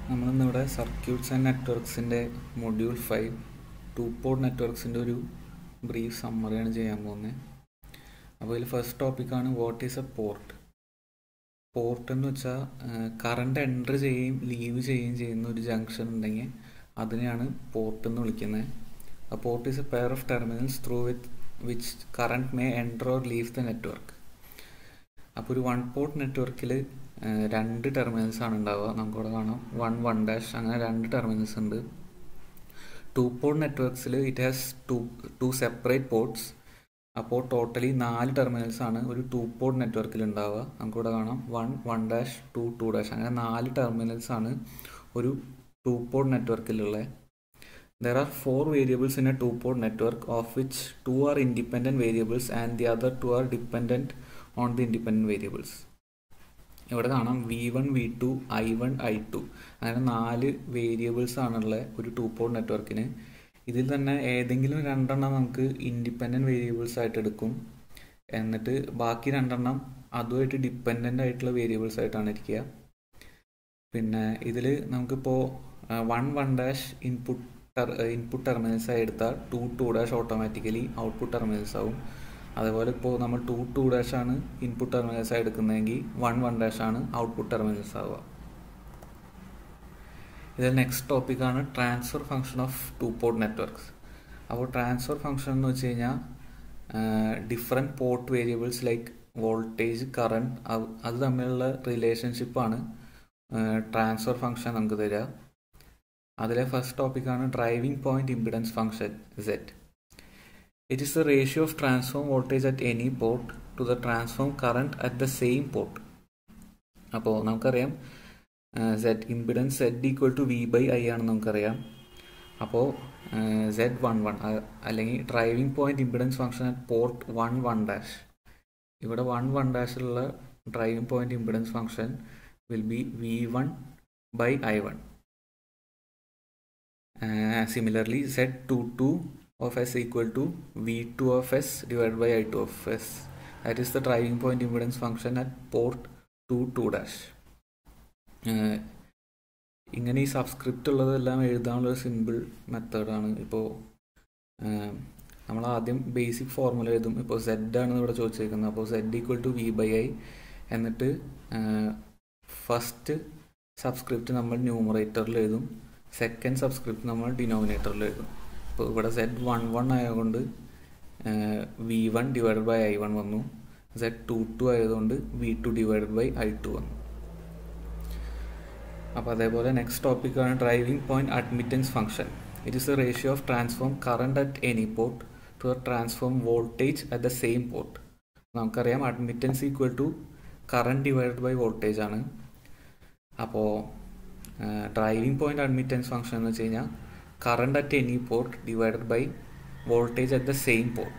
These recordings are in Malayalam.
നമ്മളിന്നിവിടെ സർക്യൂട്ട്സ് ആൻഡ് നെറ്റ്വർക്ക്സിൻ്റെ മൊഡ്യൂൾ 5 ടു പോർട്ട് നെറ്റ്വർക്ക്സിൻ്റെ ഒരു ബ്രീഫ് സമ്മറിയാണ് ചെയ്യാൻ പോകുന്നത്. അപ്പോൾ ഇതിൽ ഫസ്റ്റ് ടോപ്പിക്കാണ് what is a port. Port എന്ന് വെച്ചാൽ കറണ്ട് എൻ്റർ ചെയ്യുകയും ലീവ് ചെയ്യുകയും ചെയ്യുന്ന ഒരു ജംഗ്ഷൻ ഉണ്ടെങ്കിൽ അതിനെയാണ് പോർട്ട് എന്ന് വിളിക്കുന്നത്. A port is a pair of terminals through which current may enter or leave the network. അപ്പോൾ ഒരു വൺ പോർട്ട് നെറ്റ്വർക്കിൽ രണ്ട് ടെർമിനൽസ് ആണ് ഉണ്ടാവുക. നമുക്കിവിടെ കാണാം 1 1' അങ്ങനെ രണ്ട് ടെർമിനൽസ് ഉണ്ട്. ടു പോർട്ട് നെറ്റ്വർക്ക്സിൽ it has two separate ports. അപ്പോൾ ടോട്ടലി 4 ടെർമിനൽസ് ആണ് ഒരു ടു പോർട്ട് നെറ്റ്വർക്കിൽ ഉണ്ടാവുക. നമുക്കിവിടെ കാണാം 1 1' 2 2' അങ്ങനെ 4 ടെർമിനൽസ് ആണ് ഒരു two port നെറ്റ്വർക്കിലുള്ള. There are 4 variables in a two-port network, of which 2 are independent variables and the other 2 are dependent on the independent variables. ഇവിടെ കാണാം V1 V2 I1 I2 അങ്ങനെ 4 വേരിയബിൾസ് ആണുള്ള ഒരു ടു പോർട്ട് നെറ്റ്വർക്കിന്. ഇതിൽ തന്നെ ഏതെങ്കിലും രണ്ടെണ്ണം നമുക്ക് ഇൻഡിപെൻഡൻറ്റ് വേരിയബിൾസ് ആയിട്ട് എടുക്കും, എന്നിട്ട് ബാക്കി രണ്ടെണ്ണം അതുമായിട്ട് ഡിപ്പെൻഡൻ്റ് ആയിട്ടുള്ള വേരിയബിൾസ് ആയിട്ടാണ് ഇരിക്കുക. പിന്നെ ഇതിൽ നമുക്കിപ്പോൾ 1 1' ഇൻപുട്ട് ടെർമിനൽസ് ആയി എടുത്താൽ 2 2' ഓട്ടോമാറ്റിക്കലി ഔട്ട്പുട്ട് ടെർമിനൽസ് ആവും. അതേപോലെ ഇപ്പോൾ നമ്മൾ 2 2' ആണ് ഇൻപുട്ട് ടെർമിനൽസ് ആയി എടുക്കുന്നതെങ്കിൽ 1 1' ആണ് ഔട്ട്പുട്ട് ടെർമിനൽസ് ആവുക. ഇതിൽ നെക്സ്റ്റ് ടോപ്പിക്കാണ് transfer function of two port networks. അപ്പോൾ ട്രാൻസ്ഫർ ഫംഗ്ഷൻ എന്ന് വെച്ച് കഴിഞ്ഞാൽ different port variables like voltage current അത് തമ്മിലുള്ള റിലേഷൻഷിപ്പാണ് ട്രാൻസ്ഫർ ഫംഗ്ഷൻ നമുക്ക് തരിക. അതിലെ ഫസ്റ്റ് ടോപ്പിക്കാണ് driving point impedance function Z. It is the ratio of transform voltage at any port to the transform current at the same port. അപ്പോൾ നമുക്കറിയാം Z ഇംപിഡൻസ് Z = V/I ആണെന്ന് നമുക്കറിയാം. അപ്പോൾ Z11 അല്ലെങ്കിൽ driving point impedance function at port 1 1'. ഇവിടെ 1 1'ലുള്ള driving point impedance function will be V1/I1. Similarly, Z22 of S equal to V2 of S divided by I2 of S. That is the driving point impedance function at port 2 2'. ഇങ്ങനെ ഈ സബ്സ്ക്രിപ്റ്റ് ഉള്ളതെല്ലാം എഴുതാനുള്ളൊരു സിമ്പിൾ മെത്തേഡാണ്. ഇപ്പോൾ നമ്മൾ ആദ്യം ബേസിക് ഫോർമുല എഴുതും. ഇപ്പോൾ Z ആണ് ഇവിടെ ചോദിച്ചേക്കുന്നത്. അപ്പോൾ Z = V/I എന്നിട്ട് ഫസ്റ്റ് സബ്സ്ക്രിപ്റ്റ് നമ്മൾ ന്യൂമറേറ്ററിൽ എഴുതും, സെക്കൻഡ് സബ്സ്ക്രിപ്റ്റ് നമ്മൾ ഡിനോമിനേറ്ററിൽ എഴുതും. ഇപ്പോൾ ഇവിടെ Z11 ആയതുകൊണ്ട് V1/I1 വന്നു. Z22 ആയതുകൊണ്ട് V2/I2 വന്നു. അപ്പോൾ അതേപോലെ നെക്സ്റ്റ് ടോപ്പിക്കാണ് driving point admittance function. It is a ratio of transform current at any port to transform voltage at the same port. നമുക്കറിയാം അഡ്മിറ്റൻസ് = കറണ്ട് / വോൾട്ടേജ് ആണ്. അപ്പോൾ ഡ്രൈവിംഗ് പോയിന്റ് അഡ്മിറ്റൻസ് ഫംഗ്ഷൻ എന്ന് വെച്ച് കഴിഞ്ഞാൽ current at any port divided by voltage at the same port.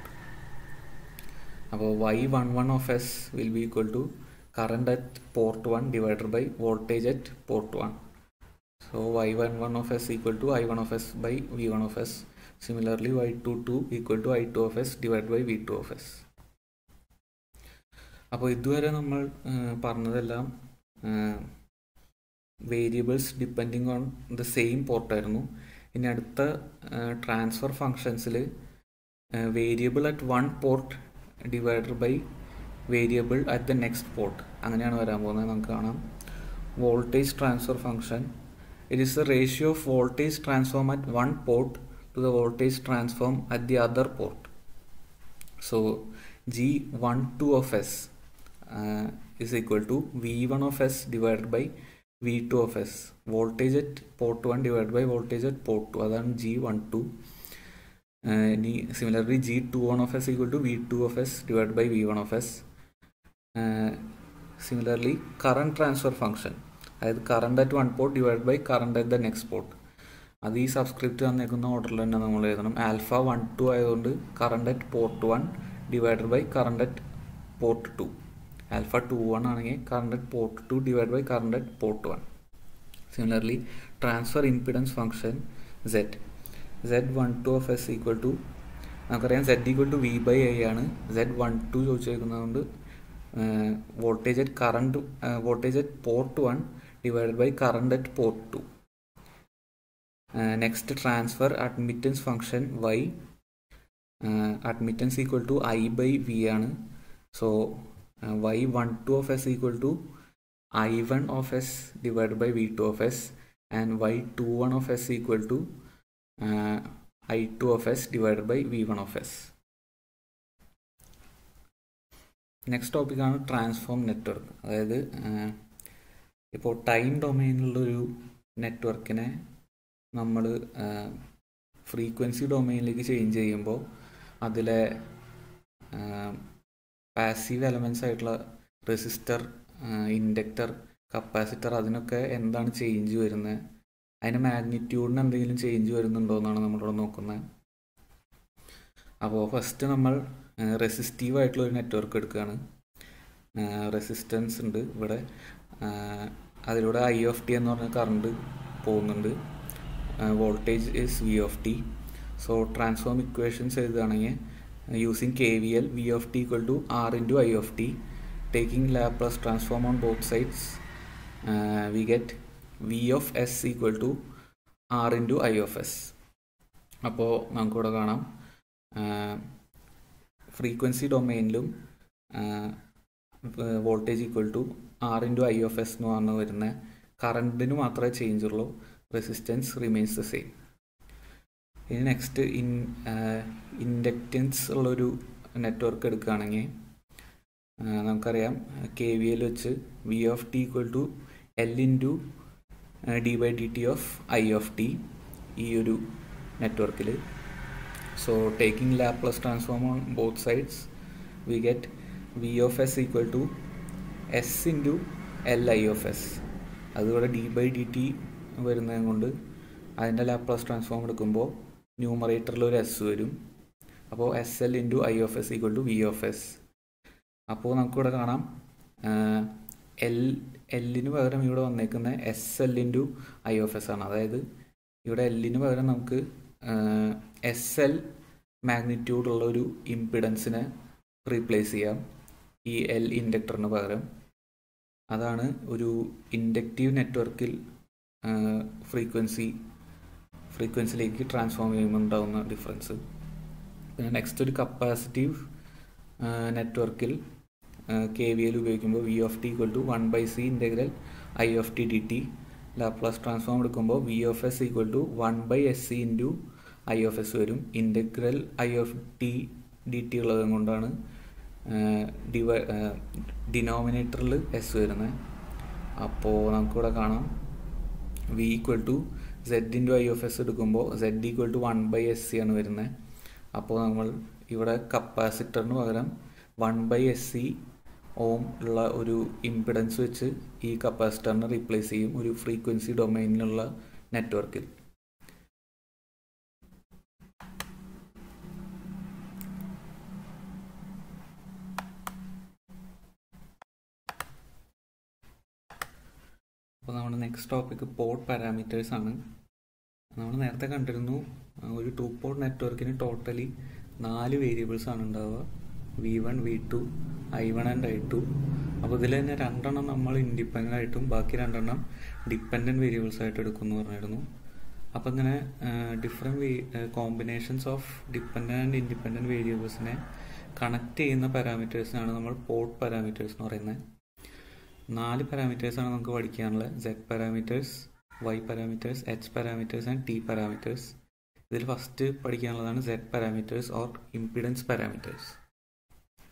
അപ്പോൾ Y11 of S will be equal to current at port 1 divided by voltage at port 1. So Y11 of S = I1 of S by V1 of S. Similarly, Y22 = I2 of S divided by V2 of S. അപ്പോൾ ഇതുവരെ നമ്മൾ പറഞ്ഞതെല്ലാം variables depending on the same പോർട്ടായിരുന്നു. ഇനി അടുത്ത ട്രാൻസ്ഫർ ഫങ്ഷൻസിൽ variable at one port divided by variable at the next port അങ്ങനെയാണ് വരാൻ പോകുന്നത്. നമുക്ക് കാണാം voltage transfer function. It is the ratio of voltage transform at one port to the voltage transform at the other port. So G12 of S is equal to V1 of S divided by V2 of S. Voltage at port 1 divide by voltage at port 2 അതാണ് G12. ഇനി similarly G21 of S = V2 of S divide by V1 of S. Similarly current transfer function, അതായത് current at one port divide by current at the next port. അത് ഈ സബ്സ്ക്രിപ്റ്റ് തന്നേക്കുന്ന ഓർഡറിൽ തന്നെ നമ്മൾ എഴുതണം. α12 ആയതുകൊണ്ട് current at port 1 divided by current at port 2. α21 ആണെങ്കിൽ current at port 2 divide by current at port 1. Similarly transfer impedance function Z12 of S = നമുക്കറിയാം Z = V/I ആണ്. Z12 ചോദിച്ചേക്കുന്നതുകൊണ്ട് voltage at port 1 divided by current at port 2. Next transfer admittance function y, admittance equal to I by v ആണ്. So y12 of s equal to I1 of s divided by v2 of s and y21 of s equal to I2 of s divided by v1 of s. Next ടോപ്പിക്കാണ് ട്രാൻസ്ഫോം നെറ്റ്വർക്ക്. അതായത് ഇപ്പോൾ ടൈം ഡൊമെയിനിലുള്ളൊരു നെറ്റ്വർക്കിനെ നമ്മൾ ഫ്രീക്വൻസി ഡൊമെയിനിലേക്ക് ചേഞ്ച് ചെയ്യുമ്പോൾ അതിലെ പാസീവ് എലമെൻറ്റ്സ് ആയിട്ടുള്ള റെസിസ്റ്റർ, ഇൻഡക്ടർ, കപ്പാസിറ്റർ, അതിനൊക്കെ എന്താണ് ചേഞ്ച് വരുന്നത്, അതിൻ്റെ മാഗ്നിറ്റ്യൂഡിന് എന്തെങ്കിലും ചേഞ്ച് വരുന്നുണ്ടോ എന്നാണ് നമ്മളിവിടെ നോക്കുന്നത്. അപ്പോൾ ഫസ്റ്റ് നമ്മൾ റെസിസ്റ്റീവ് ആയിട്ടുള്ളൊരു നെറ്റ്വർക്ക് എടുക്കുകയാണ്. റെസിസ്റ്റൻസ് ഉണ്ട് ഇവിടെ, അതിലൂടെ I(t) എന്ന് പറഞ്ഞ കറണ്ട് പോകുന്നുണ്ട്. Voltage is V(t). So transform equations എഴുതുകയാണെങ്കിൽ using KVL V(t) equal to R into I(t). Taking Laplace transform on both sides, we get V of s equal to R into I of s. അപ്പോൾ നമുക്കിവിടെ കാണാം ഫ്രീക്വൻസി ഡൊമെയിനിലും voltage equal to R into I of s എന്ന് പറഞ്ഞ് വരുന്ന കറണ്ടിന് മാത്രമേ ചേഞ്ച് ഉള്ളൂ, റെസിസ്റ്റൻസ് റിമെയിൻസ് ദ സെയിം. ഇനി നെക്സ്റ്റ് ഇൻഡക്റ്റൻസ് ഉള്ളൊരു നെറ്റ്വർക്ക് എടുക്കുകയാണെങ്കിൽ നമുക്കറിയാം KVL വെച്ച് V(t) equal to L into d by dt of I(t) ഈ ഒരു നെറ്റ്വർക്കിൽ. So taking Laplace transform on both sides we get V of s equal to S into Li of s. അതുകൂടെ d by dt വരുന്നത് കൊണ്ട് അതിൻ്റെ ലാപ്ലേസ് ട്രാൻസ്ഫോം എടുക്കുമ്പോൾ ന്യൂമറേറ്ററിൽ ഒരു s വരും. അപ്പോൾ SL into I of s equal to V of s. അപ്പോൾ നമുക്കിവിടെ കാണാം എല്ലിന് പകരം ഇവിടെ വന്നേക്കുന്ന SL into I of s ആണ്. അതായത് ഇവിടെ എല്ലിന് പകരം നമുക്ക് SL മാഗ്നിറ്റ്യൂഡുള്ള ഒരു ഇമ്പിഡൻസിനെ റീപ്ലേസ് ചെയ്യാം ഈ L ഇൻഡക്ടറിന് പകരം. അതാണ് ഒരു ഇൻഡക്റ്റീവ് നെറ്റ്വർക്കിൽ ഫ്രീക്വൻസിയിലേക്ക് ട്രാൻസ്ഫോം ചെയ്യുമ്പോൾ ഉണ്ടാകുന്ന ഡിഫറൻസ്. പിന്നെ നെക്സ്റ്റ് ഒരു കപ്പാസിറ്റീവ് നെറ്റ്വർക്കിൽ KVL ഉപയോഗിക്കുമ്പോൾ V(t) equal to 1/c integral I(t) dt. Laplace transform എടുക്കുമ്പോൾ V of s equal to 1/sc into I of s വരും. ഇൻറ്റഗ്രൽ I(t) dt ഉള്ളത് കൊണ്ടാണ് ഡിനോമിനേറ്ററിൽ s വരുന്നത്. അപ്പോൾ നമുക്കിവിടെ കാണാം V equal to Z into I of s എടുക്കുമ്പോൾ Z equal to 1/sc ആണ് വരുന്നത്. അപ്പോൾ നമ്മൾ ഇവിടെ കപ്പാസിറ്ററിന് പകരം 1/sc ഓം ഉള്ള ഒരു ഇമ്പിഡൻസ് വെച്ച് ഈ കപ്പാസിറ്ററിനെ റീപ്ലേസ് ചെയ്യും ഒരു ഫ്രീക്വൻസി ഡൊമൈനിലുള്ള നെറ്റ്വർക്കിൽ. അപ്പോൾ നമ്മുടെ നെക്സ്റ്റ് ടോപ്പിക്ക് പോർട്ട് പാരാമീറ്റേഴ്സ് ആണ്. നമ്മൾ നേരത്തെ കണ്ടിരുന്നു ഒരു 2 പോർട്ട് നെറ്റ്വർക്കിന് ടോട്ടലി 4 വേരിയബിൾസ് ആണ് ഉണ്ടാവുക, V1, V2, I1 and I2. അപ്പോൾ ഇതിൽ തന്നെ 2 നമ്മൾ ഇൻഡിപെൻഡൻ്റ് ആയിട്ടും ബാക്കി 2 ഡിപ്പെൻഡൻറ്റ് വേരിയബിൾസ് ആയിട്ട് എടുക്കുമെന്ന് പറഞ്ഞിരുന്നു. അപ്പോൾ ഇങ്ങനെ different combinations of dependent and independent വേരിയബിൾസിനെ കണക്ട് ചെയ്യുന്ന പാരാമീറ്റേഴ്സിനാണ് നമ്മൾ പോർട്ട് പാരാമീറ്റേഴ്സ് എന്ന് പറയുന്നത്. 4 പാരാമീറ്റേഴ്സാണ് നമുക്ക് പഠിക്കാനുള്ളത്: Z parameters, Y parameters, H parameters and T parameters. ഇതിൽ ഫസ്റ്റ് പഠിക്കാനുള്ളതാണ് Z parameters or impedance parameters.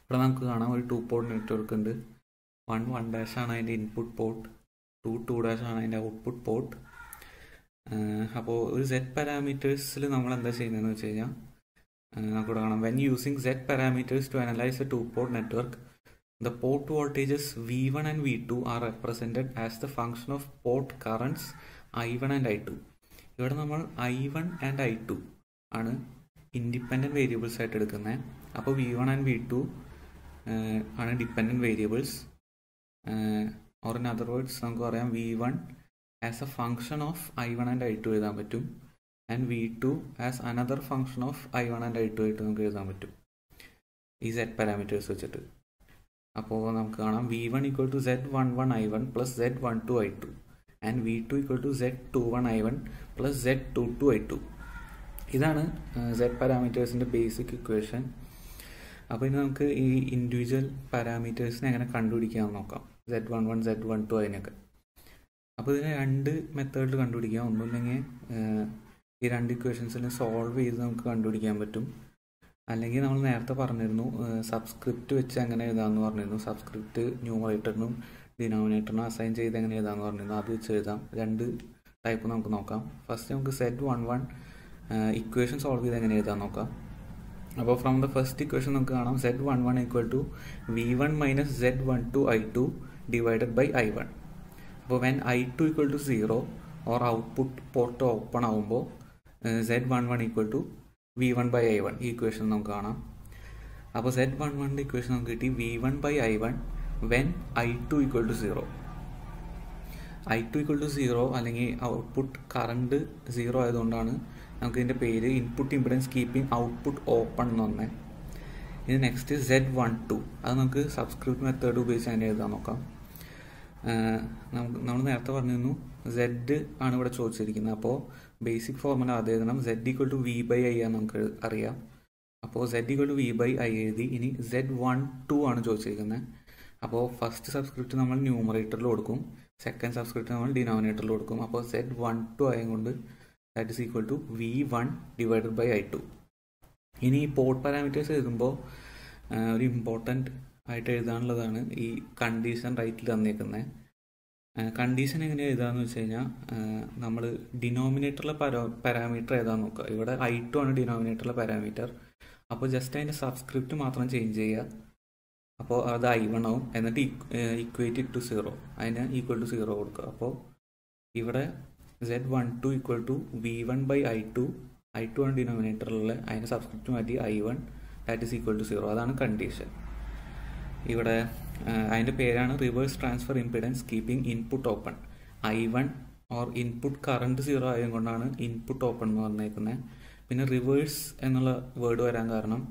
ഇവിടെ നമുക്ക് കാണാം ഒരു 2 പോർട്ട് നെറ്റ്വർക്ക് ഉണ്ട്. 1 ആണ് അതിൻ്റെ ഇൻപുട്ട് പോർട്ട്, 2 ആണ് അതിൻ്റെ ഔട്ട്പുട്ട് പോർട്ട്. അപ്പോൾ ഒരു Z പാരാമീറ്റേഴ്സിൽ നമ്മൾ എന്താ ചെയ്യുന്നതെന്ന് വെച്ച് കഴിഞ്ഞാൽ നമുക്കിവിടെ കാണാം when using Z parameters to analyse a 2 port network the port voltages V1 and V2 are represented as the function of port currents I1 and I2. ഇവിടെ നമ്മൾ I1 and I2 ആണ് ഇൻഡിപെൻഡൻറ്റ് വേരിയബിൾസ് ആയിട്ട് എടുക്കുന്നത്. അപ്പോൾ V1 and V2 ആണ് dependent variables. Or in other words നമുക്ക് പറയാം V1 as A function of I1 and I2 എഴുതാൻ പറ്റും, and V2 as another function of I1 and I2 ആയിട്ട് നമുക്ക് എഴുതാൻ പറ്റും ഈ Z പാരാമീറ്റേഴ്സ് വെച്ചിട്ട്. അപ്പോൾ നമുക്ക് കാണാം V1 equal to Z11 I1 plus Z12 I2 and V2 equal to Z21 I1 plus Z22 I2. ഇതാണ് Z പാരാമീറ്റേഴ്സിൻ്റെ ബേസിക് ഇക്വേഷൻ. അപ്പോൾ ഇനി നമുക്ക് ഈ ഇൻഡിവിജ്വൽ പാരാമീറ്റേഴ്സിനെ എങ്ങനെ കണ്ടുപിടിക്കാമെന്ന് നോക്കാം. Z11 Z12 അതിനൊക്കെ. അപ്പോൾ ഇതിനെ രണ്ട് മെത്തേഡിൽ കണ്ടുപിടിക്കാം. ഒന്നുമില്ലെങ്കിൽ ഈ രണ്ട് ഇക്വേഷൻസിനെ സോൾവ് ചെയ്ത് നമുക്ക് കണ്ടുപിടിക്കാൻ പറ്റും. അല്ലെങ്കിൽ നമ്മൾ നേരത്തെ പറഞ്ഞിരുന്നു സബ്സ്ക്രിപ്റ്റ് വെച്ച് എങ്ങനെ എഴുതാമെന്ന് പറഞ്ഞിരുന്നു. സബ്സ്ക്രിപ്റ്റ് ന്യൂമറേറ്ററിനും ഡിനോമിനേറ്ററിനും അസൈൻ ചെയ്ത് എങ്ങനെ എഴുതാമെന്ന് പറഞ്ഞിരുന്നു. അത് വെച്ച് എഴുതാം. രണ്ട് ടൈപ്പ് നമുക്ക് നോക്കാം. ഫസ്റ്റ് നമുക്ക് Z11 ഇക്വേഷൻ സോൾവ് ചെയ്ത് എങ്ങനെ എഴുതാൻ നോക്കാം. അപ്പോൾ ഫ്രം ദ ഫസ്റ്റ് ഇക്വേഷൻ നമുക്ക് കാണാം Z11 equal to V1 minus Z12 I2 divided by I1. അപ്പോൾ when I2 equal to 0 or output port open ആകുമ്പോൾ Z11 equal to V1 by I1 ഈ ഇക്വേഷൻ നമുക്ക് കാണാം. അപ്പോൾ Z11 ഇക്വേഷൻ നമുക്ക് കിട്ടി V1 by I1 when I2 equal to 0. I2 equal to 0 അല്ലെങ്കിൽ ഔട്ട്പുട്ട് കറണ്ട് 0 ആയതുകൊണ്ടാണ് നമുക്ക് ഇതിൻ്റെ പേര് input impedance keeping output open എന്ന് പറഞ്ഞത്. ഇത് നെക്സ്റ്റ് Z12 അത് നമുക്ക് സബ്സ്ക്രിപ്റ്റ് മെത്തേഡ് ഉപയോഗിച്ച് അതിനെ എഴുതാൻ നോക്കാം. നമ്മൾ നേരത്തെ പറഞ്ഞിരുന്നു Z ആണ് ഇവിടെ ചോദിച്ചിരിക്കുന്നത്. അപ്പോൾ ബേസിക് ഫോർമുല അത് എഴുതണം. Z equal to V by I ആണ് നമുക്ക് അറിയാം. അപ്പോൾ Z equal to V by I എഴുതി. ഇനി Z12 ആണ് ചോദിച്ചിരിക്കുന്നത്. അപ്പോൾ ഫസ്റ്റ് സബ്സ്ക്രിപ്റ്റ് നമ്മൾ ന്യൂമറേറ്ററിൽ കൊടുക്കും, സെക്കൻഡ് സബ്സ്ക്രിപ്റ്റ് നമ്മൾ ഡിനോമിനേറ്ററിൽ കൊടുക്കും. അപ്പോൾ Z12 ആയതുകൊണ്ട് that is equal to V1 divided by I2. ഇനി ഈ പോർട്ട് പാരാമീറ്റേഴ്സ് എഴുതുമ്പോൾ ഒരു ഇമ്പോർട്ടൻ്റ് ആയിട്ട് എഴുതാനുള്ളതാണ് ഈ കണ്ടീഷൻ റൈറ്റിൽ തന്നേക്കുന്നത്. കണ്ടീഷൻ എങ്ങനെ എഴുതാമെന്ന് വെച്ച് കഴിഞ്ഞാൽ നമ്മൾ ഡിനോമിനേറ്ററിലെ പാരാമീറ്റർ എഴുതാൻ നോക്കുക. ഇവിടെ I2 ആണ് ഡിനോമിനേറ്ററിലെ പാരാമീറ്റർ. അപ്പോൾ ജസ്റ്റ് അതിൻ്റെ സബ്സ്ക്രിപ്റ്റ് മാത്രം ചേഞ്ച് ചെയ്യുക. അപ്പോൾ അത് I1 ആവും. എന്നിട്ട് ഇക്വേറ്റ് ഇറ്റ് ടു 0, അതിന് ഈക്വൽ ടു 0 കൊടുക്കുക. അപ്പോൾ ഇവിടെ Z12 equal to V1 by I2 ആണ് ഡിനോമിനേറ്ററിലുള്ള, അതിൻ്റെ സബ്സ്ക്രിപ്റ്റ് മാറ്റി I1 that is equal to 0. അതാണ് കണ്ടീഷൻ. ഇവിടെ അതിൻ്റെ പേരാണ് reverse transfer impedance keeping input open. I1 or input current 0 ആയതുകൊണ്ടാണ് ഇൻപുട്ട് ഓപ്പൺ എന്ന് പറഞ്ഞേക്കുന്നത്. പിന്നെ റിവേഴ്സ് എന്നുള്ള വേർഡ് വരാൻ കാരണം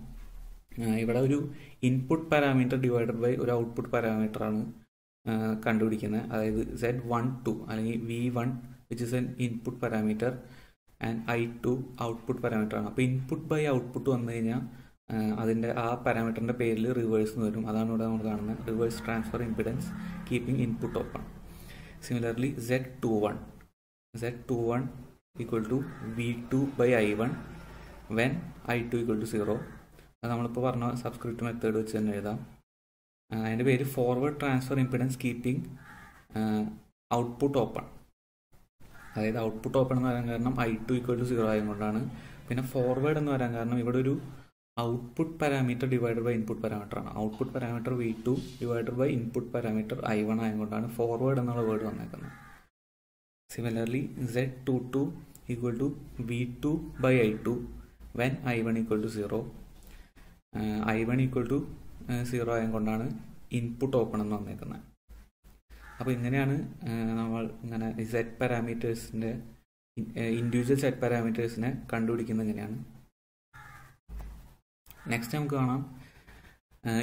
ഇവിടെ ഒരു ഇൻപുട്ട് പാരാമീറ്റർ ഡിവൈഡഡ് ബൈ ഒരു ഔട്ട്പുട്ട് പാരാമീറ്ററാണ് കണ്ടുപിടിക്കുന്നത്. അതായത് Z12 അല്ലെങ്കിൽ V1 which is an input parameter and I2 output parameter ആണ്. അപ്പോൾ ഇൻപുട്ട് ബൈ ഔട്ട്പുട്ട് വന്നു കഴിഞ്ഞാൽ അതിൻ്റെ ആ പാരാമീറ്ററിൻ്റെ പേരിൽ റിവേഴ്സ് എന്ന് വരും. അതാണ് ഇവിടെ നമ്മൾ കാണുന്നത്, reverse transfer impedance keeping input open. Similarly Z21 equal to V2 by I1 when I2 equal to 0. അത് നമ്മളിപ്പോൾ പറഞ്ഞ സബ്സ്ക്രിപ്റ്റ് മെത്തേഡ് വെച്ച് തന്നെ എഴുതാം. അതിൻ്റെ പേര് forward transfer impedance keeping output open. അതായത് ഔട്ട്പുട്ട് ഓപ്പൺ എന്ന് പറയാൻ കാരണം I2 ഈക്വൽ ടു 0 ആയതുകൊണ്ടാണ്. പിന്നെ ഫോർവേഡ് എന്ന് പറയാൻ കാരണം ഇവിടെ ഒരു output parameter divided by input parameter ആണ്. Output parameter V2 divided by input parameter I1 ആയതുകൊണ്ടാണ് ഫോർവേഡ് എന്നുള്ള വേർഡ് വന്നേക്കുന്നത്. Similarly Z22 equal to V2 by I2 when I1 equal to 0. I1 equal to 0 ആയതുകൊണ്ടാണ് ഇൻപുട്ട് ഓപ്പൺ എന്ന് വന്നേക്കുന്നത്. അപ്പോൾ ഇങ്ങനെയാണ് നമ്മൾ ഇങ്ങനെ Z പാരാമീറ്റേഴ്സിൻ്റെ ഇൻഡിവിജ്വൽ Z പാരാമീറ്റേഴ്സിനെ കണ്ടുപിടിക്കുന്നത് ഇങ്ങനെയാണ്. നെക്സ്റ്റ് നമുക്ക് കാണാം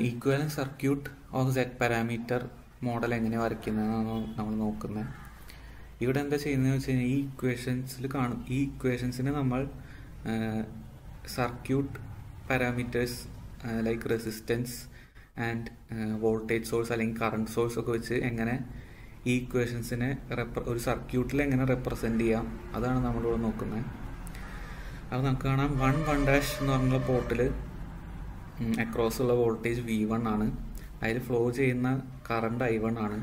equivalent circuit of Z parameter model എങ്ങനെ വരയ്ക്കുന്നതെന്നാണ് നമ്മൾ നോക്കുന്നത്. ഇവിടെ എന്താ ചെയ്യുന്നതെന്ന് വെച്ച് കഴിഞ്ഞാൽ ഈ ഇക്വേഷൻസിനെ നമ്മൾ circuit parameters like resistance and voltage source അല്ലെങ്കിൽ കറണ്ട് സോഴ്സ് ഒക്കെ വെച്ച് എങ്ങനെ ഈ ഇക്വേഷൻസിനെ ഒരു സർക്യൂട്ടിൽ എങ്ങനെ റെപ്രസെൻറ്റ് ചെയ്യാം അതാണ് നമ്മളിവിടെ നോക്കുന്നത്. അത് നമുക്ക് കാണാം 1 എന്ന് പറഞ്ഞ പോർട്ടിൽ അക്രോസ് ഉള്ള വോൾട്ടേജ് V1 ആണ്. അതിൽ ഫ്ലോ ചെയ്യുന്ന കറണ്ട് I1 ആണ്.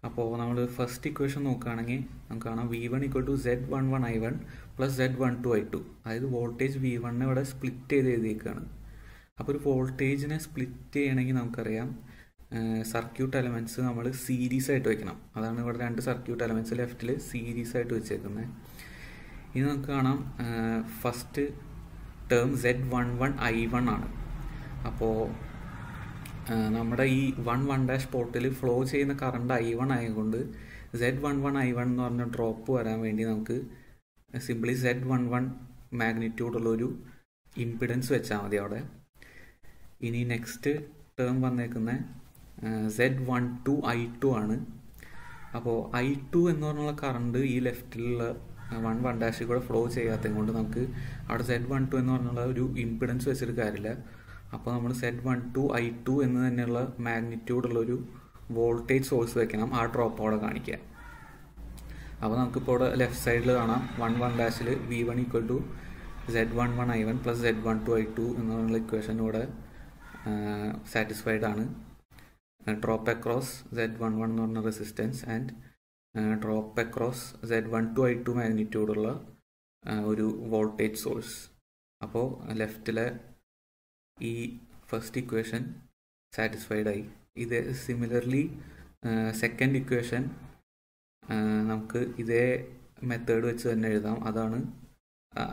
അപ്പോൾ നമ്മൾ ഫസ്റ്റ് ഇക്വേഷൻ നോക്കുകയാണെങ്കിൽ നമുക്ക് കാണാം V1 equal to Z11 I1 plus Z12 I2. അതായത് വോൾട്ടേജ് V1 ഇവിടെ സ്പ്ലിറ്റ് ചെയ്ത് എഴുതിയേക്കാണ്. അപ്പോൾ ഒരു വോൾട്ടേജിനെ സ്പ്ലിറ്റ് ചെയ്യണമെങ്കിൽ നമുക്കറിയാം സർക്യൂട്ട് എലമെൻറ്റ്സ് നമ്മൾ സീരീസ് ആയിട്ട് വെക്കണം. അതാണ് ഇവിടെ രണ്ട് സർക്യൂട്ട് എലമെൻറ്റ്സ് ലെഫ്റ്റിൽ സീരീസ് ആയിട്ട് വെച്ചേക്കുന്നത്. ഇനി നമുക്ക് കാണാം ഫസ്റ്റ് ടേം Z11 I1 ആണ്. അപ്പോൾ നമ്മുടെ ഈ 1 പോർട്ടിൽ ഫ്ലോ ചെയ്യുന്ന കറണ്ട് I1 ആയതുകൊണ്ട് Z11 I1 എന്ന് പറഞ്ഞ ഡ്രോപ്പ് വരാൻ വേണ്ടി നമുക്ക് സിംപ്ലി Z11 മാഗ്നിറ്റ്യൂഡുള്ളൊരു ഇംപിഡൻസ് വെച്ചാൽ മതി അവിടെ. ഇനി നെക്സ്റ്റ് ടേം വന്നേക്കുന്ന Z12 I2 ആണ്. അപ്പോൾ I2 എന്ന് പറഞ്ഞുള്ള കറണ്ട് ഈ ലെഫ്റ്റിലുള്ള 1 കൂടെ ഫ്ലോ ചെയ്യാത്തത് കൊണ്ട് നമുക്ക് അവിടെ Z12 എന്ന് പറഞ്ഞുള്ള ഒരു ഇമ്പിഡൻസ് വെച്ചിട്ട് കാര്യമില്ല. അപ്പോൾ നമ്മൾ Z12 I2 എന്ന് തന്നെയുള്ള മാഗ്നിറ്റ്യൂഡുള്ളൊരു വോൾട്ടേജ് സോഴ്സ് വെക്കണം, ആ ഡ്രോപ്പ് അവിടെ കാണിക്കുക. അപ്പോൾ നമുക്കിപ്പോൾ ഇവിടെ ലെഫ്റ്റ് സൈഡിൽ കാണാം 1 V1 equal to Z11 I1 plus Z12 I2 എന്നുള്ള ഇക്വേഷൻ ഇവിടെ സാറ്റിസ്ഫൈഡ് ആണ്. ഡ്രോപ്പ് അക്രോസ് Z11 എന്ന് പറഞ്ഞ resistance and drop across Z12 I2 മാഗ്നിറ്റ്യൂഡുള്ള ഒരു വോൾട്ടേജ് സോഴ്സ്. അപ്പോൾ ലെഫ്റ്റിലെ ഈ ഫസ്റ്റ് ഇക്വേഷൻ സാറ്റിസ്ഫൈഡ് ആയി. ഇത് സിമിലർലി സെക്കൻഡ് ഇക്വേഷൻ നമുക്ക് ഇതേ മെത്തേഡ് വെച്ച് തന്നെ എഴുതാം, അതാണ്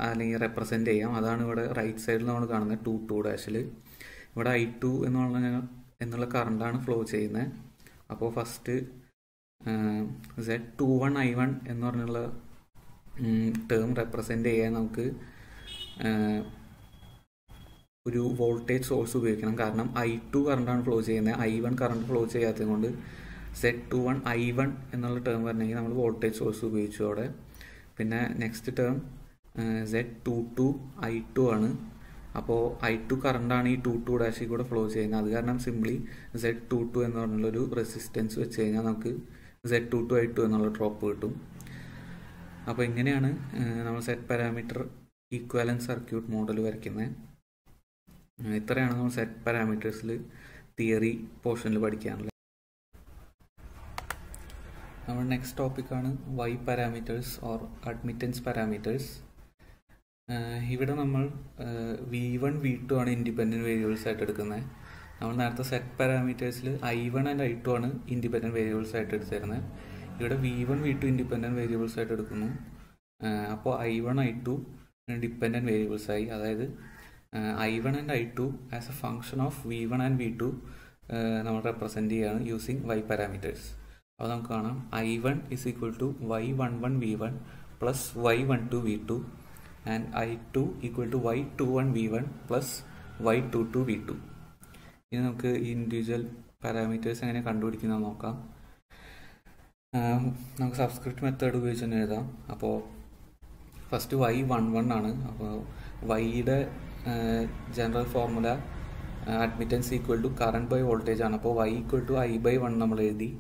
അല്ലെങ്കിൽ റെപ്രസെൻ്റ് ചെയ്യാം. അതാണ് ഇവിടെ റൈറ്റ് സൈഡിൽ നമ്മൾ കാണുന്നത് 2 ഇവിടെ I2 എന്നുള്ള കറണ്ടാണ് ഫ്ലോ ചെയ്യുന്നത്. അപ്പോൾ ഫസ്റ്റ് Z21 I1 എന്ന് പറഞ്ഞുള്ള ടേം റെപ്രസെൻ്റ് ചെയ്യാൻ നമുക്ക് ഒരു വോൾട്ടേജ് സോഴ്സ് ഉപയോഗിക്കണം. കാരണം I2 കറണ്ടാണ് ഫ്ലോ ചെയ്യുന്നത്, I1 കറണ്ട് ഫ്ലോ ചെയ്യാത്തത് കൊണ്ട് Z21 I1 എന്നുള്ള ടേം വരണമെങ്കിൽ നമ്മൾ വോൾട്ടേജ് സോഴ്സ് ഉപയോഗിച്ചു അവിടെ. പിന്നെ നെക്സ്റ്റ് ടേം Z22 I2 ആണ്. അപ്പോൾ I2 കറണ്ടാണ് ഈ 22' കൂടെ ഫ്ലോ ചെയ്യുന്നത്. അത് കാരണം സിംപ്ലി Z22 എന്ന് പറഞ്ഞുള്ളൊരു റെസിസ്റ്റൻസ് വെച്ച് കഴിഞ്ഞാൽ നമുക്ക് Z22 I2 എന്നുള്ള ഡ്രോപ്പ് കിട്ടും. അപ്പോൾ ഇങ്ങനെയാണ് നമ്മൾ സെറ്റ് പാരാമീറ്റർ ഈക്വാലൻറ്റ് സർക്യൂട്ട് മോഡൽ വരയ്ക്കുന്നത്. ഇത്രയാണ് നമ്മൾ സെറ്റ് പാരാമീറ്റേഴ്സിൽ തിയറി പോർഷനിൽ പഠിക്കാനുള്ളത്. നമ്മുടെ നെക്സ്റ്റ് ടോപ്പിക്കാണ് Y parameters or admittance parameters. ഇവിടെ നമ്മൾ V1 V2 ആണ് ഇൻഡിപെൻഡൻറ്റ് വേരിയബിൾസ് ആയിട്ട് എടുക്കുന്നത്. നമ്മൾ നേരത്തെ സെറ്റ് പാരാമീറ്റേഴ്സിൽ I1 ആൻഡ് I2 ആണ് ഇൻഡിപെൻഡൻറ്റ് വേരിയബിൾസ് ആയിട്ട് എടുത്തിരുന്നത്. ഇവിടെ V1 V2 ഇൻഡിപെൻഡൻറ്റ് വേരിയബിൾസ് ആയിട്ട് എടുക്കുന്നു. അപ്പോൾ I1 I2 ഡിപ്പെൻഡൻറ്റ് വേരിയബിൾസ് ആയി. അതായത് I1 and I2 as A function of V1 and V2 നമ്മൾ റെപ്രസെൻറ്റ് ചെയ്യുകയാണ് യൂസിങ് Y പാരാമീറ്റേഴ്സ്. അപ്പോൾ നമുക്ക് കാണാം I1 is equal to Y11 V1 plus Y12 V2 and I2 equal to Y21 V1 plus Y22 V2. ഇനി നമുക്ക് ഇൻഡിവിജ്വൽ പാരാമീറ്റേഴ്സ് എങ്ങനെ കണ്ടുപിടിക്കുന്നത് നോക്കാം. നമുക്ക് സബ്സ്ക്രിപ്റ്റ് മെത്തേഡ് ഉപയോഗിച്ച് തന്നെ എഴുതാം. അപ്പോൾ ഫസ്റ്റ് Y11 ആണ്. അപ്പോൾ Yയുടെ general formula admittance equal to current by voltage ആണ്. അപ്പോൾ Y ഈക്വൽ ടു I/1 നമ്മൾ എഴുതി.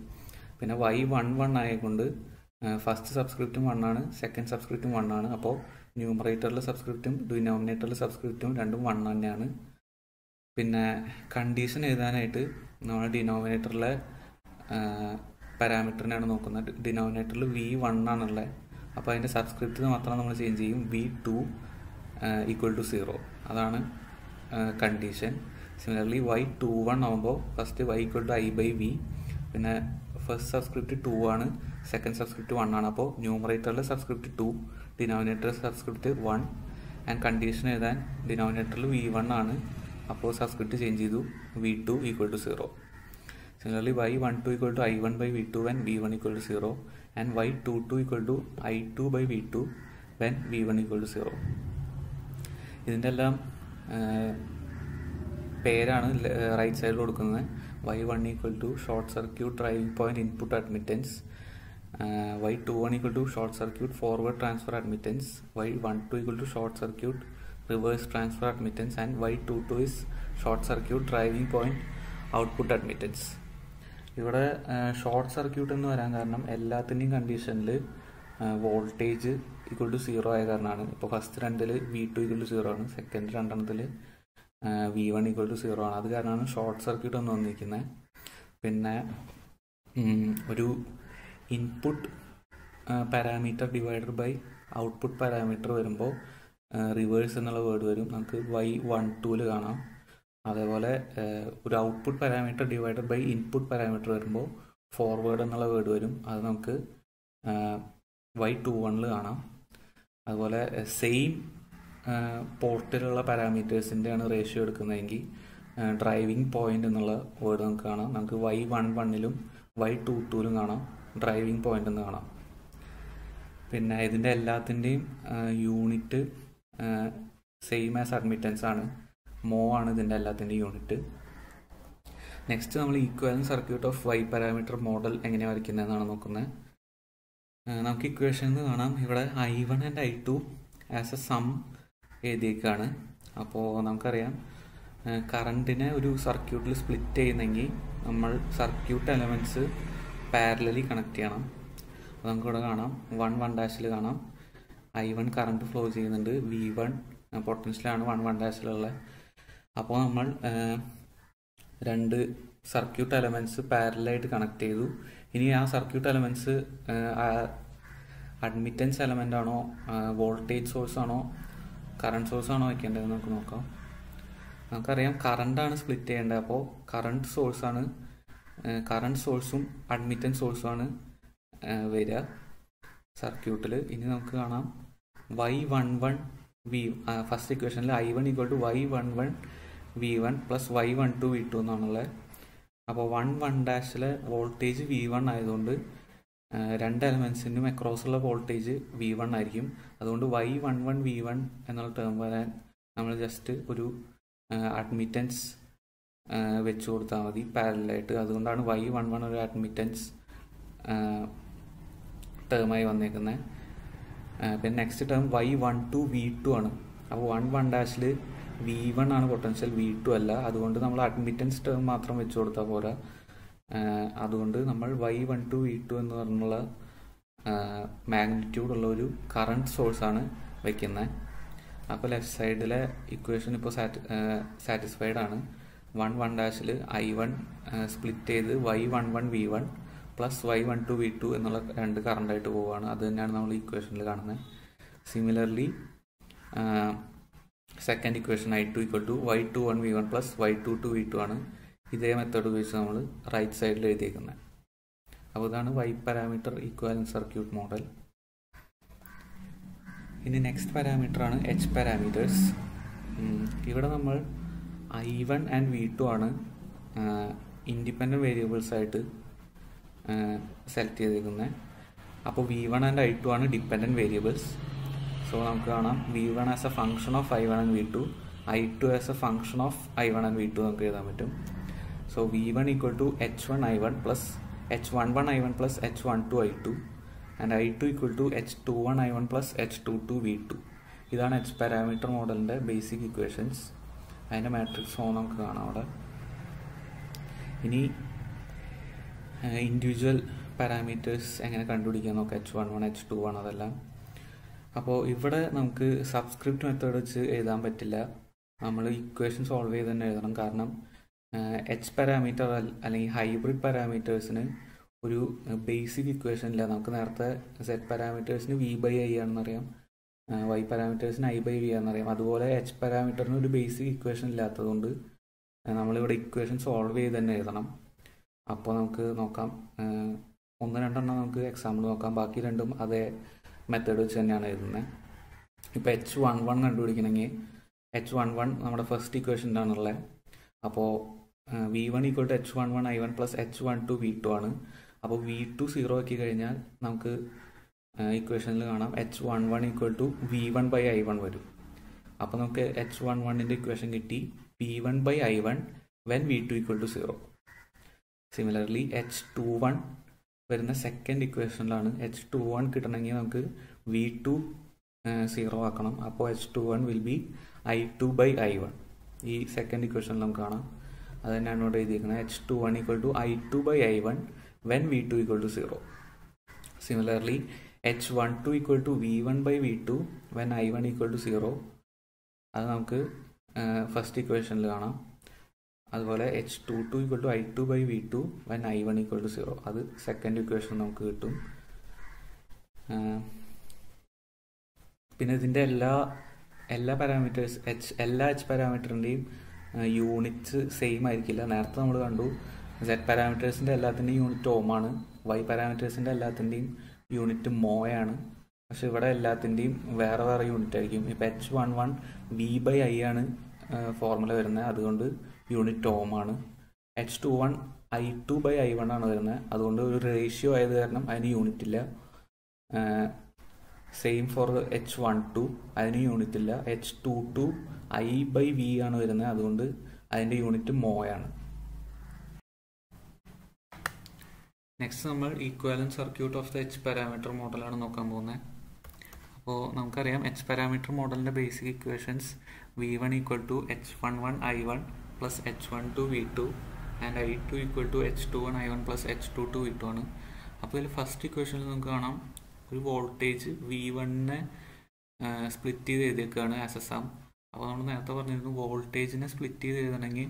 പിന്നെ Y11 ആയതുകൊണ്ട് ഫസ്റ്റ് സബ്സ്ക്രിപ്റ്റും 1 ആണ്, സെക്കൻഡ് സബ്സ്ക്രിപ്റ്റും 1 ആണ്. അപ്പോൾ ന്യൂമറേറ്ററിലെ സബ്സ്ക്രിപ്റ്റും ഡിനോമിനേറ്ററിലെ സബ്സ്ക്രിപ്റ്റും രണ്ടും 1 തന്നെയാണ്. പിന്നെ കണ്ടീഷൻ എഴുതാനായിട്ട് നമ്മൾ ഡിനോമിനേറ്ററിലെ പാരാമീറ്ററിനാണ് നോക്കുന്നത്. ഡിനോമിനേറ്ററിൽ V1 ആണുള്ളത്. അപ്പോൾ അതിൻ്റെ സബ്സ്ക്രിപ്റ്റ് മാത്രം നമ്മൾ ചേഞ്ച് ചെയ്യും. V2 ഈക്വൽ ടു 0 അതാണ് കണ്ടീഷൻ. സിമിലർലി Y21 ആകുമ്പോൾ first Y equal to I/V. പിന്നെ ഫസ്റ്റ് സബ്സ്ക്രിപ്റ്റ് 2 ആണ്, സെക്കൻഡ് സബ്സ്ക്രിപ്റ്റ് 1 ആണ്. അപ്പോൾ ന്യൂമറേറ്ററിലെ സബ്സ്ക്രിപ്റ്റ് 2, ഡിനോമിനേറ്ററിലെ സബ്സ്ക്രിപ്റ്റ് 1. ആൻഡ് കണ്ടീഷൻ എഴുതാൻ ഡിനോമിനേറ്ററിൽ V1 ആണ്. അപ്പോൾ സബ്സ്ക്രിപ്റ്റ് ചേഞ്ച് ചെയ്തു, V2 equal to 0. Similarly Y12 equal to I1/V2 when V1 equal to 0 and Y22 equal to I2/V2 when V1 equal to 0. ഇതിൻ്റെ എല്ലാം പേരാണ് റൈറ്റ് സൈഡിൽ കൊടുക്കുന്നത്. Y1 equal to short circuit driving point input admittance, Y21 equal to short circuit forward transfer admittance, Y12 equal to short circuit reverse transfer admittance and Y22 is short circuit driving point output admittance. ഇവിടെ ഷോർട്ട് സർക്യൂട്ട് എന്ന് വരാൻ കാരണം എല്ലാത്തിൻ്റെയും കണ്ടീഷനിൽ വോൾട്ടേജ് ഈക്വൽ ടു 0 ആയ കാരണമാണ്. ഇപ്പോൾ ഫസ്റ്റ് രണ്ടിൽ V2 ഈക്വൽ ടു 0 ആണ്, സെക്കൻഡ് രണ്ടെണ്ണത്തിൽ V1 ഈക്വൽ ടു 0 ആണ്. അത് കാരണമാണ് ഷോർട്ട് സർക്യൂട്ട് എന്ന് വന്നിരിക്കുന്നത്. പിന്നെ ഒരു input parameter divided by output parameter വരുമ്പോൾ റിവേഴ്സ് എന്നുള്ള വേർഡ് വരും. നമുക്ക് Y12 കാണാം. അതേപോലെ ഒരു output parameter divided by input parameter വരുമ്പോൾ ഫോർവേഡ് എന്നുള്ള വേർഡ് വരും. അത് നമുക്ക് Y21 കാണാം. അതുപോലെ സെയിം പോർട്ടിലുള്ള പാരാമീറ്റേഴ്സിൻ്റെയാണ് റേഷ്യോ എടുക്കുന്നതെങ്കിൽ ഡ്രൈവിംഗ് പോയിന്റ് എന്നുള്ള വേർഡ് നമുക്ക് കാണാം. നമുക്ക് Y11 Y22 കാണാം ഡ്രൈവിംഗ് പോയിന്റ് എന്ന് കാണാം. പിന്നെ ഇതിൻ്റെ എല്ലാത്തിൻ്റെയും യൂണിറ്റ് സെയിം ആസ് അഡ്മിറ്റൻസ് ആണ്. മോ ആണ് ഇതിൻ്റെ എല്ലാത്തിൻ്റെയും യൂണിറ്റ്. നെക്സ്റ്റ് നമ്മൾ equivalent circuit of Y parameter model എങ്ങനെയാണ് വരയ്ക്കുന്നതെന്നാണ് നോക്കുന്നത്. നമുക്ക് ഇക്വേഷനിൽ നിന്ന് കാണാം ഇവിടെ I1 and I2 as a sum എഴുതിയേക്കാണ്. അപ്പോൾ നമുക്കറിയാം കറണ്ടിനെ ഒരു സർക്യൂട്ടിൽ സ്പ്ലിറ്റ് ചെയ്യുന്നെങ്കിൽ നമ്മൾ സർക്യൂട്ട് എലമെൻറ്റ്സ് പാരലലി കണക്ട് ചെയ്യണം. അപ്പോൾ നമുക്കിവിടെ കാണാം 1 കാണാം I1 കറണ്ട് ഫ്ലോ ചെയ്യുന്നുണ്ട്, V1 പൊട്ടൻഷ്യലാണ് 1 അപ്പോൾ നമ്മൾ രണ്ട് സർക്യൂട്ട് എലമെൻറ്റ്സ് പാരലായിട്ട് കണക്ട് ചെയ്തു. ഇനി ആ സർക്യൂട്ട് എലമെൻറ്റ്സ് അഡ്മിറ്റൻസ് എലമെൻ്റ് ആണോ, വോൾട്ടേജ് സോഴ്സ് ആണോ, കറണ്ട് സോഴ്സ് ആണോ വയ്ക്കേണ്ടതെന്ന് നമുക്ക് നോക്കാം. നമുക്കറിയാം കറണ്ടാണ് സ്പ്ലിറ്റ് ചെയ്യേണ്ടത്. അപ്പോൾ കറണ്ട് സോഴ്സും അഡ്മിറ്റൻസ് സോഴ്സുമാണ് വരിക സർക്യൂട്ടിൽ. ഇനി നമുക്ക് കാണാം Y11 ഫസ്റ്റ് ഇക്വേഷനിൽ I1 = Y11 V1 + Y12 V2 എന്നാണുള്ളത്. അപ്പോൾ 1 വോൾട്ടേജ് V1 ആയതുകൊണ്ട് രണ്ട് എലമെൻസിനും അക്രോസുള്ള വോൾട്ടേജ് V1 ആയിരിക്കും. അതുകൊണ്ട് Y11 V1 എന്നുള്ള ടേം വരാൻ നമ്മൾ ജസ്റ്റ് ഒരു അഡ്മിറ്റൻസ് വെച്ച് കൊടുത്താൽ മതി പാരലായിട്ട്. അതുകൊണ്ടാണ് Y11 ഒരു അഡ്മിറ്റൻസ് ടേമായി വന്നേക്കുന്നത്. പിന്നെ നെക്സ്റ്റ് ടേം Y12 V2 ആണ്. അപ്പോൾ 1 V1 ആണ് പൊട്ടൻഷ്യൽ, V2 അല്ല. അതുകൊണ്ട് നമ്മൾ അഡ്മിറ്റൻസ് ടേം മാത്രം വെച്ച് കൊടുത്താൽ പോരാ. അതുകൊണ്ട് നമ്മൾ Y12 V2 എന്ന് പറഞ്ഞുള്ള മാഗ്നിറ്റ്യൂഡ് ഉള്ള ഒരു കറണ്ട് സോഴ്സാണ് വയ്ക്കുന്നത്. അപ്പോൾ ലെഫ്റ്റ് സൈഡിലെ ഇക്വേഷൻ ഇപ്പോൾ സാറ്റിസ്ഫൈഡ് ആണ്. 1 I1 സ്പ്ലിറ്റ് ചെയ്ത് Y11 V1 + Y12 V2 എന്നുള്ള രണ്ട് കറണ്ടായിട്ട് പോവുകയാണ്. അത് തന്നെയാണ് നമ്മൾ ഇക്വേഷനിൽ കാണുന്നത്. Similarly second equation I2 = Y21 V1 + Y22 V2 ആണ്. ഇതേ മെത്തേഡ് ഉപയോഗിച്ച് നമ്മൾ റൈറ്റ് സൈഡിൽ എഴുതിയേക്കുന്നത്. അപ്പോൾ ഇതാണ് Y parameter equivalent circuit model. ഇനി നെക്സ്റ്റ് പാരാമീറ്റർ ആണ് H പാരാമീറ്റേഴ്സ്. ഇവിടെ നമ്മൾ I1 ആൻഡ് V2 ആണ് ഇൻഡിപെൻഡൻറ്റ് വേരിയബിൾസ് ആയിട്ട് സെലക്ട് ചെയ്തിരിക്കുന്നത്. അപ്പോൾ V1 ആൻഡ് I2 ആണ് ഡിപ്പെൻഡൻറ്റ് വേരിയബിൾസ്. സോ നമുക്ക് കാണാം V1 as A function of I1 and V2, I2 as A function of I1 and V2 നമുക്ക് എഴുതാൻ പറ്റും. So V1 = H1 I1 + H11 I1 + H12 I2 and I2 = H21 I1 + H22 V2. ഇതാണ് H പാരാമീറ്റർ മോഡലിൻ്റെ ബേസിക് ഇക്വേഷൻസ്. അതിൻ്റെ മാട്രിക്സ് ഫോം നമുക്ക് കാണാം അവിടെ. ഇനി ഇൻഡിവിജ്വൽ പാരാമീറ്റേഴ്സ് എങ്ങനെ കണ്ടുപിടിക്കാൻ നോക്കാം, H11 H21 അതെല്ലാം. അപ്പോൾ ഇവിടെ നമുക്ക് സബ്സ്ക്രിപ്റ്റ് മെത്തേഡ് വെച്ച് എഴുതാൻ പറ്റില്ല, നമ്മൾ ഇക്വേഷൻ സോൾവ് ചെയ്ത് തന്നെ എഴുതണം. കാരണം H പാരാമീറ്റർ അല്ലെങ്കിൽ ഹൈബ്രിഡ് പാരാമീറ്റേഴ്സിന് ഒരു ബേസിക് ഇക്വേഷൻ ഇല്ല. നമുക്ക് നേരത്തെ Z പാരാമീറ്റേഴ്സിന് V/I ആണെന്നറിയാം, Y പാരാമീറ്റേഴ്സിന് I/V ആണെന്നറിയാം. അതുപോലെ H പാരാമീറ്ററിന് ഒരു ബേസിക് ഇക്വേഷൻ ഇല്ലാത്തതുകൊണ്ട് നമ്മളിവിടെ ഇക്വേഷൻ സോൾവ് ചെയ്ത് തന്നെ എഴുതണം. അപ്പോൾ നമുക്ക് നോക്കാം, 1-2 നമുക്ക് എക്സാമ്പിൾ നോക്കാം. ബാക്കി രണ്ടും അതേ മെത്തേഡ് വെച്ച് തന്നെയാണ് എഴുതുന്നത്. ഇപ്പോൾ H11 കണ്ടുപിടിക്കണമെങ്കിൽ H11 നമ്മുടെ ഫസ്റ്റ് ഇക്വേഷനിലാണുള്ളത്. അപ്പോൾ V1 = H11 I1 + H12 V2 ആണ്. അപ്പോൾ V2 0 ആക്കി കഴിഞ്ഞാൽ നമുക്ക് ഇക്വേഷനിൽ കാണാം H11 = V1/I1 വരും. അപ്പോൾ നമുക്ക് H11ൻ്റെ ഇക്വേഷൻ കിട്ടി, V1/I1 when V2 = 0. Similarly H21 വരുന്ന സെക്കൻഡ് ഇക്വേഷനിലാണ്. H21 കിട്ടണമെങ്കിൽ നമുക്ക് V2 0 ആക്കണം. അപ്പോൾ H21 will be I2/I1. ഈ സെക്കൻഡ് ഇക്വേഷനിൽ നമുക്ക് കാണാം, അത് തന്നെയാണ് ഇവിടെ എഴുതിയിരിക്കുന്നത്. H21 = I2/I1 when V2 = 0. Similarly H12 = V1/V2 when I1 = 0. അത് നമുക്ക് ഫസ്റ്റ് ഇക്വേഷനിൽ കാണാം. അതുപോലെ H22 = I2/V2 when I1 = 0. അത് സെക്കൻഡ് ഇക്വേഷൻ നമുക്ക് കിട്ടും. പിന്നെ ഇതിൻ്റെ എല്ലാ പാരാമീറ്റേഴ്സ് എല്ലാ H പാരാമീറ്ററിൻ്റെയും യൂണിറ്റ്സ് സെയിം ആയിരിക്കില്ല. നേരത്തെ നമ്മൾ കണ്ടു Z പാരാമീറ്റേഴ്സിൻ്റെ എല്ലാത്തിൻ്റെയും യൂണിറ്റ് ഓമാണ്, Y പാരാമീറ്റേഴ്സിൻ്റെ എല്ലാത്തിൻ്റെയും യൂണിറ്റ് മോയാണ്. പക്ഷെ ഇവിടെ എല്ലാത്തിൻ്റെയും വേറെ വേറെ യൂണിറ്റ് ആയിരിക്കും. ഇപ്പോൾ H11 V/I ആണ് ഫോർമുല വരുന്നത്, അതുകൊണ്ട് യൂണിറ്റ് ഓമാണ്. H21 I2/I1 ആണ് വരുന്നത്, അതുകൊണ്ട് ഒരു റേഷ്യോ ആയത് കാരണം അതിന് യൂണിറ്റ് ഇല്ല. സെയിം ഫോർ H12, അതിന് യൂണിറ്റ് ഇല്ല. H22 I/V ആണ് വരുന്നത്, അതുകൊണ്ട് അതിൻ്റെ യൂണിറ്റ് മോയാണ്. നെക്സ്റ്റ് നമ്മൾ equivalent circuit of the H parameter മോഡലാണ് നോക്കാൻ പോകുന്നത്. അപ്പോൾ നമുക്കറിയാം എച്ച് പാരാമീറ്റർ മോഡലിൻ്റെ basic equations V1 equal to H11 I1 plus H12 V2 and I2 equal to H21 I1 plus H22 V2 ആണ്. അപ്പോൾ ഇതിൽ ഫസ്റ്റ് ഇക്വേഷനിൽ നമുക്ക് കാണാം ഒരു വോൾട്ടേജ് V1നെ സ്പ്ലിറ്റ് ചെയ്ത് എഴുതിയേക്കാണ് ആസ് എ സം. അപ്പോൾ നമ്മൾ നേരത്തെ പറഞ്ഞിരുന്നു വോൾട്ടേജിനെ സ്പ്ലിറ്റ് ചെയ്ത് എഴുതണമെങ്കിൽ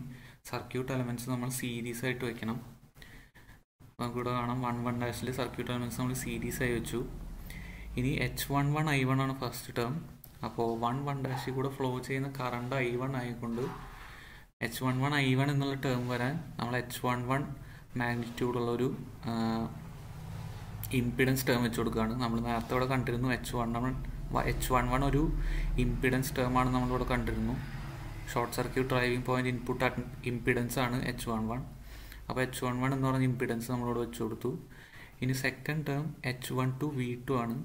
സർക്യൂട്ട് എലമെൻറ്റ്സ് നമ്മൾ സീരീസ് ആയിട്ട് വയ്ക്കണം. നമുക്കിവിടെ കാണാം 1-1' സർക്യൂട്ട് എലമെൻറ്റ്സ് നമ്മൾ സീരീസ് ആയി വെച്ചു. ഇനി H11 I1 ആണ് ഫസ്റ്റ് ടേം. അപ്പോൾ 1-1' കൂടെ ഫ്ലോ ചെയ്യുന്ന കറണ്ട് I1 ആയിക്കൊണ്ട് H11 I1 എന്നുള്ള ടേം വരാൻ നമ്മൾ H11 മാഗ്നിറ്റ്യൂഡുള്ളൊരു ഇംപിഡൻസ് ടേം വെച്ച് കൊടുക്കുകയാണ്. നമ്മൾ നേരത്തെ ഇവിടെ കണ്ടിരുന്നു H11 ഒരു ഇംപിഡൻസ് ടേമാണ് നമ്മളിവിടെ കണ്ടിരുന്നു. Short circuit driving point input impedance ആണ് H11. അപ്പോൾ H11 എന്ന് പറയുന്ന ഇംപിഡൻസ് നമ്മളിവിടെ വെച്ച് കൊടുത്തു. ഇനി സെക്കൻഡ് ടേം H12 V2 ആണ്.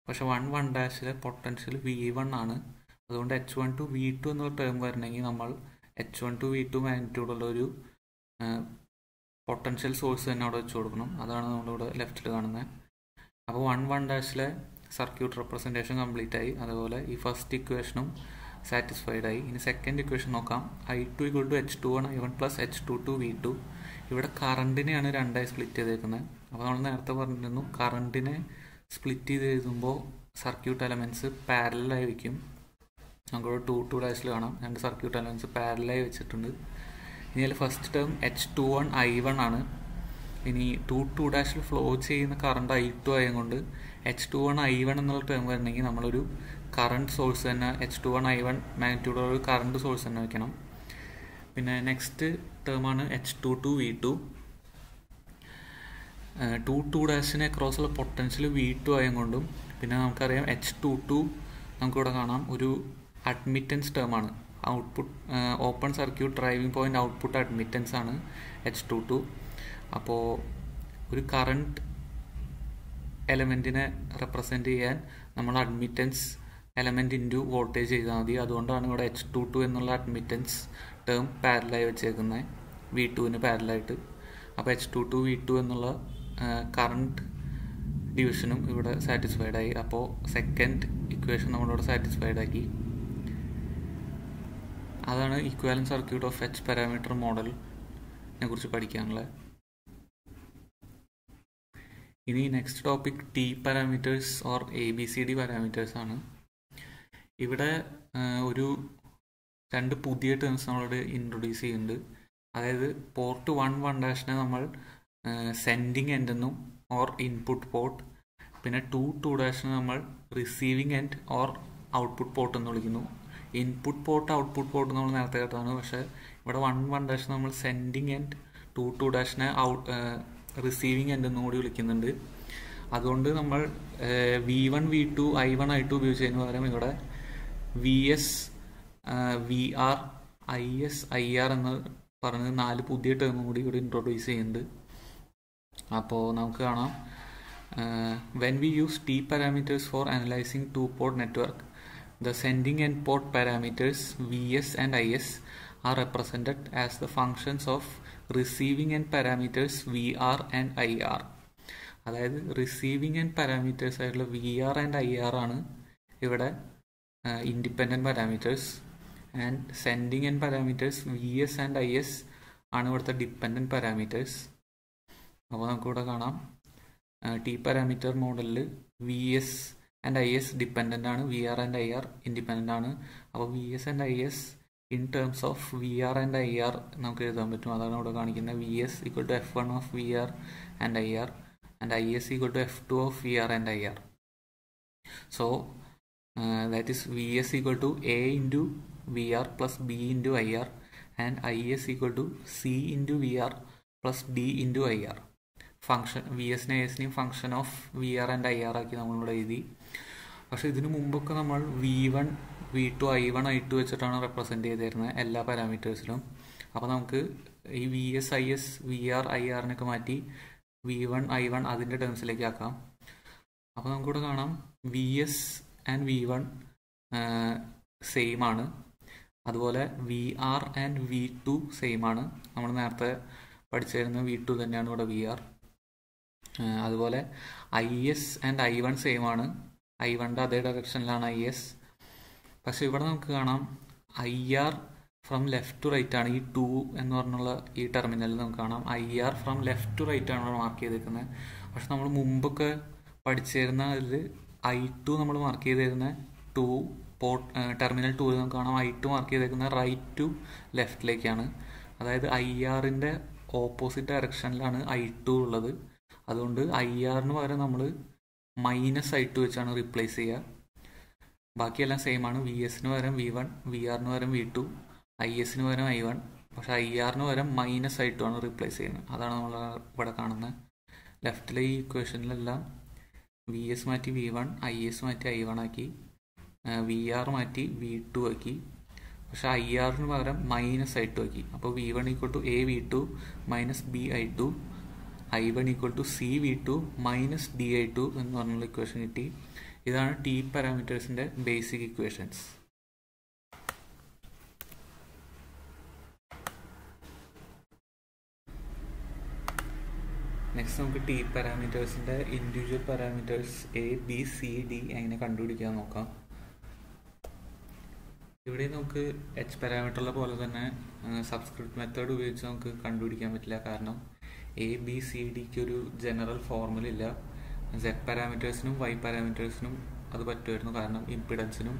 പക്ഷെ 1-1' പൊട്ടൻഷ്യൽ V1 ആണ്. അതുകൊണ്ട് H12 V2 എന്നുള്ള ടേം വരണമെങ്കിൽ നമ്മൾ H12 V2 മാഗ്നിറ്റ്യൂഡുള്ള ഒരു പൊട്ടൻഷ്യൽ സോഴ്സ് തന്നെ അവിടെ വെച്ച് കൊടുക്കണം. അതാണ് നമ്മളിവിടെ ലെഫ്റ്റിൽ കാണുന്നത്. അപ്പോൾ 1-1' സർക്യൂട്ട് റെപ്രസെൻറ്റേഷൻ കംപ്ലീറ്റ് ആയി. അതുപോലെ ഈ ഫസ്റ്റ് ഇക്വേഷനും സാറ്റിസ്ഫൈഡ് ആയി. ഇനി സെക്കൻഡ് ഇക്വേഷൻ നോക്കാം. I2 equal to H21 I1 plus H22 V2. ഇവിടെ കറണ്ടിനെയാണ് രണ്ടായി സ്പ്ലിറ്റ് ചെയ്തേക്കുന്നത്. അപ്പോൾ നമ്മൾ നേരത്തെ പറഞ്ഞിരുന്നു കറണ്ടിനെ സ്പ്ലിറ്റ് ചെയ്ത് എഴുതുമ്പോൾ സർക്യൂട്ട് എലമെൻറ്റ്സ് പാരലായി വയ്ക്കും. നമുക്കിവിടെ 2-2' കാണാം. രണ്ട് സർക്യൂട്ട് എലമെൻറ്റ്സ് പാരലായി വെച്ചിട്ടുണ്ട്. ഇനി അതിൽ ഫസ്റ്റ് ടേം H21 I1 ആണ്. ഇനി 2-2' ഫ്ലോ ചെയ്യുന്ന കറണ്ട് I2 ആയതുകൊണ്ട് H21 I1 എന്നുള്ള ടേം വരണമെങ്കിൽ നമ്മളൊരു കറണ്ട് സോഴ്സ് തന്നെ H21 I1 മാഗ്നിറ്റ്യൂഡുള്ള ഒരു കറണ്ട് സോഴ്സ് തന്നെ വയ്ക്കണം. പിന്നെ next ടേമാണ് H22 V2. 2-2' അക്രോസുള്ള potential V2 ആയതുകൊണ്ടും പിന്നെ നമുക്കറിയാം H22 നമുക്കിവിടെ കാണാം ഒരു അഡ്മിറ്റൻസ് ടേമാണ്. Output open circuit driving point output admittance ആണ് H22. അപ്പോൾ ഒരു കറണ്ട് എലമെൻറ്റിനെ റെപ്രസെൻ്റ് ചെയ്യാൻ നമ്മൾ അഡ്മിറ്റൻസ് എലമെൻറ്റ് ഇൻറ്റു വോൾട്ടേജ് ചെയ്താൽ മതി. അതുകൊണ്ടാണ് ഇവിടെ H22 എന്നുള്ള അഡ്മിറ്റൻസ് ടേം പാരലായി വെച്ചേക്കുന്നത് V2ന് പാരലായിട്ട്. അപ്പോൾ H22 V2 എന്നുള്ള കറണ്ട് ഡിവിഷനും ഇവിടെ സാറ്റിസ്ഫൈഡ് ആയി. അപ്പോൾ സെക്കൻഡ് ഇക്വേഷൻ നമ്മളിവിടെ സാറ്റിസ്ഫൈഡ് ആക്കി. അതാണ് ഈക്വാലൻറ്റ് സർക്യൂട്ട് ഓഫ് എച്ച് പാരാമീറ്റർ മോഡലിനെ കുറിച്ച് പഠിക്കാനുള്ളത്. ഇനി next topic T parameters or ABCD parameters ആണ്. ഇവിടെ ഒരു രണ്ട് പുതിയ ടേംസ് നമ്മളോട് ഇൻട്രൊഡ്യൂസ് ചെയ്യുന്നുണ്ട്. അതായത് പോർട്ട് 1-1' നമ്മൾ സെൻഡിങ് എൻഡ് എന്നും ഓർ ഇൻപുട്ട് പോർട്ട്, പിന്നെ 2-2' നമ്മൾ receiving end or output port എന്ന് വിളിക്കുന്നു. ഇൻപുട്ട് പോർട്ട് ഔട്ട്പുട്ട് പോർട്ട് നമ്മൾ നേരത്തെ കേട്ടതാണ്. പക്ഷേ ഇവിടെ 1-1' നമ്മൾ സെൻഡിങ് എൻഡ് 2-2' റിസീവിങ് എൻഡ് എന്നും കൂടി വിളിക്കുന്നുണ്ട്. അതുകൊണ്ട് നമ്മൾ V1 V2 I1 I2 ഉപയോഗിച്ചതിന് പകരം ഇവിടെ VS VR IS IR എന്ന് പറഞ്ഞ് 4 പുതിയ ടേമും കൂടി ഇവിടെ ഇൻട്രൊഡ്യൂസ് ചെയ്യുന്നുണ്ട്. അപ്പോൾ നമുക്ക് കാണാം when we use T parameters for analyzing two-port network, the sending end port parameters VS and IS are represented as the functions of receiving end parameters VR and IR. അതായത് റിസീവിങ് എൻഡ് പാരാമീറ്റേഴ്സ് ആയിട്ടുള്ള VR ആൻഡ് IR ആണ് ഇവിടെ independent parameters. And sending end parameters VS and IS ആണ് ഇവിടുത്തെ ഡിപ്പെൻഡൻറ്റ് പാരാമീറ്റേഴ്സ്. അപ്പോൾ നമുക്കിവിടെ കാണാം T പാരാമീറ്റർ മോഡലിൽ VS ആൻഡ് IS ഡിപ്പെൻഡൻ്റ് ആണ്, VR ആൻഡ് IR ഇൻഡിപെൻഡൻ്റ് ആണ്. അപ്പോൾ VS and IS in terms of VR and IR നമുക്ക് എഴുതാൻ പറ്റും. അതാണ് ഇവിടെ കാണിക്കുന്നത്. VS equal to F1 of VR and IR and IS equal to F2 of VR and IR. So that is VS equal to A into VR plus B into IR and IS equal to C into VR plus D into IR. Function VSനെ ASനെയും function of VR and IR ആക്കി നമ്മളിവിടെ എഴുതി. പക്ഷേ ഇതിനു മുമ്പൊക്കെ നമ്മൾ V1 V2 I1 I2 വെച്ചിട്ടാണ് റെപ്രസെൻറ്റ് ചെയ്തിരുന്നത് എല്ലാ പാരാമീറ്റേഴ്സിലും. അപ്പോൾ നമുക്ക് ഈ VS IS VR IRനൊക്കെ മാറ്റി V1 I1 അതിൻ്റെ ടേംസിലേക്ക് ആക്കാം. അപ്പോൾ നമുക്കിവിടെ കാണാം VS ആൻഡ് V1 സെയിം ആണ്. അതുപോലെ VR ആൻഡ് V2 സെയിം ആണ്. നമ്മൾ നേരത്തെ പഠിച്ചിരുന്ന V2 തന്നെയാണ് ഇവിടെ VR. അതുപോലെ IS ആൻഡ് I1 സെയിം ആണ്. I1ൻ്റെ അതേ ഡയറക്ഷനിലാണ് IS. പക്ഷെ ഇവിടെ നമുക്ക് കാണാം IR from left to right ആണ്. ഈ 2 എന്ന് പറഞ്ഞുള്ള ഈ ടെർമിനലിൽ നമുക്ക് കാണാം IR from left to right ആണ് മാർക്ക് ചെയ്തേക്കുന്നത്. പക്ഷെ നമ്മൾ മുമ്പൊക്കെ പഠിച്ചിരുന്ന ഇതിൽ I2 നമ്മൾ മാർക്ക് ചെയ്തിരുന്ന 2 ടെർമിനൽ 2ൽ നമുക്ക് കാണാം I2 മാർക്ക് ചെയ്തേക്കുന്നത് റൈറ്റ് ടു ലെഫ്റ്റിലേക്കാണ്. അതായത് IRൻ്റെ ഓപ്പോസിറ്റ് ഡയറക്ഷനിലാണ് I2 ഉള്ളത്. അതുകൊണ്ട് IRന് പകരം നമ്മൾ -I2 വെച്ചാണ് റീപ്ലേസ് ചെയ്യുക. ബാക്കിയെല്ലാം സെയിം ആണ്. VSന് പകരം V1, VRന് പകരം V2, ISന് പകരം I1. പക്ഷെ IRന് പകരം -I2 ആണ് റീപ്ലേസ് ചെയ്യുന്നത്. അതാണ് നമ്മൾ ഇവിടെ കാണുന്നത്. ലെഫ്റ്റിലെ ഈ ഇക്വേഷനിലെല്ലാം VS മാറ്റി V1, IS മാറ്റി I1 ആക്കി, VR മാറ്റി V2 ആക്കി. പക്ഷെ IRന് പകരം -I2 ആക്കി. അപ്പോൾ V1 = AV2 - BI2, I1 = CV2 - DI2 എന്ന് പറഞ്ഞുള്ള ഇക്വേഷൻ കിട്ടി. ഇതാണ് T പാരാമീറ്റേഴ്സിൻ്റെ ബേസിക് ഇക്വേഷൻസ്. നെക്സ്റ്റ് നമുക്ക് T പാരാമീറ്റേഴ്സിൻ്റെ individual parameters A, B, C, D എങ്ങനെ കണ്ടുപിടിക്കാൻ നോക്കാം. ഇവിടെ നമുക്ക് H പാരാമീറ്ററിലെ പോലെ തന്നെ സബ്സ്ക്രിപ്റ്റ് മെത്തേഡ് ഉപയോഗിച്ച് നമുക്ക് കണ്ടുപിടിക്കാൻ പറ്റില്ല. കാരണം A, B, C, Dക്ക് ഒരു ജനറൽ ഫോർമുല ഇല്ല. Z പാരാമീറ്റേഴ്സിനും Y പാരാമീറ്റേഴ്സിനും അത് പറ്റുമായിരുന്നു. കാരണം ഇംപിഡൻസിനും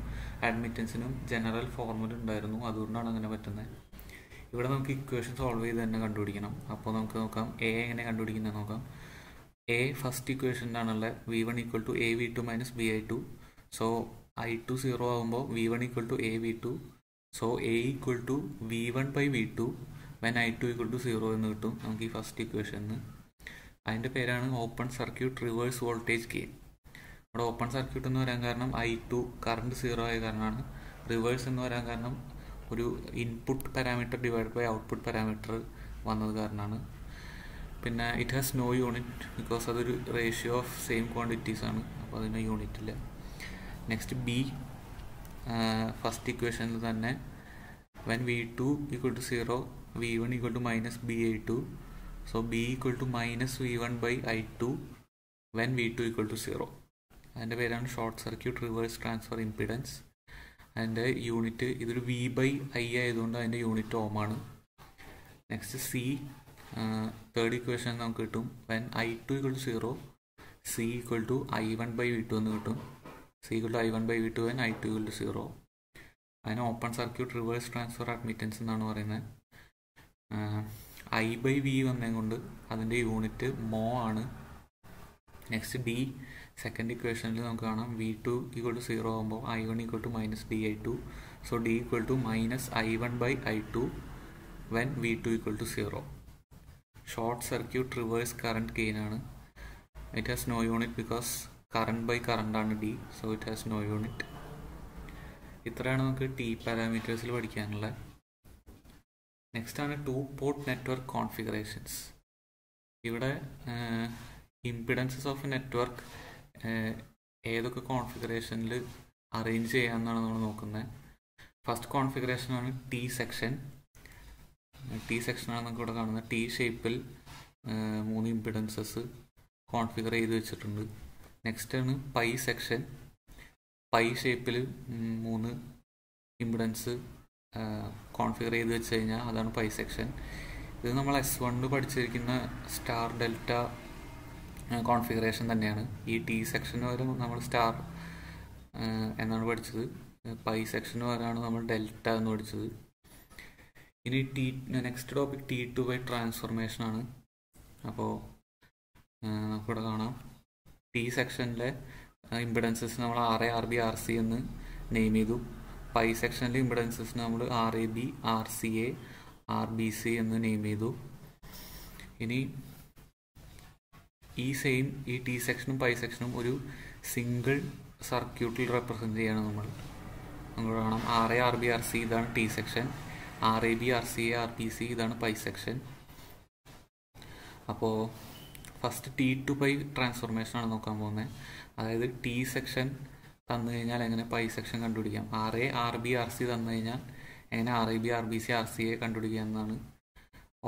അഡ്മിറ്റൻസിനും ജനറൽ ഫോർമുല ഉണ്ടായിരുന്നു. അതുകൊണ്ടാണ് അങ്ങനെ പറ്റുന്നത്. ഇവിടെ നമുക്ക് ഇക്വേഷൻ സോൾവ് ചെയ്ത് തന്നെ കണ്ടുപിടിക്കണം. അപ്പോൾ നമുക്ക് നോക്കാം A എങ്ങനെ കണ്ടുപിടിക്കുന്നത് നോക്കാം. A first ഇക്വേഷനിലാണുള്ള V1 = AV2 - BI2. So I2 0 ആകുമ്പോൾ V1 = AV2. So A = V1/V2 when I2 = 0 എന്ന് കിട്ടും നമുക്ക് ഈ ഫസ്റ്റ് ഇക്വേഷന്. അതിൻ്റെ പേരാണ് open circuit reverse voltage gain. ഇവിടെ ഓപ്പൺ സർക്യൂട്ട് എന്ന് പറയാൻ കാരണം I2 കറണ്ട് 0 ആയ കാരണമാണ്. റിവേഴ്സ് എന്ന് പറയാൻ കാരണം ഒരു input parameter divide by output parameter വന്നത് കാരണമാണ്. പിന്നെ it has no unit because അതൊരു റേഷ്യോ ഓഫ് സെയിം ക്വാണ്ടിറ്റീസ് ആണ്. അപ്പോൾ അതിന് യൂണിറ്റ് ഇല്ല. നെക്സ്റ്റ് B ഫസ്റ്റ് ഇക്വേഷനിൽ തന്നെ when V2 = 0, V1 = -BI2. So B = -V1/I2 when V2 = 0. അതിൻ്റെ പേരാണ് short circuit reverse transfer impedance. അതിൻ്റെ യൂണിറ്റ് ഇതൊരു V/I ആയതുകൊണ്ട് അതിൻ്റെ യൂണിറ്റ് ഓമാണ്. നെക്സ്റ്റ് C തേർഡ് ഇക്വേഷൻ നമുക്ക് കിട്ടും when I2 = 0, C = I1/V2 എന്ന് കിട്ടും. C = I1/V2 when I2 = 0. അതിന് open circuit reverse transfer admittance എന്നാണ് പറയുന്നത്. I/V വന്നതുകൊണ്ട് അതിൻ്റെ യൂണിറ്റ് മോ ആണ്. നെക്സ്റ്റ് D സെക്കൻഡ് ഇക്വേഷനിൽ നമുക്ക് കാണാം V2 = 0 ആകുമ്പോൾ I1 = -DI2. So D = -I1/I2 when V2 = 0. Short circuit reverse current gain ആണ്. It has no unit because current by current ആണ് D. So it has no unit. ഇത്രയാണ് നമുക്ക് T പാരാമീറ്റേഴ്സിൽ പഠിക്കാനുള്ളത്. നെക്സ്റ്റ് ആണ് 2 പോർട്ട് നെറ്റ്വർക്ക് കോൺഫിഗറേഷൻസ്. ഇവിടെ ഇംപിഡൻസസ് ഓഫ് നെറ്റ്വർക്ക് ഏതൊക്കെ കോൺഫിഗറേഷനിൽ അറേഞ്ച് ചെയ്യാമെന്നാണ് നമ്മൾ നോക്കുന്നത്. ഫസ്റ്റ് കോൺഫിഗറേഷനാണ് T സെക്ഷൻ. T സെക്ഷനാണ് നമുക്ക് ഇവിടെ കാണുന്നത്. T ഷേപ്പിൽ 3 ഇംപിഡൻസസ് കോൺഫിഗർ ചെയ്ത് വെച്ചിട്ടുണ്ട്. നെക്സ്റ്റ് ആണ് പൈ സെക്ഷൻ. പൈ ഷേപ്പിൽ 3 ഇംപിഡൻസ് കോൺഫിഗർ ചെയ്ത് വെച്ച് കഴിഞ്ഞാൽ അതാണ് പൈ സെക്ഷൻ. ഇത് നമ്മൾ S1 പഠിച്ചിരിക്കുന്ന സ്റ്റാർ ഡെൽറ്റ കോൺഫിഗറേഷൻ തന്നെയാണ്. ഈ T സെക്ഷന് പകരം നമ്മൾ സ്റ്റാർ എന്നാണ് പഠിച്ചത്. പൈ സെക്ഷന് പകരമാണ് നമ്മൾ ഡെൽറ്റ എന്ന് പഠിച്ചത്. ഇനി നെക്സ്റ്റ് ടോപ്പിക് T2 ട്രാൻസ്ഫോർമേഷനാണ്. അപ്പോൾ നമുക്കിവിടെ കാണാം T സെക്ഷനിലെ ഇംപിഡൻസസ് നമ്മൾ RA, RB, RC എന്ന് നെയിം ചെയ്തു. പൈ സെക്ഷനിലെ ഇംപിഡൻസസിന് നമ്മൾ RAB, RCA, RBC എന്ന് നെയിം ചെയ്തു. ഇനി ഈ T സെക്ഷനും പൈ സെക്ഷനും ഒരു സിംഗിൾ സർക്യൂട്ടിൽ റെപ്രസെൻറ്റ് ചെയ്യാണ് നമ്മൾ കാണാം. RA, RB, RC ഇതാണ് T section. RAB, RCA, RBC ഇതാണ് പൈ സെക്ഷൻ. അപ്പോൾ ഫസ്റ്റ് T2 പൈ ട്രാൻസ്ഫോർമേഷനാണ് നോക്കാൻ പോകുന്നത്. അതായത് T സെക്ഷൻ തന്നു കഴിഞ്ഞാൽ എങ്ങനെ പൈ സെക്ഷൻ കണ്ടുപിടിക്കാം, RA, RB, RC തന്നു കഴിഞ്ഞാൽ എങ്ങനെ RAB, RBC, RCA കണ്ടുപിടിക്കാം എന്നാണ്.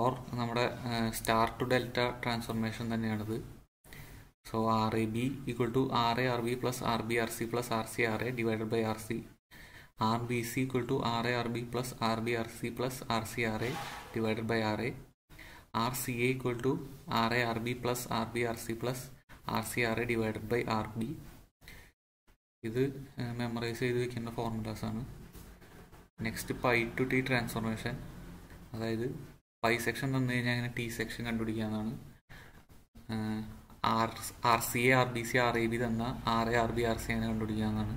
ഓർ നമ്മുടെ സ്റ്റാർ ടു ഡെൽറ്റ ട്രാൻസ്ഫോർമേഷൻ തന്നെയാണിത്. So RAB equal to RA-RB plus RB-RC plus RC-RA divided by RC. RBC equal to RA-RB plus RB-RC plus RC-RA divided by RA. RCA equal to RA-RB plus RB-RC plus RC-RA divided by RB. ഇത് മെമ്മറൈസ് ചെയ്ത് വെക്കുന്ന ഫോർമുലാസ് ആണ്. Next pi to T transformation, അതായത് പൈ സെക്ഷൻ തന്നു കഴിഞ്ഞാൽ അങ്ങനെ ടി സെക്ഷൻ കണ്ടുപിടിക്കാവുന്നതാണ്. R C A R B C R A B തന്ന R A R B R C അങ്ങനെ കണ്ടുപിടിക്കാവുന്നതാണ്.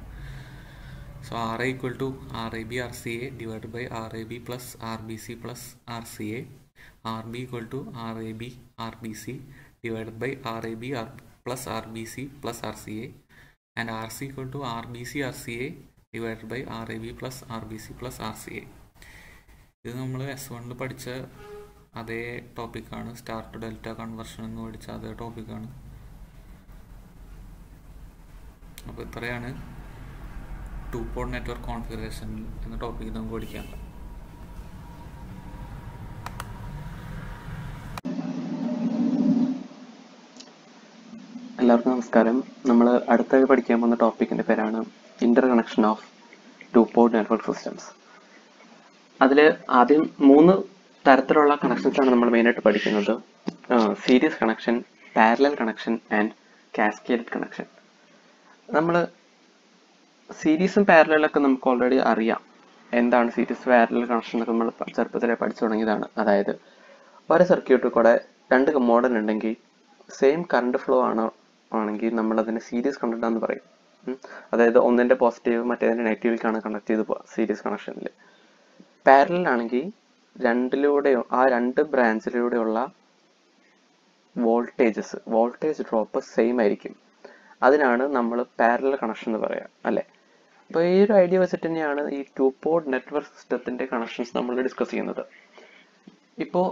So R A equal to R A B R C A divide by R A B plus R B C plus R C A. R B equal to R A B R B C divide by R A B plus R B C plus R C A. And R C equal to R B C R C A divide by R A B plus R B C plus R C A. ഇത് നമ്മൾ S1 പഠിച്ച അതേ ടോപ്പിക്കാണ്. സ്റ്റാർ ടു ഡെൽറ്റ കൺവെർഷൻ എന്ന് പഠിച്ച അതേ ടോപ്പിക്കാണ്. അപ്പോൾ ഇത്രയാണ് ടു പോർട്ട് നെറ്റ്വർക്ക് കോൺഫിഗറേഷൻ എന്ന ടോപ്പിക്ക് നമുക്ക് പഠിക്കാനുള്ളത്. എല്ലാവർക്കും നമസ്കാരം. നമ്മൾ അടുത്തായി പഠിക്കാൻ പോകുന്ന ടോപ്പിക്കിന്റെ പേരാണ് Inter connection of two port network systems. അതിൽ ആദ്യം 3 തരത്തിലുള്ള കണക്ഷൻസ് ആണ് നമ്മൾ മെയിനായിട്ട് പഠിക്കുന്നത്. Series connection, parallel connection and cascaded connection. നമ്മൾ സീരീസും പാരലലൊക്കെ നമുക്ക് ഓൾറെഡി അറിയാം. എന്താണ് സീരീസ് പാരലൽ കണക്ഷൻ എന്നൊക്കെ നമ്മൾ ചെറുപ്പത്തിലെ പഠിച്ചു തുടങ്ങിയതാണ്. അതായത് ഒരു സർക്യൂട്ടിൽ കൂടെ 2 മോഡൽ ഉണ്ടെങ്കിൽ സെയിം കറണ്ട് ഫ്ലോ ആണെങ്കിൽ നമ്മൾ അതിനെ സീരീസ് കണക്ട് എന്ന് പറയും. അതായത് ഒന്നിന്റെ പോസിറ്റീവ് മറ്റേതിന്റെ നെഗറ്റീവിലേക്കാണ് കണക്ട് ചെയ്ത് പോവുക സീരീസ് കണക്ഷനിൽ. പാരലൽ ആണെങ്കിൽ ആ 2 ബ്രാഞ്ചിലൂടെയുള്ള വോൾട്ടേജ് ഡ്രോപ്പ് സെയിം ആയിരിക്കും. അതിനാണ് നമ്മൾ പാരലൽ കണക്ഷൻ എന്ന് പറയാം, അല്ലെ? അപ്പോൾ ഈ ഒരു ഐഡിയ വെച്ചിട്ട് തന്നെയാണ് ഈ 2 പോർട്ട് നെറ്റ്വർക്ക് സിസ്റ്റത്തിന്റെ കണക്ഷൻസ് നമ്മൾ ഡിസ്കസ് ചെയ്യുന്നത്. ഇപ്പോൾ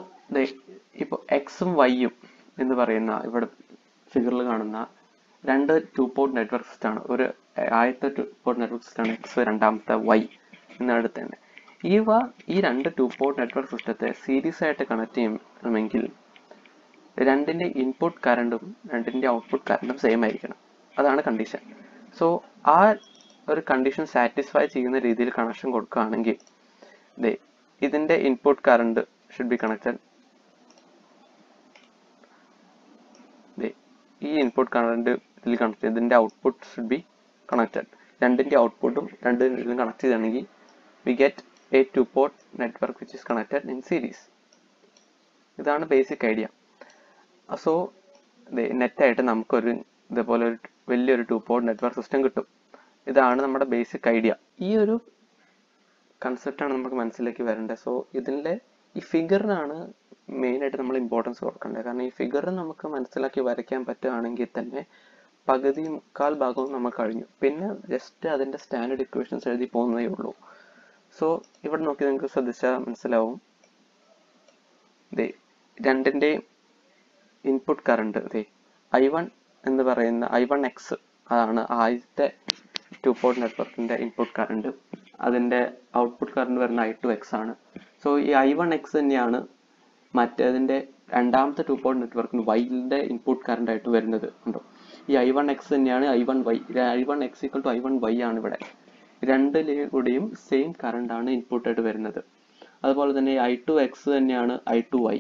എക്സും വൈയും എന്ന് പറയുന്ന ഇവിടെ ഫിഗറിൽ കാണുന്ന 2 2 പോർട്ട് നെറ്റ്വർക്ക് സിസ്റ്റം ആണ്. ആദ്യത്തെ 2 പോർട്ട് നെറ്റ്വർക്ക് സിസ്റ്റം ആണ് എക്സ്, രണ്ടാമത്തെ വൈ എന്നടുത്ത് തന്നെ. ഈ 2 2 പോർട്ട് നെറ്റ്വർക്ക് സിസ്റ്റത്തെ സീരീസ് ആയിട്ട് കണക്ട് ചെയ്യണമെങ്കിൽ 2ന്റെ ഇൻപുട്ട് കറണ്ടും 2ന്റെ ഔട്ട്പുട്ട് കറണ്ടും സെയിം ആയിരിക്കണം. അതാണ് കണ്ടീഷൻ. സോ ആ ഒരു കണ്ടീഷൻ സാറ്റിസ്ഫൈ ചെയ്യുന്ന രീതിയിൽ കണക്ഷൻ കൊടുക്കുകയാണെങ്കിൽ ഇതിന്റെ input current should be connected. ഈ ഇൻപുട്ട് കറണ്ട് ഇതിൽ കണക്ട് ചെയ്ത് ഇതിന്റെ ഔട്ട്പുട്ട് ഷുഡ് ബി കണക്റ്റഡ്. 2ന്റെ ഔട്ട്പുട്ടും 2 കണക്ട് ചെയ്താണെങ്കിൽ we get a 2 port network which is connected in series. ഇതാണ് ബേസിക് ഐഡിയ. സോ നെറ്റായിട്ട് നമുക്കൊരു ഇതേപോലെ വലിയൊരു 2 പോർട്ട് നെറ്റ്വർക്ക് സിസ്റ്റം കിട്ടും. ഇതാണ് നമ്മുടെ ബേസിക് ഐഡിയ. ഈ ഒരു കൺസെപ്റ്റാണ് നമുക്ക് മനസ്സിലേക്ക് വരേണ്ടത്. സോ ഇതിൻ്റെ ഈ ഫിഗറിനാണ് മെയിനായിട്ട് നമ്മൾ ഇമ്പോർട്ടൻസ് കൊടുക്കേണ്ടത്. കാരണം ഈ ഫിഗർ നമുക്ക് മനസ്സിലാക്കി വരയ്ക്കാൻ പറ്റുകയാണെങ്കിൽ തന്നെ പകുതി 3/4 ഭാഗവും നമ്മൾ കഴിഞ്ഞു. പിന്നെ ജസ്റ്റ് അതിൻ്റെ സ്റ്റാൻഡേർഡ് ഇക്വേഷൻസ് എഴുതി പോകുന്നതേ ഉള്ളൂ. സോ ഇവിടെ നോക്കി നിങ്ങൾക്ക് ശ്രദ്ധിച്ചാൽ മനസ്സിലാവും, 2ന്റെ ഇൻപുട്ട് കറണ്ട് I1 എന്ന് പറയുന്ന I1X അതാണ് ആദ്യത്തെ 2 പോർട്ട് നെറ്റ്വർക്കിന്റെ ഇൻപുട്ട് കറണ്ട്. അതിന്റെ ഔട്ട്പുട്ട് കറണ്ട് വരുന്ന I2X ആണ്. സോ ഈ I1X തന്നെയാണ് മറ്റേതിന്റെ രണ്ടാമത്തെ 2 പോർട്ട് നെറ്റ്വർക്കിന് വൈയുടെ ഇൻപുട്ട് കറണ്ട് ആയിട്ട് വരുന്നത്. ഉണ്ടോ? ഈ I1X തന്നെയാണ് I1Y. I1X equal to I1Y ആണ് ഇവിടെ. രണ്ടിലൂടെയും സെയിം കറണ്ട് ആണ് ഇൻപുട്ട് ആയിട്ട് വരുന്നത്. അതുപോലെ തന്നെ I2X തന്നെയാണ് I2Y.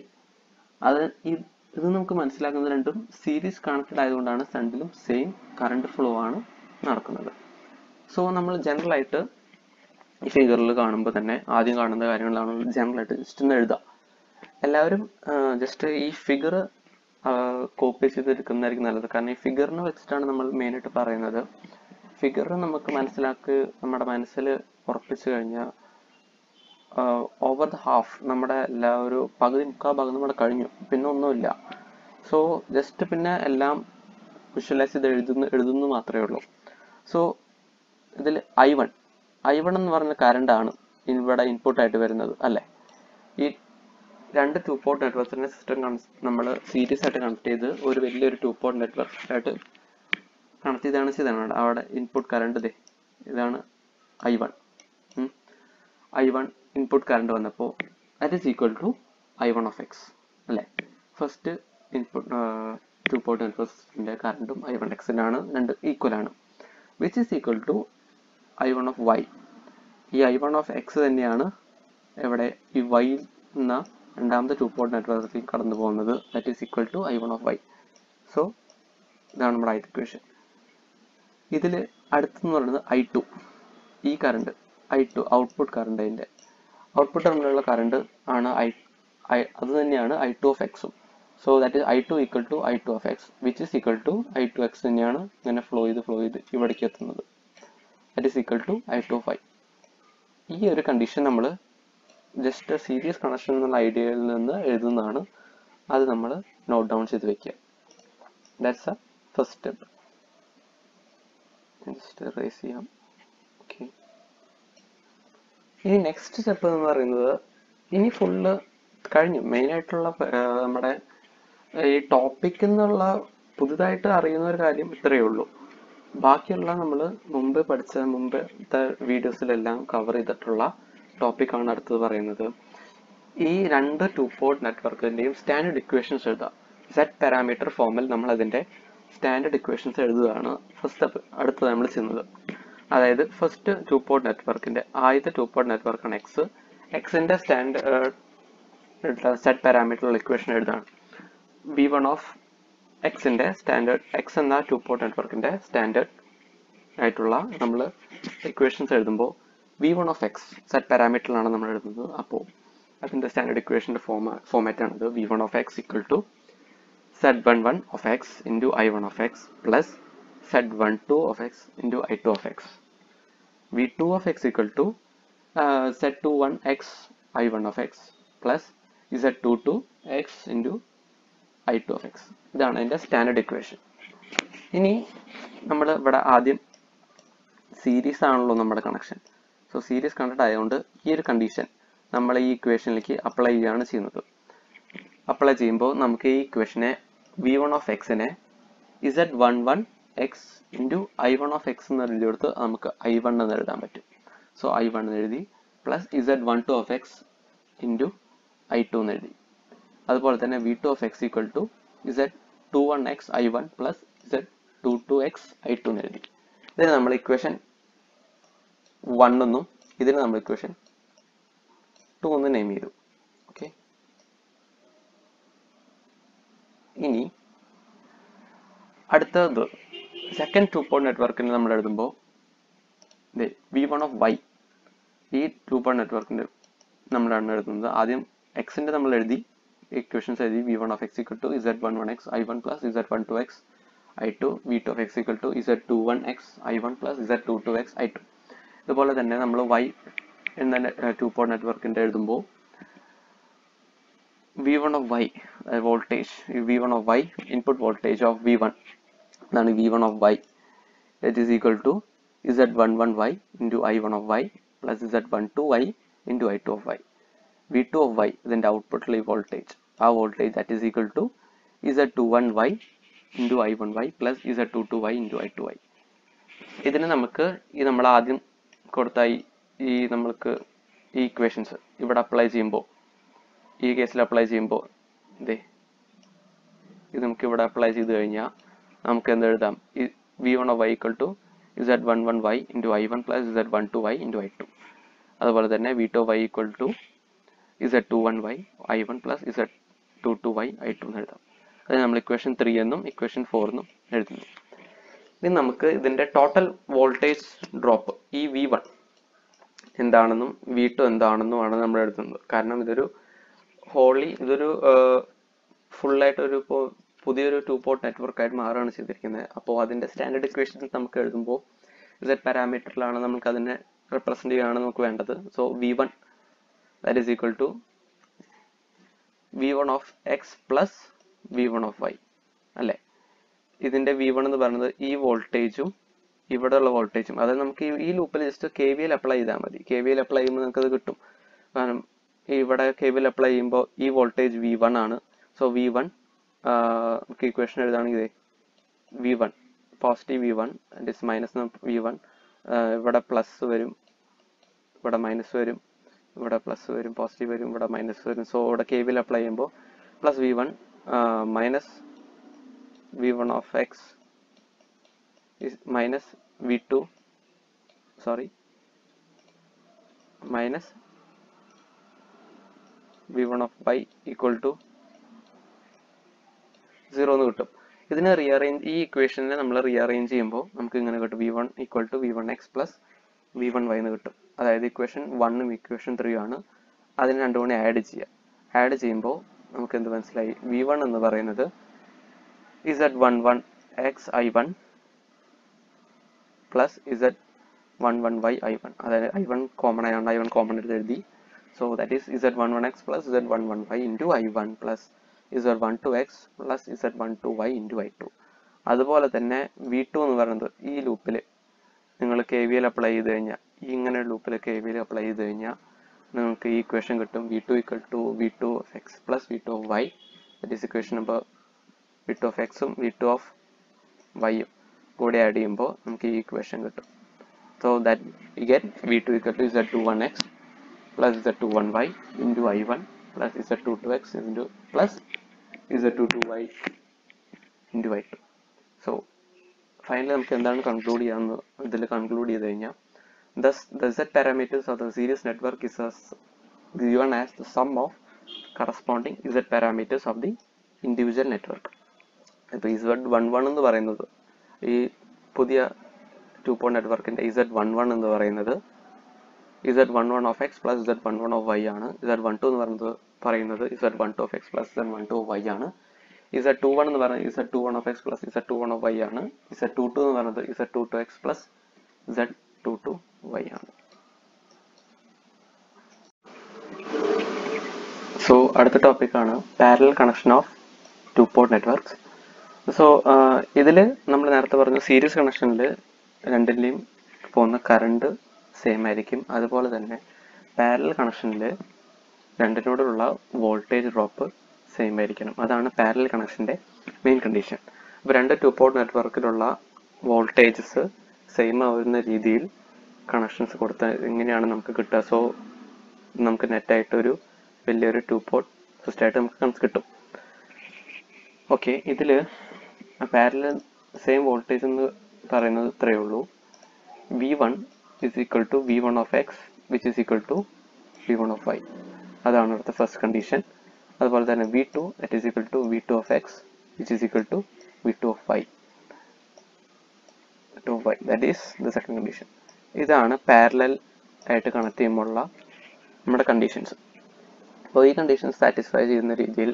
ഇത് നമുക്ക് മനസ്സിലാക്കുന്നത് രണ്ടും സീരീസ് കണക്റ്റഡ് ആയതുകൊണ്ടാണ് രണ്ടിലും സെയിം കറണ്ട് ഫ്ലോ ആണ് നടക്കുന്നത്. സോ നമ്മൾ ജനറൽ ആയിട്ട് ഈ ഫിഗറിൽ കാണുമ്പോൾ തന്നെ ആദ്യം കാണുന്ന കാര്യങ്ങളാണ് ജനറൽ ആയിട്ട് ജസ്റ്റ് ഒന്ന് എഴുതാം. എല്ലാവരും ജസ്റ്റ് ഈ ഫിഗർ കോപ്പി ചെയ്തെടുക്കുന്നതായിരിക്കും നല്ലത്. കാരണം ഈ ഫിഗറിനെ വെച്ചിട്ടാണ് നമ്മൾ മെയിനായിട്ട് പറയുന്നത്. ഫിഗർ നമുക്ക് നമ്മുടെ മനസ്സിൽ ഉറപ്പിച്ചു കഴിഞ്ഞാൽ ഓവർ ദ ഹാഫ് നമ്മുടെ ഒരു പകുതി 3/4 ഭാഗം നമ്മുടെ കഴിഞ്ഞു, പിന്നെ ഒന്നുമില്ല. സോ ജസ്റ്റ് പിന്നെ എല്ലാം വിഷ്വലൈസ് ചെയ്ത് എഴുതുന്നു മാത്രമേ ഉള്ളൂ. സോ ഇതിൽ I1 എന്ന് പറഞ്ഞ കറണ്ട് ആണ് ഇവിടെ ഇൻപുട്ട് ആയിട്ട് വരുന്നത്, അല്ലേ? ഈ 2 2 പോർട്ട് നെറ്റ്വർക്കിന്റെ സിസ്റ്റം നമ്മൾ സീരീസ് ആയിട്ട് കണക്ട് ചെയ്ത് ഒരു വലിയൊരു 2 പോർട്ട് നെറ്റ്വർക്ക് ആയിട്ട് കണക്ട് ചെയ്താണ് അവിടെ ഇൻപുട്ട് കറണ്ട് ഇതാണ് I1 ഇൻപുട്ട് കറണ്ട് വന്നപ്പോൾ that is equal to I1 of X, അല്ലേ? ഫസ്റ്റ് ഇൻപുട്ട് ടു പോർട്ട് നെറ്റ്വർക്കിൻ്റെ കറണ്ടും I1x-ലാണ്, രണ്ട് ഈക്വലാണ്. Which is equal to I1 of y. ഈ I1 of x തന്നെയാണ് എവിടെ ഈ y എന്ന രണ്ടാമത്തെ ടു പോർട്ട് നെറ്റ്വർക്കിൽ കടന്നു പോകുന്നത്. That is equal to I1 of y. So ഇതാണ് നമ്മുടെ ആദ്യത്തെ ഇക്വേഷൻ. ഇതിൽ അടുത്തെന്ന് പറയുന്നത് I2. ഈ കറണ്ട് I2 ഔട്ട്പുട്ട് കറണ്ട്, അതിൻ്റെ ഔട്ട്പുട്ട് ടെർമിനലുള്ള കറണ്ട് ആണ് അത് തന്നെയാണ് I2 of x-ഉം. So that is I2 equal to I2 of x which is equal to I2x തന്നെയാണ് ഇങ്ങനെ ഫ്ലോ ചെയ്ത് ഇവിടേക്ക് എത്തുന്നത്. That is equal to I2 of y. ഈ ഒരു കണ്ടീഷൻ നമ്മൾ ജസ്റ്റ് സീരീസ് കണക്ഷൻ എന്നുള്ള ഐഡിയയിൽ നിന്ന് എഴുതുന്നതാണ്. അത് നമ്മൾ നോട്ട് ഡൗൺ ചെയ്ത് വെക്കുക. That's a first step. Just race ചെയ്യാം. ഓക്കെ, ഇനി നെക്സ്റ്റ് സ്റ്റെപ്പ് എന്ന് പറയുന്നത്, ഇനി ഫുള്ള് കഴിഞ്ഞു. മെയിനായിട്ടുള്ള നമ്മുടെ ഈ ടോപ്പിക് എന്നുള്ള പുതുതായിട്ട് അറിയുന്ന ഒരു കാര്യം ഇത്രയേ ഉള്ളൂ. ബാക്കിയുള്ള നമ്മൾ മുമ്പത്തെ വീഡിയോസിലെല്ലാം കവർ ചെയ്തിട്ടുള്ള ടോപ്പിക്കാണ് അടുത്തത് പറയുന്നത്. ഈ രണ്ട് ടു പോർട്ട് നെറ്റ്വർക്കിൻ്റെയും സ്റ്റാൻഡേർഡ് ഇക്വേഷൻസ് എഴുതാം. സെറ്റ് പാരാമീറ്റർ ഫോമിൽ നമ്മൾ അതിൻ്റെ സ്റ്റാൻഡേർഡ് ഇക്വേഷൻസ് എഴുതുകയാണ് ഫസ്റ്റ് സ്റ്റെപ്പ്. അടുത്തത് നമ്മൾ ചെയ്യുന്നത്, അതായത് ഫസ്റ്റ് ടു പോർട്ട് നെറ്റ്വർക്കിൻ്റെ ആദ്യത്തെ ടു പോർട്ട് നെറ്റ്വർക്കാണ് എക്സ്. എക്സിൻ്റെ സ്റ്റാൻഡേർഡ് സെറ്റ് പാരാമീറ്ററുള്ള ഇക്വേഷൻ എഴുതാണ്. V1 of എക്സിൻ്റെ സ്റ്റാൻഡേർഡ്, എക്സ് എന്ന ടു പോർട്ട് നെറ്റ്വർക്കിൻ്റെ സ്റ്റാൻഡേർഡ് ആയിട്ടുള്ള നമ്മൾ ഇക്വേഷൻസ് എഴുതുമ്പോൾ V1 of x സെറ്റ് പാരാമീറ്ററിലാണ് നമ്മൾ എഴുതുന്നത്. അപ്പോൾ അതിൻ്റെ സ്റ്റാൻഡേർഡ് ഇക്വേഷൻ്റെ ഫോമാറ്റാണിത്. V1 of x equal to Z11 of x into I1 of x plus Z12 of x into I2 of x. V2 of x equal to Z21 x I1 of x plus Z22 x into I2 of x. ഇതാണ് അതിൻ്റെ സ്റ്റാൻഡേർഡ് ഇക്വേഷൻ. ഇനി നമ്മൾ ഇവിടെ ആദ്യം സീരീസ് ആണല്ലോ നമ്മുടെ കണക്ഷൻ. സോ സീരീസ് കണക്ട് ആയതുകൊണ്ട് ഈ ഒരു കണ്ടീഷൻ നമ്മൾ ഈ ഇക്വേഷനിലേക്ക് അപ്ലൈ ചെയ്യുകയാണ് ചെയ്യുന്നത്. അപ്ലൈ ചെയ്യുമ്പോൾ നമുക്ക് ഈ ഇക്വേഷനെ V1 of x-നെ Z11 x into I1 of x എന്ന് എഴുതിയെടുത്ത് നമുക്ക് I1 എന്ന് എഴുതാൻ പറ്റും. സോ I1 എന്ന് എഴുതി plus Z12 of x into I2 എന്ന് എഴുതി. അതുപോലെ തന്നെ V2 of x equal to Z21 x I1 plus Z22 x I2 എന്ന് എഴുതി. ഇതിന് നമ്മൾ ഇക്വേഷൻ 1 എന്നും ഇതിന് നമ്മൾ ഇക്വേഷൻ 2 എന്ന് നെയിം ചെയ്തു. ഓക്കെ, ഇനി അടുത്തത് സെക്കൻഡ് ടു പോർട്ട് നെറ്റ്വർക്കിന് നമ്മൾ എഴുതുമ്പോൾ V1 of y, ഈ ടു പോർട്ട് നെറ്റ്വർക്കിൻ്റെ നമ്മളാണ് എഴുതുന്നത്. ആദ്യം എക്സിൻ്റെ നമ്മൾ എഴുതി, ഇക്വേഷൻസ് എഴുതി. V1 of x equal to Z11 x I1 plus Z12 x I2. V2 of x equal to Z21 x I1 plus Z22 x I2. ഇതുപോലെ തന്നെ നമ്മൾ y എന്ന ടു പോർട്ട് നെറ്റ്വർക്കിൻ്റെ എഴുതുമ്പോൾ V1 of y voltage, V1 of y input voltage of V1 എന്നാണ് V1 of y. That is equal to Z11 y into I1 of y plus Z12 y into I2 of y. V2 of y ഇതിൻ്റെ ഔട്ട്പുട്ടിലെ വോൾട്ടേജ്, ആ voltage that is equal to Z21 y into I1 y plus Z22 y into I2 y. ഇതിന് നമുക്ക് ഈ നമ്മൾ ആദ്യം കൊടുത്ത ഈ നമ്മൾക്ക് ഈ ഇക്വേഷൻസ് ഇവിടെ അപ്ലൈ ചെയ്യുമ്പോൾ, ഈ കേസിൽ അപ്ലൈ ചെയ്യുമ്പോൾ ഇത് നമുക്ക് ഇവിടെ അപ്ലൈ ചെയ്ത് കഴിഞ്ഞാൽ നമുക്ക് എന്ത് എഴുതാം? ഈ V1 of y equal to Z11 y into I1 plus Z12 y into I2. അതുപോലെ തന്നെ V2 of y equal to Z21 y I1 plus Z22 y I2 എന്ന് എഴുതാം. അത് നമ്മൾ ഇക്വേഷൻ 3 എന്നും ഇക്വേഷൻ 4 എന്നും എഴുതുന്നു. ഇനി നമുക്ക് ഇതിൻ്റെ ടോട്ടൽ വോൾട്ടേജ് ഡ്രോപ്പ്, ഈ V1 എന്താണെന്നും V2 എന്താണെന്നുമാണ് നമ്മൾ എഴുതുന്നത്. കാരണം ഇതൊരു ഫുള്ളായിട്ടൊരു പുതിയൊരു ടു പോർട്ട് നെറ്റ്വർക്കായിട്ട് മാറുകയാണ് ചെയ്തിരിക്കുന്നത്. അപ്പോൾ അതിൻ്റെ സ്റ്റാൻഡേർഡ് ഇക്വേഷൻസ് നമുക്ക് എഴുതുമ്പോൾ Z പാരാമീറ്ററിലാണ് നമുക്ക് അതിനെ റെപ്രസെൻ്റ് ചെയ്യുകയാണ് നമുക്ക് വേണ്ടത്. So V1 that is equal to V1 of x plus V1 of y അല്ലേ. ഇതിൻ്റെ V1 എന്ന് പറയുന്നത് ഈ വോൾട്ടേജും ഇവിടെയുള്ള വോൾട്ടേജും, അതായത് നമുക്ക് ഈ ലൂപ്പിൽ ജസ്റ്റ് KVL അപ്ലൈ ചെയ്താൽ മതി. KVL അപ്ലൈ ചെയ്യുമ്പോൾ നമുക്കത് കിട്ടും. കാരണം ഇവിടെ KVL അപ്ലൈ ചെയ്യുമ്പോൾ ഈ വോൾട്ടേജ് V1 ആണ്. സോ V1 നമുക്ക് ഇക്വേഷൻ എഴുതുകയാണെങ്കിൽ V1 positive V1 minus V1, ഇവിടെ പ്ലസ് വരും, ഇവിടെ മൈനസ് വരും, ഇവിടെ പ്ലസ് വരും, പോസിറ്റീവ് വരും, ഇവിടെ മൈനസ് വരും. സോ ഇവിടെ KVL അപ്ലൈ ചെയ്യുമ്പോൾ plus V1 minus v1 of x is minus v2 minus v1 of y equal to 0 എന്ന് കിട്ടും. ഇതിനെ ഈ ഇക്വേഷനെ നമ്മൾ റീഅറേഞ്ച് ചെയ്യുമ്പോൾ നമുക്ക് ഇങ്ങനെ കിട്ടും v1 equal to v1x plus v1y എന്ന് കിട്ടും. അതായത് ഇക്വേഷൻ 1ഉം ഇക്വേഷൻ 3 ആണ്. അതിന് രണ്ടും കൂടി ആഡ് ചെയ്യുക. ആഡ് ചെയ്യുമ്പോൾ നമുക്ക് എന്ത് മനസ്സിലായി? v1 എന്ന് പറയുന്നത് z11x i1 plus z11y i1. അതായത് i1 കോമൺ ആയതുകൊണ്ട് i1 കോമൺ എടുത്ത് എഴുതി. So that is z11x plus z11y into i1 plus z12x plus z12y into i2. അതുപോലെ തന്നെ v2 എന്ന് പറയുന്നത് ഈ ലൂപ്പിൽ നിങ്ങൾ KVL അപ്ലൈ ചെയ്ത് കഴിഞ്ഞാൽ, ഇങ്ങനെ ലൂപ്പിൽ KVL അപ്ലൈ ചെയ്ത് കഴിഞ്ഞാൽ നിങ്ങൾക്ക് ഈ ഇക്വേഷൻ കിട്ടും v2 equal to v2 of x plus v2 of y. That is equation number v2 of x ഉം v2 of y ഉം കൂടെ ആഡ് ചെയ്യുമ്പോൾ നമുക്ക് ഈ ഇക്വേഷൻ കിട്ടും. So that we get v2 equal to z21x plus z21y into i1 plus z22x into plus z22y into i2. So finally നമുക്ക് എന്താണ് കൺക്ലൂഡ് ചെയ്യാമെന്ന് ഇതിൽ കൺക്ലൂഡ് ചെയ്ത് കഴിഞ്ഞാൽ thus the z parameters of the series network is given as the sum of corresponding z parameters of the individual network. ഇപ്പോൾ z11 എന്ന് പറയുന്നത് ഈ പുതിയ 2-port നെറ്റ്വർക്കിന്റെ z11 എന്ന് പറയുന്നത് z11 of x plus z11 of y ആണ്. z12 എന്ന് പറയുന്നത് z12 of x plus z12 of y ആണ്. z21 എന്ന് പറയുന്നത് z21 of x plus z21 of y ആണ്. z22 എന്ന് പറയുന്നത് z22 x plus z22 y ആണ്. സോ അടുത്ത ടോപ്പിക്കാണ് parallel connection of 2-port networks. So ഇതിൽ നമ്മൾ നേരത്തെ പറഞ്ഞ സീരീസ് കണക്ഷനിൽ രണ്ടിൻ്റെയും പോകുന്ന കറണ്ട് സെയിം ആയിരിക്കും. അതുപോലെ തന്നെ പാരലൽ കണക്ഷനിൽ രണ്ടിനോടുള്ള വോൾട്ടേജ് ഡ്രോപ്പ് സെയിം ആയിരിക്കണം. അതാണ് പാരലൽ കണക്ഷൻ്റെ മെയിൻ കണ്ടീഷൻ. അപ്പോൾ രണ്ട് 2-port നെറ്റ്വർക്കിലുള്ള വോൾട്ടേജസ് സെയിം ആവുന്ന രീതിയിൽ കണക്ഷൻസ് കൊടുത്താൽ എങ്ങനെയാണ് നമുക്ക് കിട്ടുക? സോ നമുക്ക് നെറ്റായിട്ടൊരു വലിയൊരു 2-port സിസ്റ്റമായിട്ട് നമുക്ക് കിട്ടും. ഓക്കെ, ഇതിൽ പാരലൽ സെയിം വോൾട്ടേജ് എന്ന് പറയുന്നത് ഇത്രയേ ഉള്ളൂ. v1 is equal to v1 of x which is equal to v1 of y. അതാണ് അടുത്ത ഫസ്റ്റ് കണ്ടീഷൻ. അതുപോലെ തന്നെ v2 that is equal to v2 of x which is equal to v2 of y. That is the second condition. ഇതാണ് പാരലൽ ആയിട്ട് കണക്ട് ചെയ്യുമ്പോഴുള്ള നമ്മുടെ കണ്ടീഷൻസ്. അപ്പോൾ ഈ കണ്ടീഷൻസ് സാറ്റിസ്ഫൈ ചെയ്യുന്ന രീതിയിൽ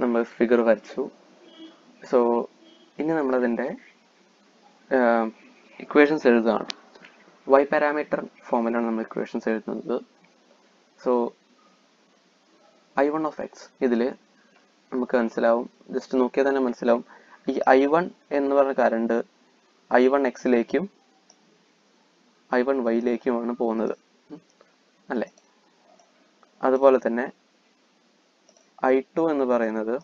നമ്മൾ ഫിഗർ വരച്ചു. സോ ഇനി നമ്മളതിൻ്റെ ഇക്വേഷൻസ് എഴുതുകയാണ്. y പാരാമീറ്റർ ഫോമിലാണ് നമ്മൾ ഇക്വേഷൻസ് എഴുതുന്നത്. സോ i1 of x ഇതിൽ നമുക്ക് മനസ്സിലാവും, ജസ്റ്റ് നോക്കിയാൽ തന്നെ മനസ്സിലാവും, ഈ i1 എന്ന് പറഞ്ഞ കറണ്ട് i1 x-ലേക്കും i1 y-ലേക്കുമാണ് പോകുന്നത് അല്ലേ. അതുപോലെ തന്നെ i2 എന്ന് പറയുന്നത്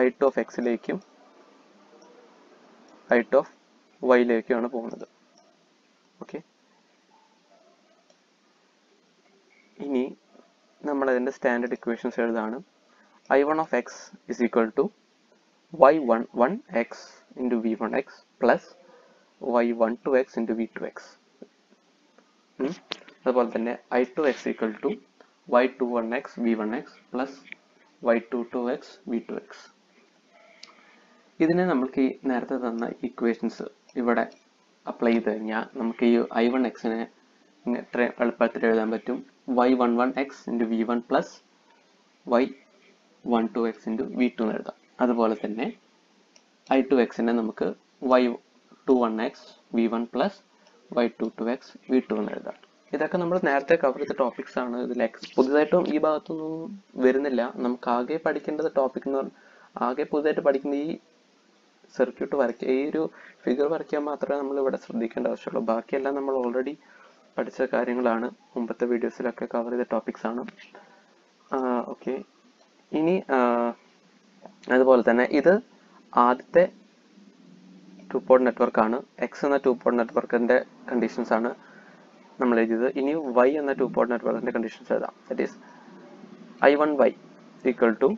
i2 of x-ലേക്കും i2 of y-ലേക്കുമാണ് പോകുന്നത്. ഓക്കെ, ഇനി നമ്മൾ അതിൻ്റെ സ്റ്റാൻഡേർഡ് ഇക്വേഷൻസ് എഴുതാണ്. i1 of x is equal to y11x into v1x plus y12x into v2x. അതുപോലെ തന്നെ i2x equal to y21x v1x plus y22x v2x. ഇതിനെ നമുക്ക് ഈ നേരത്തെ തന്ന ഇക്വേഷൻസ് ഇവിടെ അപ്ലൈ ചെയ്ത് കഴിഞ്ഞാൽ നമുക്ക് ഈ i1x-നെ ഇത്ര എളുപ്പത്തിൽ എഴുതാൻ പറ്റും. y11x into v1 plus y12x into v2 എന്ന് എഴുതാം. അതുപോലെ തന്നെ i2x-നെ നമുക്ക് y21x v1 plus y22x v2 എന്ന് എഴുതാം. ഇതൊക്കെ നമ്മൾ നേരത്തെ കവർ ചെയ്ത ടോപ്പിക്സ് ആണ്. ഇതിൽ പുതുതായിട്ടും ഈ ഭാഗത്തൊന്നും വരുന്നില്ല. നമുക്ക് ആകെ പഠിക്കേണ്ടത് ടോപ്പിക് എന്ന് പറഞ്ഞാൽ ആകെ പുതുതായിട്ട് പഠിക്കുന്ന ഈ സർക്യൂട്ട് വരയ്ക്കുക, ഈ ഒരു ഫിഗർ വരയ്ക്കാൻ മാത്രമേ നമ്മൾ ഇവിടെ ശ്രദ്ധിക്കേണ്ട ആവശ്യമുള്ളൂ. ബാക്കിയെല്ലാം നമ്മൾ ഓൾറെഡി പഠിച്ച കാര്യങ്ങളാണ്, മുമ്പത്തെ വീഡിയോസിലൊക്കെ കവർ ചെയ്ത ടോപ്പിക്സ് ആണ്. ഓക്കെ, ഇനി അതുപോലെ തന്നെ ഇത് ആദ്യത്തെ 2-port നെറ്റ്വർക്കാണ്. എക്സ് എന്ന 2-port നെറ്റ്വർക്കിന്റെ കണ്ടീഷൻസ് ആണ് നമ്മൾ എഴുതിയത്. ഇനി y എന്ന 2-port നെറ്റ്വർക്കിന്റെ കണ്ടീഷൻസ് എഴുതാം. That is i1y equal to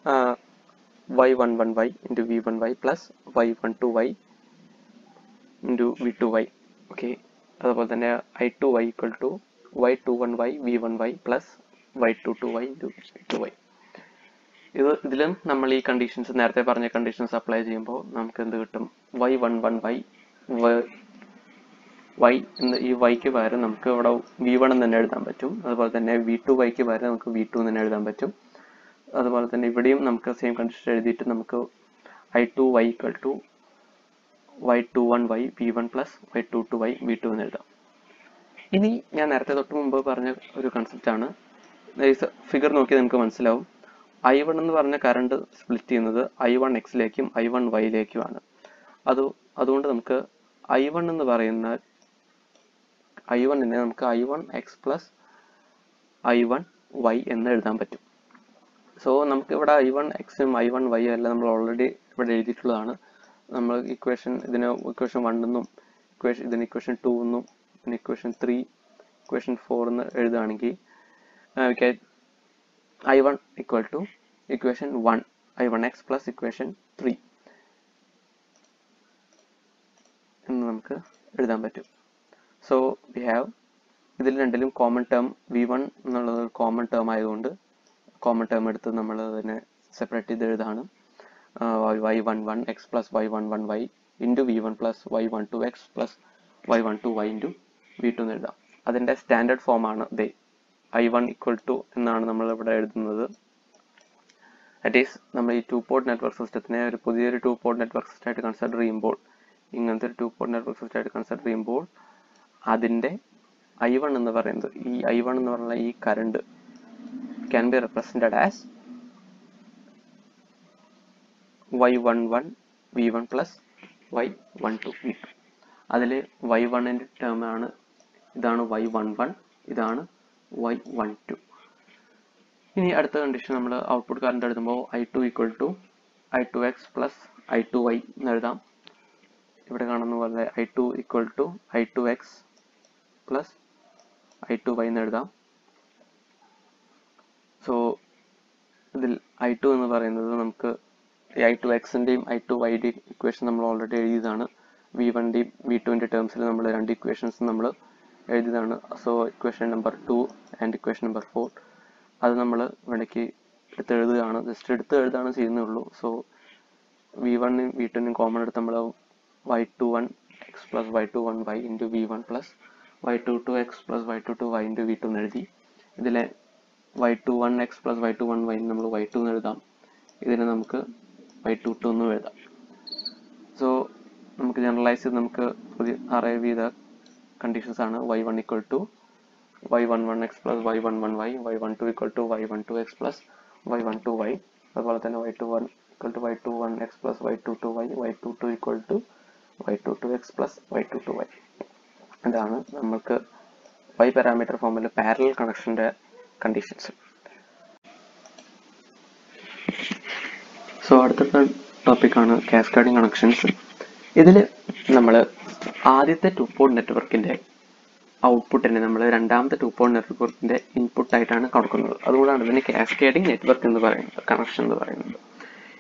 y11y into v1y plus y12y into v2y. Okay, അതുപോലെ തന്നെ I2y equal to y21y v1y plus y22y into v2y. ഇതിലും നമ്മൾ ഈ കണ്ടീഷൻസ് നേരത്തെ പറഞ്ഞ കണ്ടീഷൻസ് അപ്ലൈ ചെയ്യുമ്പോൾ നമുക്ക് എന്ത് കിട്ടും? y11y y എന്ന് ഈ വൈക്ക് പകരം നമുക്ക് ഇവിടെ v1 എന്ന് തന്നെ എഴുതാൻ പറ്റും. അതുപോലെ തന്നെ v2yക്ക് പകരം നമുക്ക് v2 എന്ന് തന്നെ എഴുതാൻ പറ്റും. അതുപോലെ തന്നെ ഇവിടെയും നമുക്ക് സെയിം കണ്ടീഷൻ എഴുതിയിട്ട് നമുക്ക് I2y equal to y21y v1 plus y22y v2 എന്ന് എഴുതാം. ഇനി ഞാൻ നേരത്തെ തൊട്ട് മുമ്പ് പറഞ്ഞ ഒരു കൺസെപ്റ്റ് ആണ്. ഫിഗർ നോക്കി നമുക്ക് മനസ്സിലാവും. I1 എന്ന് പറഞ്ഞ കറണ്ട് സ്പ്ലിറ്റ് ചെയ്യുന്നത് I1x-ലേക്കും I1y-ലേക്കുമാണ്. അതുകൊണ്ട് നമുക്ക് I1 എന്ന് പറയുന്ന I1-നെ നമുക്ക് I1x plus I1y എന്ന് എഴുതാൻ പറ്റും. സോ നമുക്ക് ഇവിടെ I1x-ഉം I1y-ഉം എല്ലാം നമ്മൾ ഓൾറെഡി ഇവിടെ എഴുതിയിട്ടുള്ളതാണ്. നമ്മൾ ഇക്വേഷൻ 1 എന്നും ഇതിന് ഇക്വേഷൻ 2 എന്നും പിന്നെ ഇക്വേഷൻ 3 ഇക്വേഷൻ 4 എന്ന് എഴുതുകയാണെങ്കിൽ I1 equal to equation 1 I1x plus equation 3 എന്ന് നമുക്ക് എഴുതാൻ പറ്റും. സോ വി ഹാവ് ഇതിൽ രണ്ടിലും കോമൺ ടേം v1 എന്നുള്ളത് കോമൺ ടേം ആയതുകൊണ്ട് കോമൺ ടേം എടുത്ത് നമ്മൾ അതിനെ സെപ്പറേറ്റ് ചെയ്ത് എഴുതാണ്. y11x plus y11y into v1 plus y12x plus y12y into v2 എന്ന് എഴുതാം. അതിൻ്റെ സ്റ്റാൻഡേർഡ് ഫോം ആണ് I1 equal to എന്നാണ് നമ്മൾ ഇവിടെ എഴുതുന്നത്. ദാറ്റ് ഈസ് നമ്മൾ ഈ 2-പോർട്ട് നെറ്റ്വർക്ക് സിസ്റ്റത്തിനെ ഒരു പുതിയൊരു 2-പോർട്ട് നെറ്റ്വർക്ക് സിസ്റ്റമായിട്ട് കൺസിഡർ ചെയ്യുമ്പോൾ, ഇങ്ങനത്തെ ഒരു 2-പോർട്ട് നെറ്റ്വർക്ക് സിസ്റ്റമായിട്ട് കൺസിഡർ ചെയ്യുമ്പോൾ അതിൻ്റെ I1 എന്ന് പറയുന്നത്, ഈ I1 എന്ന് പറയുന്ന ഈ current can be represented as y11 v1 plus y12 v2. അതിൽ y1-ൻ്റെ ടേം ആണ് ഇതാണ് y11, ഇതാണ് y12. ഇനി അടുത്ത കണ്ടീഷൻ നമ്മൾ ഔട്ട്പുട്ട് കറണ്ട് എഴുതുമ്പോൾ I2 equal to I2x plus I2y എന്ന് എഴുതാം. ഇവിടെ കാണുന്ന പോലെ I2 equal to I2x plus I2y എന്ന് എഴുതാം. സോ ഇതിൽ I2 എന്ന് പറയുന്നത് നമുക്ക് I2x-ൻ്റെയും I2y-ൻ്റെയും ഇക്വേഷൻ നമ്മൾ ഓൾറെഡി എഴുതിയതാണ്. v1-ൻ്റെയും v2-ൻ്റെ ടേംസിൽ നമ്മൾ രണ്ട് ഇക്വേഷൻസ് നമ്മൾ എഴുതിയതാണ്. So equation number 2 and equation number 4 അത് നമ്മൾ ഇവിടേക്ക് എടുത്തെഴുതുകയാണ്. ജസ്റ്റ് എടുത്ത് എഴുതാണ് ചെയ്യുന്നുള്ളൂ. സോ v1-നും v2-നും കോമൺ എടുത്ത് നമ്മൾ y21x plus y21y into v1 plus y22x plus y22y into v2 എന്ന് എഴുതി. ഇതിലെ y21x plus y21y നമ്മൾ y2 എന്ന് എഴുതാം. ഇതിനെ നമുക്ക് y22 എന്നും എഴുതാം. സോ നമുക്ക് ജനറലൈസ് ചെയ്ത് നമുക്ക് അറൈവ് ചെയ്ത കണ്ടീഷൻസ് ആണ് y1 equal to y11x plus y11y, y12 equal to y12x plus y12y, അതുപോലെ തന്നെ y21 equal to y21x plus y22y, y22 equal to y22x plus y22y. ഇതാണ് നമുക്ക് y പാരാമീറ്റർ ഫോമിൽ പാരലൽ കണക്ഷൻ്റെ കണ്ടീഷൻസ്. സോ അടുത്ത ടോപ്പിക്കാണ് കാസ്കേഡിംഗ് കണക്ഷൻസ്. ഇതിൽ നമ്മൾ ആദ്യത്തെ 2-പോർട്ട് നെറ്റ്വർക്കിൻ്റെ ഔട്ട്പുട്ടിനെ നമ്മൾ രണ്ടാമത്തെ 2-പോർട്ട് നെറ്റ്വർക്കിൻ്റെ ഇൻപുട്ടായിട്ടാണ് കൊടുക്കുന്നത്. അതുകൊണ്ടാണ് ഇതിന് കാസ്കേഡിംഗ് നെറ്റ്വർക്ക് എന്ന് പറയുന്നത്, കണക്ഷൻ എന്ന് പറയുന്നത്.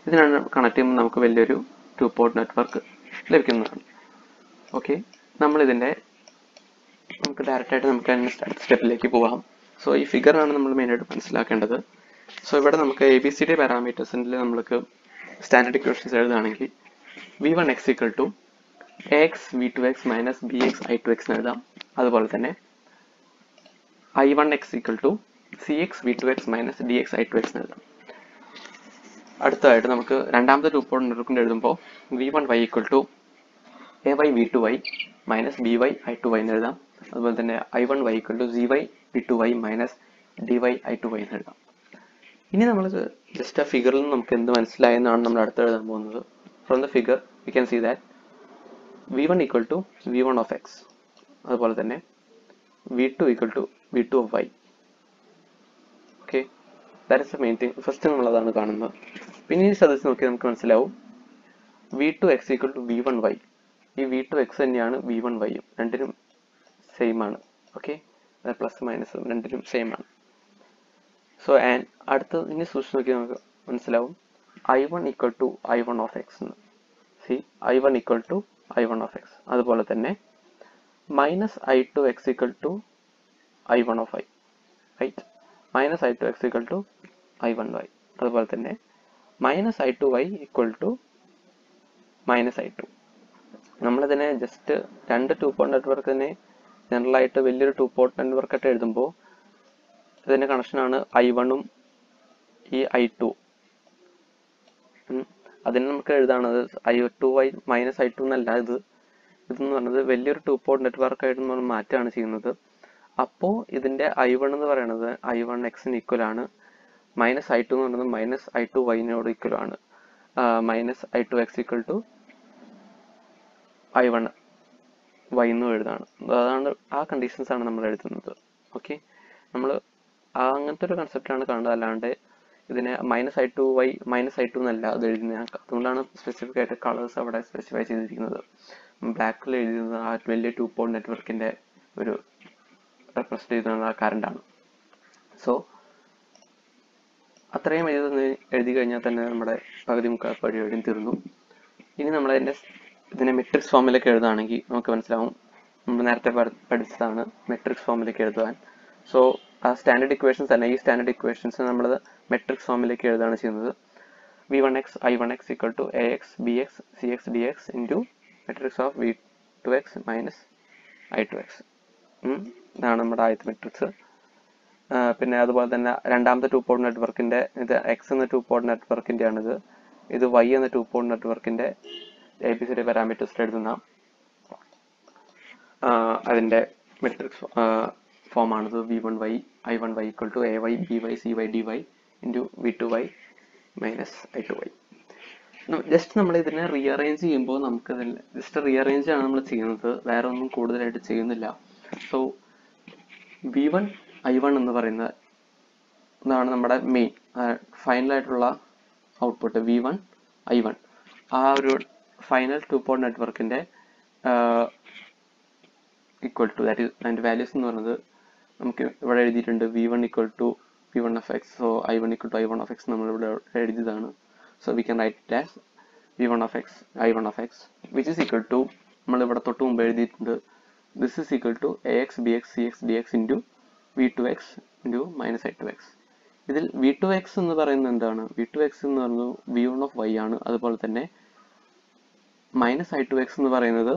ഇതിനാണ് കണക്ട് ചെയ്യുമ്പോൾ നമുക്ക് വലിയൊരു 2-പോർട്ട് നെറ്റ്വർക്ക് ലഭിക്കുന്നതാണ്. ഓക്കെ, നമ്മളിതിൻ്റെ നമുക്ക് ഡയറക്റ്റായിട്ട് നമുക്ക് അതിൻ്റെ അടുത്ത സ്റ്റെപ്പിലേക്ക് പോകാം. സോ ഈ ഫിഗറാണ് നമ്മൾ മെയിനായിട്ട് മനസ്സിലാക്കേണ്ടത്. സോ ഇവിടെ നമുക്ക് ABCD പാരാമീറ്റേഴ്സിൻ്റെ നമ്മൾക്ക് സ്റ്റാൻഡേർഡ് ഇക്വേഷൻസ് എഴുതുകയാണെങ്കിൽ v1x equal to ax v2x minus bx I2x എന്ന് എഴുതാം. അതുപോലെ തന്നെ I1x equal to cx v2x minus dx I2x എന്ന് എഴുതാം. അടുത്തതായിട്ട് നമുക്ക് രണ്ടാമത്തെ 2-പോർട്ട് നെറ്റ്വർക്കിൻ്റെ എഴുതുമ്പോൾ v1y equal to ay v2y minus by I2y എന്ന് എഴുതാം. അതുപോലെ തന്നെ I1y equal to zy v2y minus dy I2y എന്ന് എഴുതാം. ഇനി നമ്മൾ ജസ്റ്റ് ആ ഫിഗറിൽ നിന്ന് നമുക്ക് എന്ത് മനസ്സിലായെന്നാണ് നമ്മൾ അടുത്ത് എഴുതാൻ പോകുന്നത്. From the figure we can see that v1 equal to v1 of x, അതുപോലെ തന്നെ v2 equal to v2 of y. Okay, that is the main thing. First നമ്മൾ അതാണ് കാണുന്നത്. പിന്നെ ഈ ശ്രദ്ധിച്ച് നോക്കി നമുക്ക് മനസ്സിലാവും v2x equal to v1y. ഈ v2x തന്നെയാണ് v1y-യും, രണ്ടിനും സെയിം ആണ്. ഓക്കെ, പ്ലസ് മൈനസ് രണ്ടിനും സെയിം ആണ്. സോ ആൻഡ് അടുത്ത് ഇനി സൂക്ഷിച്ച് നോക്കി നമുക്ക് മനസ്സിലാവും. I1 equal to I1 of x എന്ന്. See, I1 equal to I1 of x. അതുപോലെ തന്നെ minus I2x equal to I1 of y. Right? Minus I2x equal to I1y. അതുപോലെ തന്നെ minus I2y equal to minus I2. നമ്മളിതിനെ ജസ്റ്റ് രണ്ട് ടു പോർട്ട് നെറ്റ്വർക്കിനെ ജനറലായിട്ട് വലിയൊരു ടു പോർട്ട് നെറ്റ്വർക്കായിട്ട് എഴുതുമ്പോൾ ഇതിൻ്റെ കണക്ഷനാണ് I1ഉം ഈ I2. അതിന് നമുക്ക് എഴുതാണത് I2y മൈനസ് I2 എന്നല്ല, ഇതെന്ന് പറഞ്ഞത് വലിയൊരു ടു പോർട്ട് നെറ്റ്വർക്കായിട്ട് നമ്മൾ മാറ്റുകയാണ് ചെയ്യുന്നത്. അപ്പോൾ ഇതിൻ്റെ I1 എന്ന് പറയുന്നത് I1xന് ഈക്വൽ ആണ്, മൈനസ് I2 എന്ന് പറയുന്നത് മൈനസ് I2yനോട് ഈക്വൽ ആണ്. Minus I2x equal to I1y എന്നും എഴുതാണ്. അതാണ് ആ കണ്ടീഷൻസ് ആണ് നമ്മൾ എഴുതുന്നത്. ഓക്കെ, നമ്മൾ അങ്ങനത്തെ ഒരു കൺസെപ്റ്റാണ് കാണുന്നത്, അല്ലാണ്ട് ഇതിനെ മൈനസ് I2y മൈനസ് I2 എന്നല്ല അത് എഴുതുന്നത്. അതുകൊണ്ടാണ് സ്പെസിഫിക് ആയിട്ട് കളേഴ്സ് അവിടെ സ്പെസിഫൈ ചെയ്തിരിക്കുന്നത്. ബ്ലാക്കിൽ എഴുതുന്നത് ആ വലിയ ടു പോർട്ട് നെറ്റ്വർക്കിൻ്റെ ഒരു റെപ്രസെൻറ്റ് ചെയ്യുന്നത് ആ കറണ്ടാണ്. സോ അത്രയും എഴുതി കഴിഞ്ഞാൽ തന്നെ നമ്മുടെ പകുതി മുക്കാൽ പരിപാടിയും തീർന്നു. ഇനി നമ്മൾ ഇതിനെ മെട്രിക്സ് ഫോമിലേക്ക് എഴുതുകയാണെങ്കിൽ നമുക്ക് മനസ്സിലാവും, നമ്മൾ നേരത്തെ പഠിച്ചതാണ് മെട്രിക്സ് ഫോമിലേക്ക് എഴുതുവാൻ. സോ ആ സ്റ്റാൻഡേർഡ് ഇക്വേഷൻസ് തന്നെ, ഈ സ്റ്റാൻഡേർഡ് ഇക്വേഷൻസ് നമ്മൾ മെട്രിക്സ് ഫോമിലേക്ക് എഴുതുകയാണ് ചെയ്യുന്നത്. V1x I1x equal to AX BX CX DX into matrix of V2x minus I2x. ഇതാണ് നമ്മുടെ ആദ്യത്തെ മെട്രിക്സ്. പിന്നെ അതുപോലെ തന്നെ രണ്ടാമത്തെ ടു പോർട്ട് നെറ്റ്വർക്കിൻ്റെ ഇത് X എന്ന ടു പോർട്ട് നെറ്റ്വർക്കിൻ്റെ ആണിത്. ഇത് Y എന്ന ടു പോർട്ട് നെറ്റ്വർക്കിൻ്റെ ABCD പാരാമീറ്റേഴ്സ് എഴുതുന്ന അതിൻ്റെ matrix ഫോമാണിത്. V1y I1y equal to AY BY CY DY into V2y minus I2y. Just നമ്മൾ ഇതിനെ റീഅറേഞ്ച് ചെയ്യുമ്പോൾ നമുക്ക് ജസ്റ്റ് റീഅറേഞ്ച് ആണ് നമ്മൾ ചെയ്യുന്നത്, വേറെ ഒന്നും കൂടുതലായിട്ട് ചെയ്യുന്നില്ല. സോ V1 I1 എന്ന് പറയുന്നത് ഇതാണ് നമ്മുടെ മെയിൻ ഫൈനലായിട്ടുള്ള ഔട്ട്പുട്ട്. V1 I1 ആ ഒരു ഫൈനൽ ടു പോർട്ട് നെറ്റ്വർക്കിൻ്റെ ഈക്വൽ ടു ദാറ്റ് ഈസ് അതിൻ്റെ വാല്യൂസ് എന്ന് പറയുന്നത് നമുക്ക് ഇവിടെ എഴുതിയിട്ടുണ്ട്. V1 equal to V1 of x. So I1 equal to I1 of x നമ്മളിവിടെ എഴുതിയതാണ്. So we can write it as V1 of x I1 of x which is equal to നമ്മളിവിടെ തൊട്ട് മുമ്പ് എഴുതിയിട്ടുണ്ട്. This is equal to AX BX CX DX into V2x into minus I2x. ഇതിൽ V2x എന്ന് പറയുന്നത് എന്താണ്? V2x എന്ന് പറയുന്നത് V1 of y ആണ്. അതുപോലെ തന്നെ മൈനസ് I2x എന്ന് പറയുന്നത്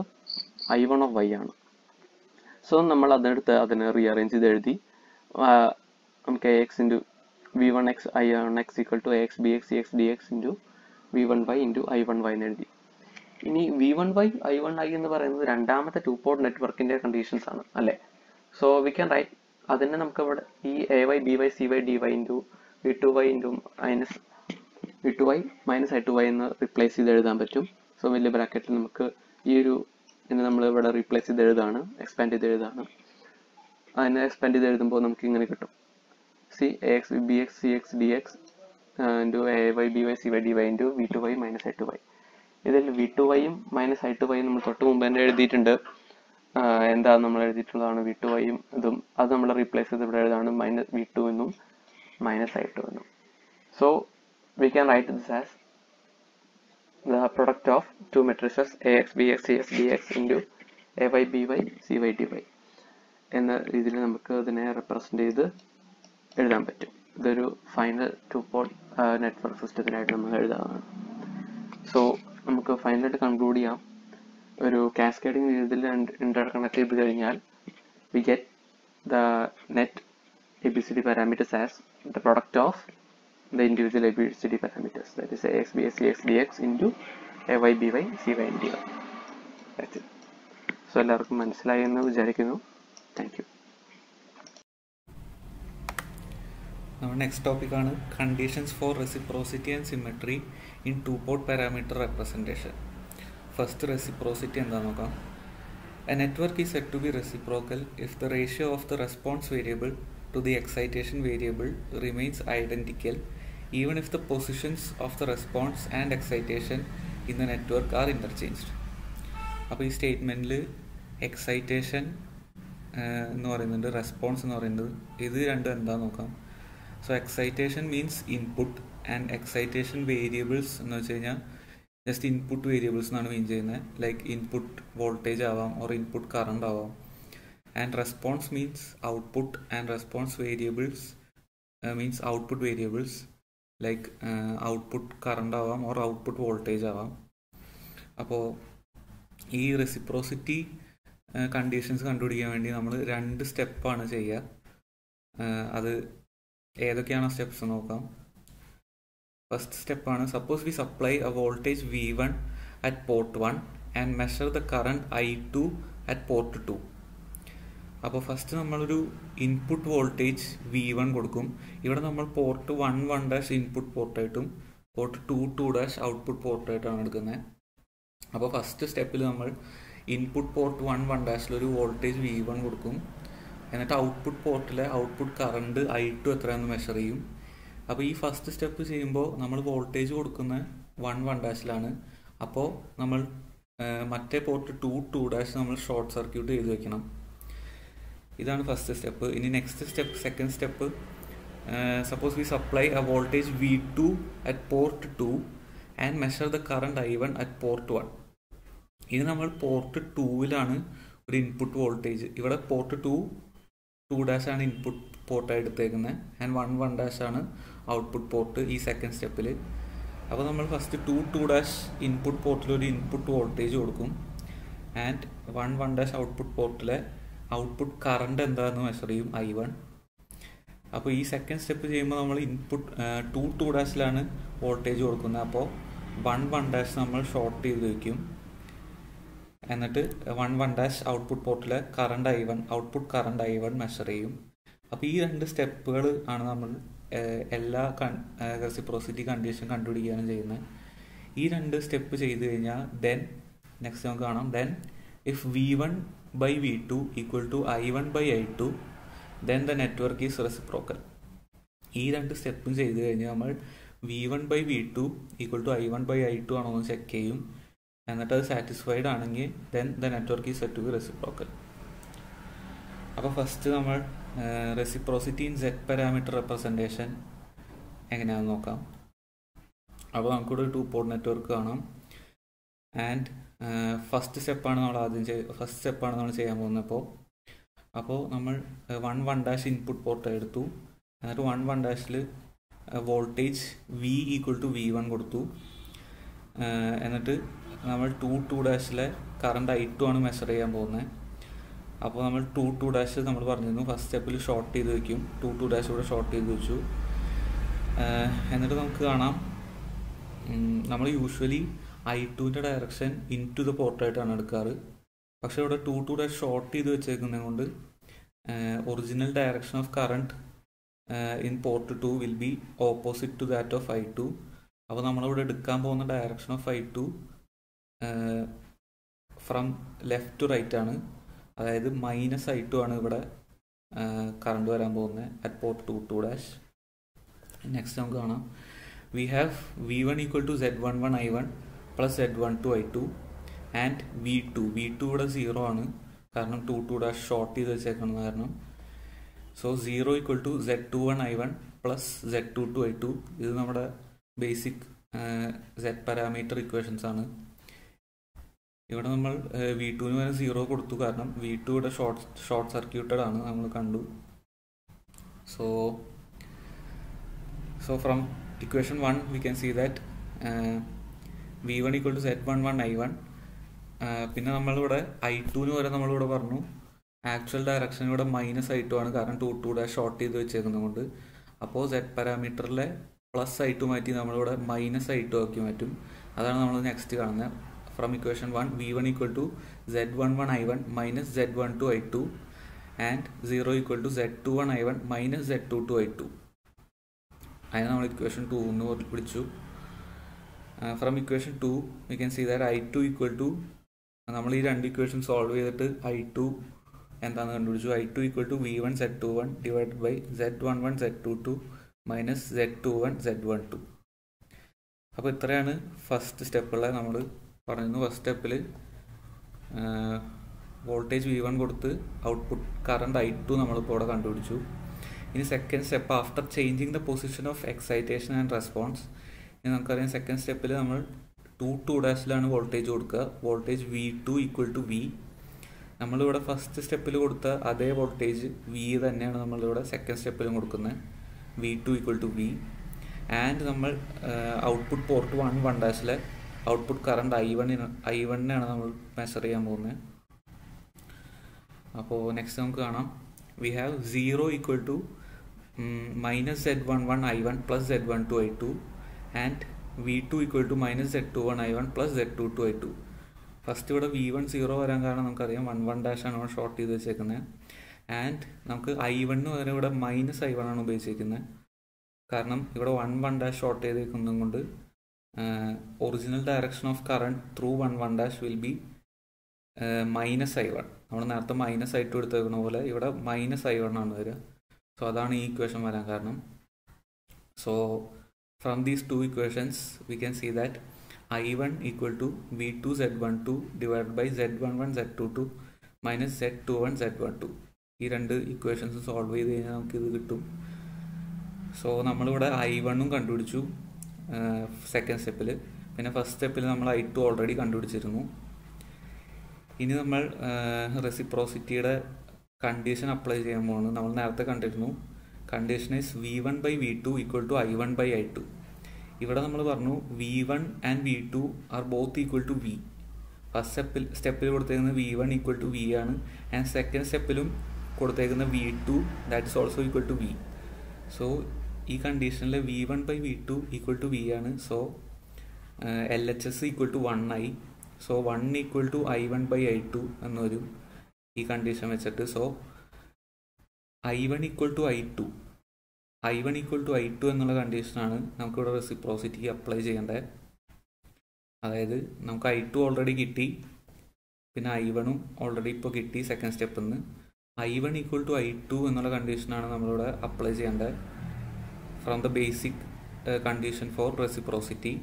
I1 of y ആണ്. സോ നമ്മൾ അതിനെ റീഅറേഞ്ച് ചെയ്ത് എഴുതി നമുക്ക് AX into V1x I1x equal to AX BX CX DX into V1y into I1y എന്ന് എഴുതി. ഇനി V1y I1i എന്ന് പറയുന്നത് രണ്ടാമത്തെ ടു പോർട്ട് നെറ്റ്വർക്കിൻ്റെ കണ്ടീഷൻസ് ആണ് അല്ലേ. സോ വി ക്യാൻ റൈറ്റ് അതിനെ നമുക്ക് ഇവിടെ ഈ AY BY CY DY into V2y into V2y minus I2y എന്ന് റിപ്ലേസ് ചെയ്ത് എഴുതാൻ പറ്റും. സോ വലിയ ബ്രാക്കറ്റിൽ നമുക്ക് ഈ ഒരു ഇതിനെ നമ്മൾ ഇവിടെ റീപ്ലേസ് ചെയ്ത് എഴുതാണ്, എക്സ്പാൻഡ് ചെയ്ത് എഴുതാണ്. അതിനെ എക്സ്പാൻഡ് ചെയ്ത് എഴുതുമ്പോൾ നമുക്ക് ഇങ്ങനെ കിട്ടും. C AX BX CX DX into AY BY CY DY into V2y minus I2y. ഇതിൽ V2yയും മൈനസ് I2y നമ്മൾ തൊട്ട് മുമ്പ് തന്നെ എഴുതിയിട്ടുണ്ട്. എന്താണ് നമ്മൾ എഴുതിയിട്ടുള്ളതാണ് V2yയും ഇതും, അത് നമ്മൾ റീപ്ലേസ് ചെയ്ത് ഇവിടെ എഴുതാണ് മൈനസ് V2 എന്നും മൈനസ് I2 എന്നും. So we can write this as the product of two matrices AX BX CX DX into AY BY CY DY എന്ന രീതിയിൽ നമുക്ക് ഇതിനെ റെപ്രസെൻ്റ് ചെയ്ത് എഴുതാൻ പറ്റും. ഇതൊരു ഫൈനൽ ടു പോർട്ട് നെറ്റ്വർക്ക് സിസ്റ്റത്തിനായിട്ട് നമ്മൾ എഴുതാവുന്നതാണ്. സോ നമുക്ക് ഫൈനലായിട്ട് കൺക്ലൂഡ് ചെയ്യാം. ഒരു കാസ്കേഡിങ് രീതിയിൽ ഇന്റർകണക്ട് ചെയ്ത് കഴിഞ്ഞാൽ we get the net ABCD parameters as the product of the individual ABCD parameters, that is AX BX CX DX into AY BY CY DY. That's it. So എല്ലാവർക്കും മനസ്സിലായി എന്ന് വിചാരിക്കുന്നു. Thank you. നമ്മുടെ നെക്സ്റ്റ് ടോപ്പിക്കാണ് conditions for reciprocity and symmetry in two port parameter representation. First reciprocity എന്താണെന്ന് നോക്കാം. A network is said to be reciprocal if the ratio of the response variable to the excitation variable remains identical even if the positions of the response and excitation in the network are interchanged. അപ്പോൾ ഈ സ്റ്റേറ്റ്മെൻറ്റിൽ എക്സൈറ്റേഷൻ എന്ന് പറയുന്നുണ്ട്, റെസ്പോൺസ് എന്ന് പറയുന്നത്, ഇത് രണ്ടും എന്താണെന്ന് നോക്കാം. So excitation means input and excitation variables എന്ന് വെച്ച് കഴിഞ്ഞാൽ ജസ്റ്റ് ഇൻപുട്ട് വേരിയബിൾസ് എന്നാണ് മീൻ ചെയ്യുന്നത്. ലൈക്ക് ഇൻപുട്ട് വോൾട്ടേജ് ആവാം ഓർ ഇൻപുട്ട് കറണ്ട് ആവാം. And response means output and response variables means output variables like output current ആവാം ഓർ ഔട്ട്പുട്ട് വോൾട്ടേജ് ആവാം. അപ്പോൾ ഈ റെസിപ്രോസിറ്റി കണ്ടീഷൻസ് കണ്ടുപിടിക്കാൻ വേണ്ടി നമ്മൾ 2 സ്റ്റെപ്പാണ് ചെയ്യുക. അത് ഏതൊക്കെയാണ് സ്റ്റെപ്സ് നോക്കാം. ഫസ്റ്റ് സ്റ്റെപ്പാണ്, suppose we supply a voltage V1 at port 1 and measure the current I2 at port 2. അപ്പോൾ ഫസ്റ്റ് നമ്മളൊരു ഇൻപുട്ട് വോൾട്ടേജ് V1 കൊടുക്കും. ഇവിടെ നമ്മൾ പോർട്ട് 1 ഇൻപുട്ട് പോർട്ടായിട്ടും പോർട്ട് 2 ഔട്ട്പുട്ട് പോർട്ടായിട്ടാണ് എടുക്കുന്നത്. അപ്പോൾ ഫസ്റ്റ് സ്റ്റെപ്പിൽ നമ്മൾ ഇൻപുട്ട് പോർട്ട് 1 ഒരു വോൾട്ടേജ് V1 കൊടുക്കും. എന്നിട്ട് ഔട്ട്പുട്ട് പോർട്ടിലെ ഔട്ട്പുട്ട് കറണ്ട് I2 എത്രയാണെന്ന് മെഷർ ചെയ്യും. അപ്പോൾ ഈ ഫസ്റ്റ് സ്റ്റെപ്പ് ചെയ്യുമ്പോൾ നമ്മൾ വോൾട്ടേജ് കൊടുക്കുന്ന 1 അപ്പോൾ നമ്മൾ മറ്റേ പോർട്ട് 2 നമ്മൾ ഷോർട്ട് സർക്യൂട്ട് ചെയ്ത് വെക്കണം. ഇതാണ് ഫസ്റ്റ് സ്റ്റെപ്പ്. ഇനി next step, second step, suppose we supply a voltage V2 at port 2 and measure the current I1 at port 1. ഇനി നമ്മൾ പോർട്ട് 2 ഒരു ഇൻപുട്ട് വോൾട്ടേജ്, ഇവിടെ പോർട്ട് 2 ആണ് ഇൻപുട്ട് പോർട്ടായി എടുത്തേക്കുന്നത് ആൻഡ് 1 ആണ് ഔട്ട്പുട്ട് പോർട്ട് ഈ സെക്കൻഡ് സ്റ്റെപ്പിൽ. അപ്പോൾ നമ്മൾ ഫസ്റ്റ് 2 ഇൻപുട്ട് പോർട്ടിൽ ഒരു ഇൻപുട്ട് വോൾട്ടേജ് കൊടുക്കും ആൻഡ് 1 ഔട്ട്പുട്ട് പോർട്ടിലെ ഔട്ട്പുട്ട് കറണ്ട് എന്താണെന്ന് മെഷർ ചെയ്യും I1. അപ്പോൾ ഈ സെക്കൻഡ് സ്റ്റെപ്പ് ചെയ്യുമ്പോൾ നമ്മൾ ഇൻപുട്ട് 2 വോൾട്ടേജ് കൊടുക്കുന്നത്. അപ്പോൾ 1 നമ്മൾ ഷോർട്ട് ചെയ്ത് വയ്ക്കും. എന്നിട്ട് 1 ഔട്ട്പുട്ട് പോർട്ടിലെ current I1, output current I1 measure ചെയ്യും. അപ്പോൾ ഈ 2 സ്റ്റെപ്പുകൾ ആണ് നമ്മൾ എല്ലാ റെസിപ്രോസിറ്റി കണ്ടീഷൻ കണ്ടുപിടിക്കാനും ചെയ്യുന്നത്. ഈ 2 സ്റ്റെപ്പ് ചെയ്ത് കഴിഞ്ഞാൽ ദെൻ നെക്സ്റ്റ് നമുക്ക് കാണാം, then if V1/V2 equal to I1/I2 then the network is reciprocal. ഈ 2 സ്റ്റെപ്പും ചെയ്ത് കഴിഞ്ഞാൽ നമ്മൾ V1/V2 ഈക്വൽ ടു I1/I2 ആണോ എന്ന് ചെക്ക് ചെയ്യും. എന്നിട്ട് അത് സാറ്റിസ്ഫൈഡ് ആണെങ്കിൽ then the network is set to be reciprocal. അപ്പോൾ ഫസ്റ്റ് നമ്മൾ reciprocity in Z parameter representation എങ്ങനെയാണെന്ന് നോക്കാം. അപ്പോൾ നമുക്കിവിടെ 2 പോർട്ട് നെറ്റ്വർക്ക് കാണാം. ആൻഡ് ഫസ്റ്റ് സ്റ്റെപ്പാണ് നമ്മൾ ചെയ്യാൻ പോകുന്നത്. അപ്പോൾ നമ്മൾ 1 ഇൻപുട്ട് പോർട്ട് എടുത്തു. എന്നിട്ട് 1 voltage V equal to V1 കൊടുത്തു. എന്നിട്ട് നമ്മൾ 2 കറണ്ട് I2 ആണ് മെഷർ ചെയ്യാൻ പോകുന്നത്. അപ്പോൾ നമ്മൾ 2 നമ്മൾ പറഞ്ഞിരുന്നു ഫസ്റ്റ് സ്റ്റെപ്പിൽ ഷോർട്ട് ചെയ്ത് വയ്ക്കും. 2 ഇവിടെ ഷോർട്ട് ചെയ്ത് വെച്ചു. എന്നിട്ട് നമുക്ക് കാണാം, നമ്മൾ യൂഷ്വലി I2ൻ്റെ ഡയറക്ഷൻ ഇൻ ടു ദ പോർട്ടായിട്ടാണ് എടുക്കാറ്. പക്ഷേ ഇവിടെ 2 ഷോർട്ട് ചെയ്ത് വെച്ചേക്കുന്നത് കൊണ്ട് original direction of current in port 2 will be opposite to that of I2. അപ്പോൾ നമ്മളിവിടെ എടുക്കാൻ പോകുന്ന direction of I2 from left to right ആണ്. അതായത് -I2 ആണ് ഇവിടെ കറണ്ട് വരാൻ പോകുന്നത് അറ്റ് പോർട്ട് 2. നെക്സ്റ്റ് നമുക്ക് കാണാം, we have V1 equal to Z11 I1 plus Z12 I2 and V2 ഇവിടെ 0 ആണ്, കാരണം 2 ഷോർട്ട് ചെയ്ത് വെച്ചേക്കുന്നത് കാരണം. So 0 equal to Z21 I1 plus Z22 I2. ഇത് നമ്മുടെ ബേസിക് Z പാരാമീറ്റർ ഇക്വേഷൻസ് ആണ്. ഇവിടെ നമ്മൾ V2 വരെ 0 കൊടുത്തു, കാരണം V2 ഇവിടെ ഷോർട്ട് സർക്യൂട്ടഡ് ആണ് നമ്മൾ കണ്ടു. So from equation 1 we can see that V1 equal to Z11 I1. പിന്നെ നമ്മളിവിടെ I2 വരെ നമ്മളിവിടെ പറഞ്ഞു ആക്ച്വൽ ഡയറക്ഷൻ ഇവിടെ -I2 ആണ്, കാരണം 2 ഷോർട്ട് ചെയ്ത് വെച്ചേക്കുന്നത് കൊണ്ട്. അപ്പോൾ Z പാരാമീറ്ററിലെ പ്ലസ് I2 മാറ്റി നമ്മളിവിടെ -I2 ആക്കി മാറ്റും. അതാണ് നമ്മൾ നെക്സ്റ്റ് കാണുന്നത്. From equation 1 V1 equal to Z11 I1 minus Z12 I2 and 0 equal to Z21 I1 minus Z22 I2. അതിനെ നമ്മൾ ഇക്വേഷൻ 2 എന്ന് വിളിച്ചു. From equation 2 we can see that I2 equal to, നമ്മൾ ഈ 2 ഇക്വേഷൻ സോൾവ് ചെയ്തിട്ട് I2 എന്താണെന്ന് കണ്ടുപിടിച്ചു. I2 equal to V1 Z21 divide by Z11 Z22 minus Z21 Z12. അപ്പോൾ ഇത്രയാണ് ഫസ്റ്റ് സ്റ്റെപ്പുള്ള നമ്മൾ പറഞ്ഞു. ഫസ്റ്റ് സ്റ്റെപ്പിൽ വോൾട്ടേജ് V1 കൊടുത്ത് ഔട്ട്പുട്ട് കറണ്ട് I2 നമ്മളിപ്പോൾ ഇവിടെ കണ്ടുപിടിച്ചു. ഇനി second step after changing the position of excitation and response. ഇനി നമുക്കറിയാം സെക്കൻഡ് സ്റ്റെപ്പിൽ നമ്മൾ 2 വോൾട്ടേജ് കൊടുക്കുക. Voltage V2 equal to V. നമ്മളിവിടെ ഫസ്റ്റ് സ്റ്റെപ്പിൽ കൊടുത്ത അതേ വോൾട്ടേജ് V തന്നെയാണ് നമ്മളിവിടെ സെക്കൻഡ് സ്റ്റെപ്പിലും കൊടുക്കുന്നത്. V2 equal to V. And നമ്മൾ output port 1 output current I1 നമ്മൾ മെഷർ ചെയ്യാൻ പോകുന്നത്. അപ്പോൾ നെക്സ്റ്റ് നമുക്ക് കാണാം, we have 0 equal to minus Z11 I1 plus Z12 I2 and V2 equal to minus Z21 I1 plus Z22 I2. First ഇവിടെ V1 0 വരാൻ കാരണം നമുക്കറിയാം 11' ആണ് ഷോർട്ട് ചെയ്ത് വെച്ചേക്കുന്നത്. ആൻഡ് നമുക്ക് I1 വരെ ഇവിടെ മൈനസ് I1 ആണ് ഉപയോഗിച്ചിരിക്കുന്നത്. കാരണം ഇവിടെ 11' ഷോർട്ട് ചെയ്തേക്കുന്നത് കൊണ്ട് original direction of current through 11' will be minus I1. നമ്മൾ നേരത്തെ മൈനസ് I2 എടുത്തേക്കുന്ന പോലെ ഇവിടെ മൈനസ് I1 ആണ് വരിക. സോ അതാണ് ഈ ഇക്വേഷൻ വരാൻ കാരണം. So from these 2 equations we can see that I1 equal to V2 Z12 divided by Z11 Z22 minus Z21 Z12. ഈ 2 ഇക്വേഷൻസ് സോൾവ് ചെയ്ത് കഴിഞ്ഞാൽ നമുക്കിത് കിട്ടും. സോ നമ്മളിവിടെ I1 കണ്ടുപിടിച്ചു സെക്കൻഡ് സ്റ്റെപ്പിൽ. പിന്നെ ഫസ്റ്റ് സ്റ്റെപ്പിൽ നമ്മൾ I2 ഓൾറെഡി കണ്ടുപിടിച്ചിരുന്നു. ഇനി നമ്മൾ റെസിപ്രോസിറ്റിയുടെ കണ്ടീഷൻ അപ്ലൈ ചെയ്യാൻ പോകുന്നു. നമ്മൾ നേരത്തെ കണ്ടിരുന്നു condition is V1 by V2 equal to I1 by I2. ഇവിടെ നമ്മൾ പറഞ്ഞു V1 and V2 are both equal to V. First സ്റ്റെപ്പിൽ കൊടുത്തേക്കുന്നത് V1 ഈക്വൽ ടു V ആണ്. ആൻഡ് സെക്കൻഡ് സ്റ്റെപ്പിലും കൊടുത്തേക്കുന്ന V2 that is also equal to V. So ഈ കണ്ടീഷനിൽ V1 by V2 equal to V ആണ്. സോ LHS ഈക്വൽ ടു 1 ആയി. So 1 equal to I1 by I2 എന്ന് വരും ഈ കണ്ടീഷൻ വെച്ചിട്ട്. So I1 equal to I2 എന്നുള്ള കണ്ടീഷനാണ് നമുക്കിവിടെ റെസിപ്രോസിറ്റിക്ക് അപ്ലൈ ചെയ്യേണ്ടത്. അതായത് നമുക്ക് I2 ഓൾറെഡി കിട്ടി, പിന്നെ I1 ഓൾറെഡി ഇപ്പോൾ കിട്ടി സെക്കൻഡ് സ്റ്റെപ്പിൽ നിന്ന്. I1 ഈക്വൽ ടു I2 എന്നുള്ള കണ്ടീഷനാണ് നമ്മളിവിടെ അപ്ലൈ ചെയ്യേണ്ടത് from the basic condition for reciprocity.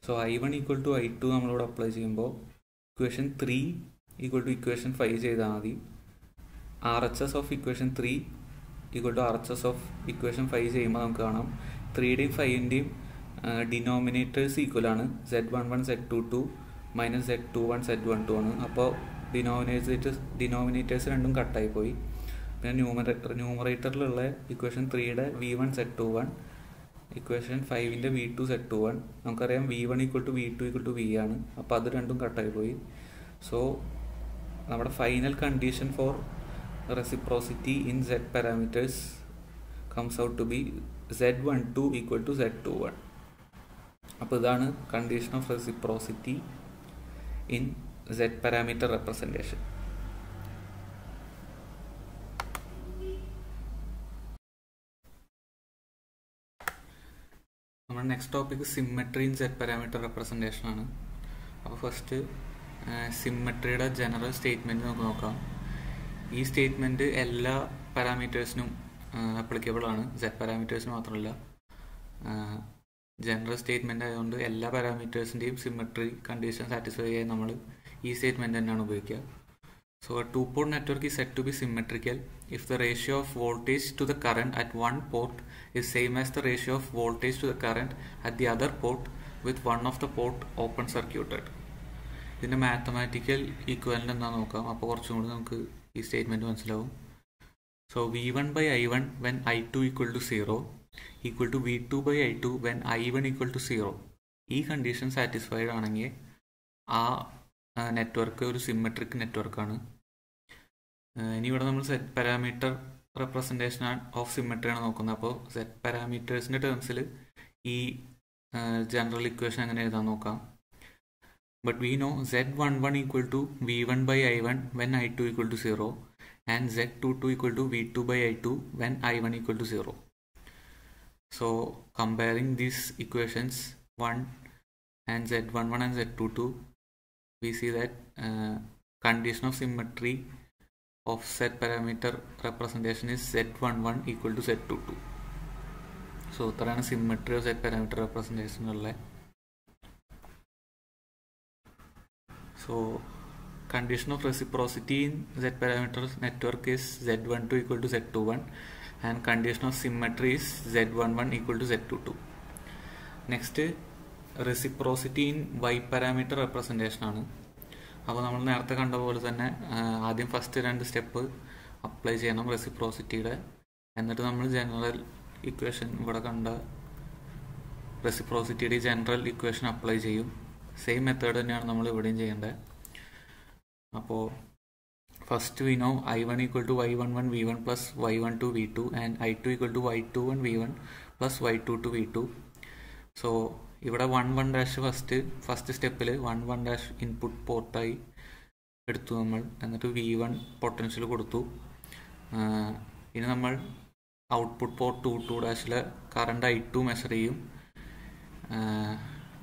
So I1 equal to I2 നമ്മളിവിടെ അപ്ലൈ ചെയ്യുമ്പോൾ ഇക്വേഷൻ 3 ഈക്വൽ ടു ഇക്വേഷൻ 5 ചെയ്താൽ മതി. RHS of equation 3 equal to RHS of equation 5 ചെയ്യുമ്പോൾ നമുക്ക് കാണാം 3യുടെയും 5ൻ്റെയും ഡിനോമിനേറ്റേഴ്സ് ഈക്വൽ ആണ്. Z11 Z22 minus Z21 Z12 ആണ്. അപ്പോൾ ഡിനോമിനേറ്റേഴ്സ് രണ്ടും കട്ടായി പോയി. പിന്നെ ന്യൂമറേറ്ററിലുള്ള equation 3യുടെ V1 Z21, equation 5ൻ്റെ V2 Z21. നമുക്കറിയാം V1 equal to V2 equal to V ആണ്. അപ്പോൾ അത് രണ്ടും കട്ടായി പോയി. സോ നമ്മുടെ final condition for reciprocity in Z parameters comes out to be Z12 equal to Z21. അപ്പോൾ ഇതാണ് condition of reciprocity in Z parameter representation. നമ്മുടെ next topic symmetry in Z parameter representation ആണ്. അപ്പോൾ ഫസ്റ്റ് സിമ്മെട്രിയുടെ ജനറൽ സ്റ്റേറ്റ്മെൻറ്റ് നമുക്ക് നോക്കാം. ഈ സ്റ്റേറ്റ്മെൻറ്റ് എല്ലാ പാരാമീറ്റേഴ്സിനും അപ്ലിക്കബിൾ ആണ്, Z പാരാമീറ്റേഴ്സിന് മാത്രമല്ല. ജനറൽ സ്റ്റേറ്റ്മെൻറ്റ് ആയതുകൊണ്ട് എല്ലാ പാരാമീറ്റേഴ്സിൻ്റെയും സിമ്മെട്രി കണ്ടീഷൻ സാറ്റിസ്ഫൈ ചെയ്യാൻ നമ്മൾ ഈ സ്റ്റേറ്റ്മെൻറ്റ് തന്നെയാണ് ഉപയോഗിക്കുക. So A two-port network is said to be symmetrical if the ratio of voltage to the current at one port is same as the ratio of voltage to the current at the other port with one of the port open circuited. ഇതിൻ്റെ മാത്തമാറ്റിക്കൽ ഈക്വലൻ്റ് എന്താണെന്ന് നോക്കാം. അപ്പോൾ കുറച്ചും കൂടി നമുക്ക് ഈ സ്റ്റേറ്റ്മെൻറ്റ് മനസ്സിലാവും. So V1 by I1 when I2 equal to 0 equal to V2 by I2 when I1 equal to 0. ഈ കണ്ടീഷൻ സാറ്റിസ്ഫൈഡ് ആണെങ്കിൽ ആ നെറ്റ്വർക്ക് ഒരു സിമ്മെട്രിക് നെറ്റ്വർക്കാണ്. ഇനി ഇവിടെ നമ്മൾ Z പാരാമീറ്റർ റെപ്രസെൻറ്റേഷൻ ഓഫ് സിമ്മെട്രിയാണ് നോക്കുന്നത്. അപ്പോൾ Z പാരാമീറ്റേഴ്സിൻ്റെ ടേംസിൽ ഈ ജനറൽ ഇക്വേഷൻ എങ്ങനെ എഴുതാൻ നോക്കാം. But we know Z11 equal to V1 by I1 when I2 equal to 0 and Z22 equal to V2 by I2 when I1 equal to 0. So comparing these equations 1 and Z11 and Z22, we see that condition of symmetry of Z parameter representation is Z11 equal to Z22. So ഇത്രയാണ് symmetry of Z parameter representation ഉള്ളത്. So condition of reciprocity in Z parameter network is Z12 equal to Z21 and condition of symmetry is z11 equal to z22. Next, reciprocity in y parameter representation ആണ്. അപ്പോൾ നമ്മൾ നേരത്തെ കണ്ട പോലെ തന്നെ ആദ്യം ഫസ്റ്റ് 2 സ്റ്റെപ്പ് അപ്ലൈ ചെയ്യണം റെസിപ്രോസിറ്റിയുടെ. എന്നിട്ട് നമ്മൾ ജനറൽ ഇക്വേഷൻ, ഇവിടെ കണ്ട റെസിപ്രോസിറ്റിയുടെ ജനറൽ ഇക്വേഷൻ അപ്ലൈ ചെയ്യും. സെയിം മെത്തേഡ് തന്നെയാണ് നമ്മൾ ഇവിടെയും ചെയ്യേണ്ടത്. അപ്പോൾ first we know I1 equal to y11 v1 plus y12 v2 and I2 equal to y21 v1 plus y22 v2. So ഇവിടെ 1 ഡാഷ് ഫസ്റ്റ് സ്റ്റെപ്പിൽ 1 ഡാഷ് ഇൻപുട്ട് പോർട്ടായി എടുത്തു നമ്മൾ. എന്നിട്ട് v1 പൊട്ടൻഷ്യൽ കൊടുത്തു. ഇനി നമ്മൾ ഔട്ട്പുട്ട് പോർട്ട് 2 ഡാഷിലെ കറണ്ട് I2 മെഷർ ചെയ്യും.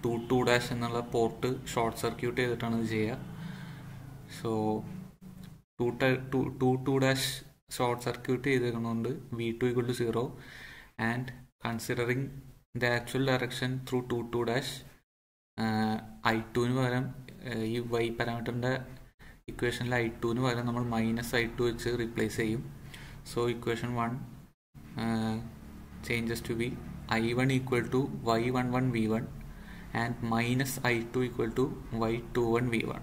2 ഡാഷ് എന്നുള്ള പോർട്ട് ഷോർട്ട് സർക്യൂട്ട് ചെയ്തിട്ടാണ് ഇത് ചെയ്യുക. സോ 2 ഡാഷ് ഷോർട്ട് സർക്യൂട്ട് ചെയ്തിരിക്കുന്നതുകൊണ്ട് v2 equal to 0 and considering the actual direction through 2 dash I2ന് പകരം ഈ y പാരാമീറ്ററിൻ്റെ ഇക്വേഷനിൽ I2ന് പകരം നമ്മൾ -I2 വെച്ച് റീപ്ലേസ് ചെയ്യും. So equation 1 changes to be I1 equal to y11 v1 and -I2 equal to y21 v1.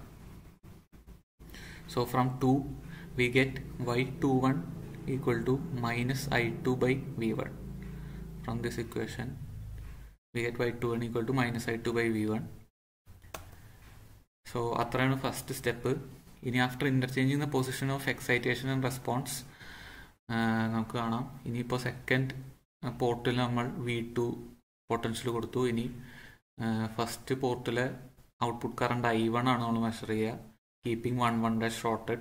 So from 2 we get y21 equal to -I2 by v1. From this equation we get y21 equal to -I2 by v1. So അത്രയാണ് ഫസ്റ്റ് സ്റ്റെപ്പ്. ഇനി after interchanging the position of excitation and response നമുക്ക് കാണാം. ഇനിയിപ്പോൾ സെക്കൻഡ് പോർട്ടിൽ നമ്മൾ v2 പൊട്ടൻഷ്യൽ കൊടുത്തു. ഇനി ഫസ്റ്റ് പോർട്ടിലെ ഔട്ട്പുട്ട് കറണ്ട് I1 ആണ് നമ്മൾ മെഷർ ചെയ്യുക, keeping 1 dash shorted,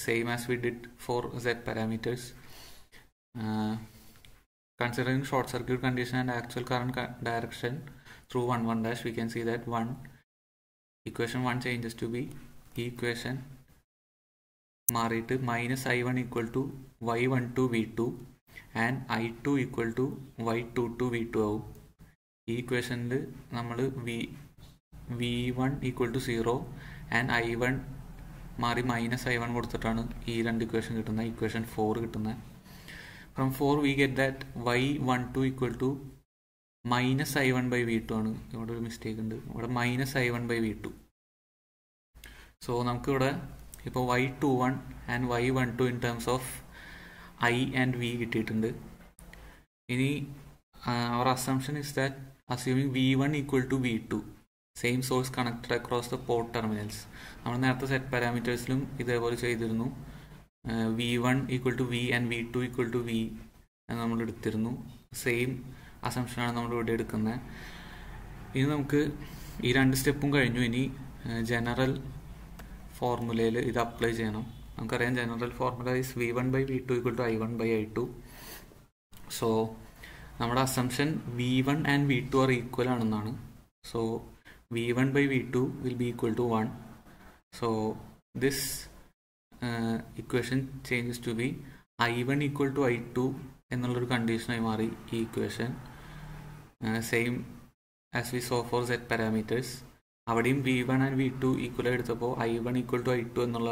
same as we did for Z parameters. Considering short circuit condition and actual current direction through 1 dash, we can see that equation 1 changes to be equation മാറിയിട്ട് -I1 equal to y12 v2 and I2 equal to y22 v2 ആവും. ഈ ഇക്വേഷനിൽ നമ്മൾ v1 equal to 0 and I1 മാറി -I1 കൊടുത്തിട്ടാണ് ഈ രണ്ട് ഇക്വേഷൻ കിട്ടുന്നത്, ഇക്വേഷൻ 4 കിട്ടുന്നത്. From 4 we get that y12 equal to -I1 by v2 ആണ്. ഇവിടെ ഒരു മിസ്റ്റേക്ക് ഉണ്ട്, ഇവിടെ -I1 by v2. സോ നമുക്കിവിടെ ഇപ്പോൾ y21 and y12 in terms of I and v കിട്ടിയിട്ടുണ്ട്. ഇനി our assumption is that assuming v1 equal to v2, same source connected across the port terminals. നമ്മൾ നേരത്തെ സെറ്റ് പാരാമീറ്റേഴ്സിലും ഇതേപോലെ ചെയ്തിരുന്നു. v1 equal to v and v2 equal to v എന്ന് നമ്മൾ എടുത്തിരുന്നു. സെയിം അസംഷനാണ് നമ്മൾ ഇവിടെ എടുക്കുന്നത്. ഇനി നമുക്ക് ഈ രണ്ട് സ്റ്റെപ്പും കഴിഞ്ഞു. ഇനി ജനറൽ ഫോർമുലയിൽ ഇത് അപ്ലൈ ചെയ്യണം. നമുക്കറിയാം general formula is v1 by v2 equal to I1 by I2. So നമ്മുടെ assumption v1 and v2 are equal ആണെന്നാണ്. So v1 by v2 will be equal to 1. So this equation changes to be I1 equal to I2 എന്നുള്ളൊരു കണ്ടീഷനായി മാറി ഈ equation. Same as we saw for Z parameters. അവിടെയും v1 ആൻഡ് v2 ഈക്വൽ എടുത്തപ്പോൾ I1 equal to I2 എന്നുള്ള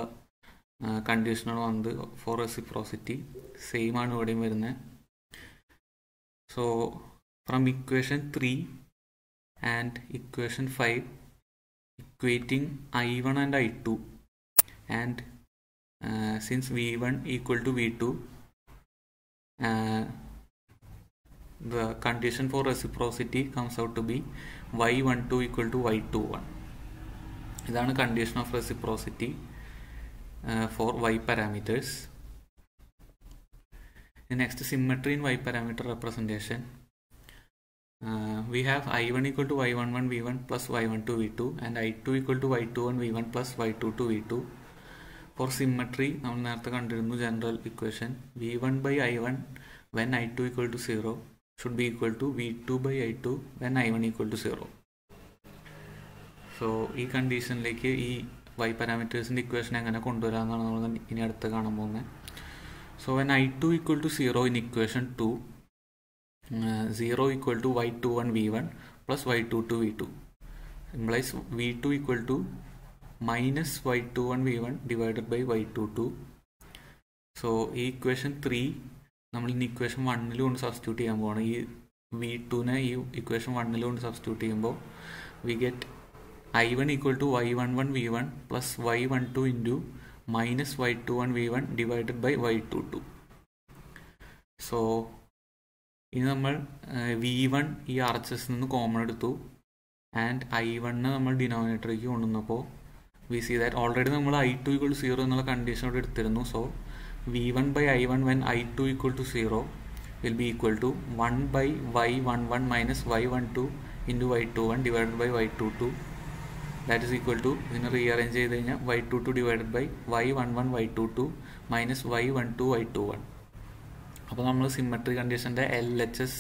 കണ്ടീഷനാണ് വന്നത് ഫോർ റെസിപ്രോസിറ്റി. സെയിം ആണ് ഇവിടെയും വരുന്നത്. So from equation 3 and equation 5 equating I1 and I2 and since v1 equal to v2 the condition for reciprocity comes out to be y12 equal to y21. ഇതാണ് condition of reciprocity for y parameters. The next symmetry in y parameter representation. We have I1 equal to y11 v1 plus y12 v2 and I2 equal to y21 v1 plus y22 v2. For symmetry നമ്മൾ നേരത്തെ കണ്ടിരുന്നു general equation v1 by I1 when I2 equal to 0 should be equal to v2 by I2 when I1 equal to 0. So ഈ കണ്ടീഷനിലേക്ക് ഈ y പാരാമീറ്റേഴ്സിൻ്റെ ഇക്വേഷൻ എങ്ങനെ കൊണ്ടുവരാമെന്നാണ് നമ്മൾ ഇനി അടുത്ത് കാണാൻ പോകുന്നത്. So when I2 equal to 0 in equation 2 0 equal to y21 v1 plus y22 v2 implies v2 equal to minus y21 v1 divided by y22. So equation 3 നമ്മൾ ഇനി ഇക്വേഷൻ 1 കൊണ്ട് സബ്സ്റ്റിറ്റ്യൂട്ട് ചെയ്യാൻ പോവാണ്. ഈ V2നെ ഈ ഇക്വേഷൻ 1 കൊണ്ട് സബ്സ്റ്റിറ്റ്യൂട്ട് ചെയ്യുമ്പോൾ we get I1 equal to y11 v1 plus y12 into minus y21 v1 divided by y22. So ഇനി നമ്മൾ v1 ഈ RHS നിന്ന് കോമൺ എടുത്തു ആൻഡ് I1 നമ്മൾ ഡിനോമിനേറ്ററിലേക്ക് കൊണ്ടുവന്നപ്പോൾ വി സി ദാറ്റ് ഓൾറെഡി നമ്മൾ I2 ഈക്വൽ ടു 0 എന്നുള്ള കണ്ടീഷനോട് എടുത്തിരുന്നു. So v1 by I1 when I2 equal to 0 will be equal to 1 by y11 minus y12 into y21 divided by y22. That is equal to, ഇതിനെ റീഅറേഞ്ച് ചെയ്ത് കഴിഞ്ഞാൽ y22 divided by y11 y22 minus y12 y21. അപ്പോൾ നമ്മൾ സിമ്മട്രി കണ്ടീഷൻ്റെ LHS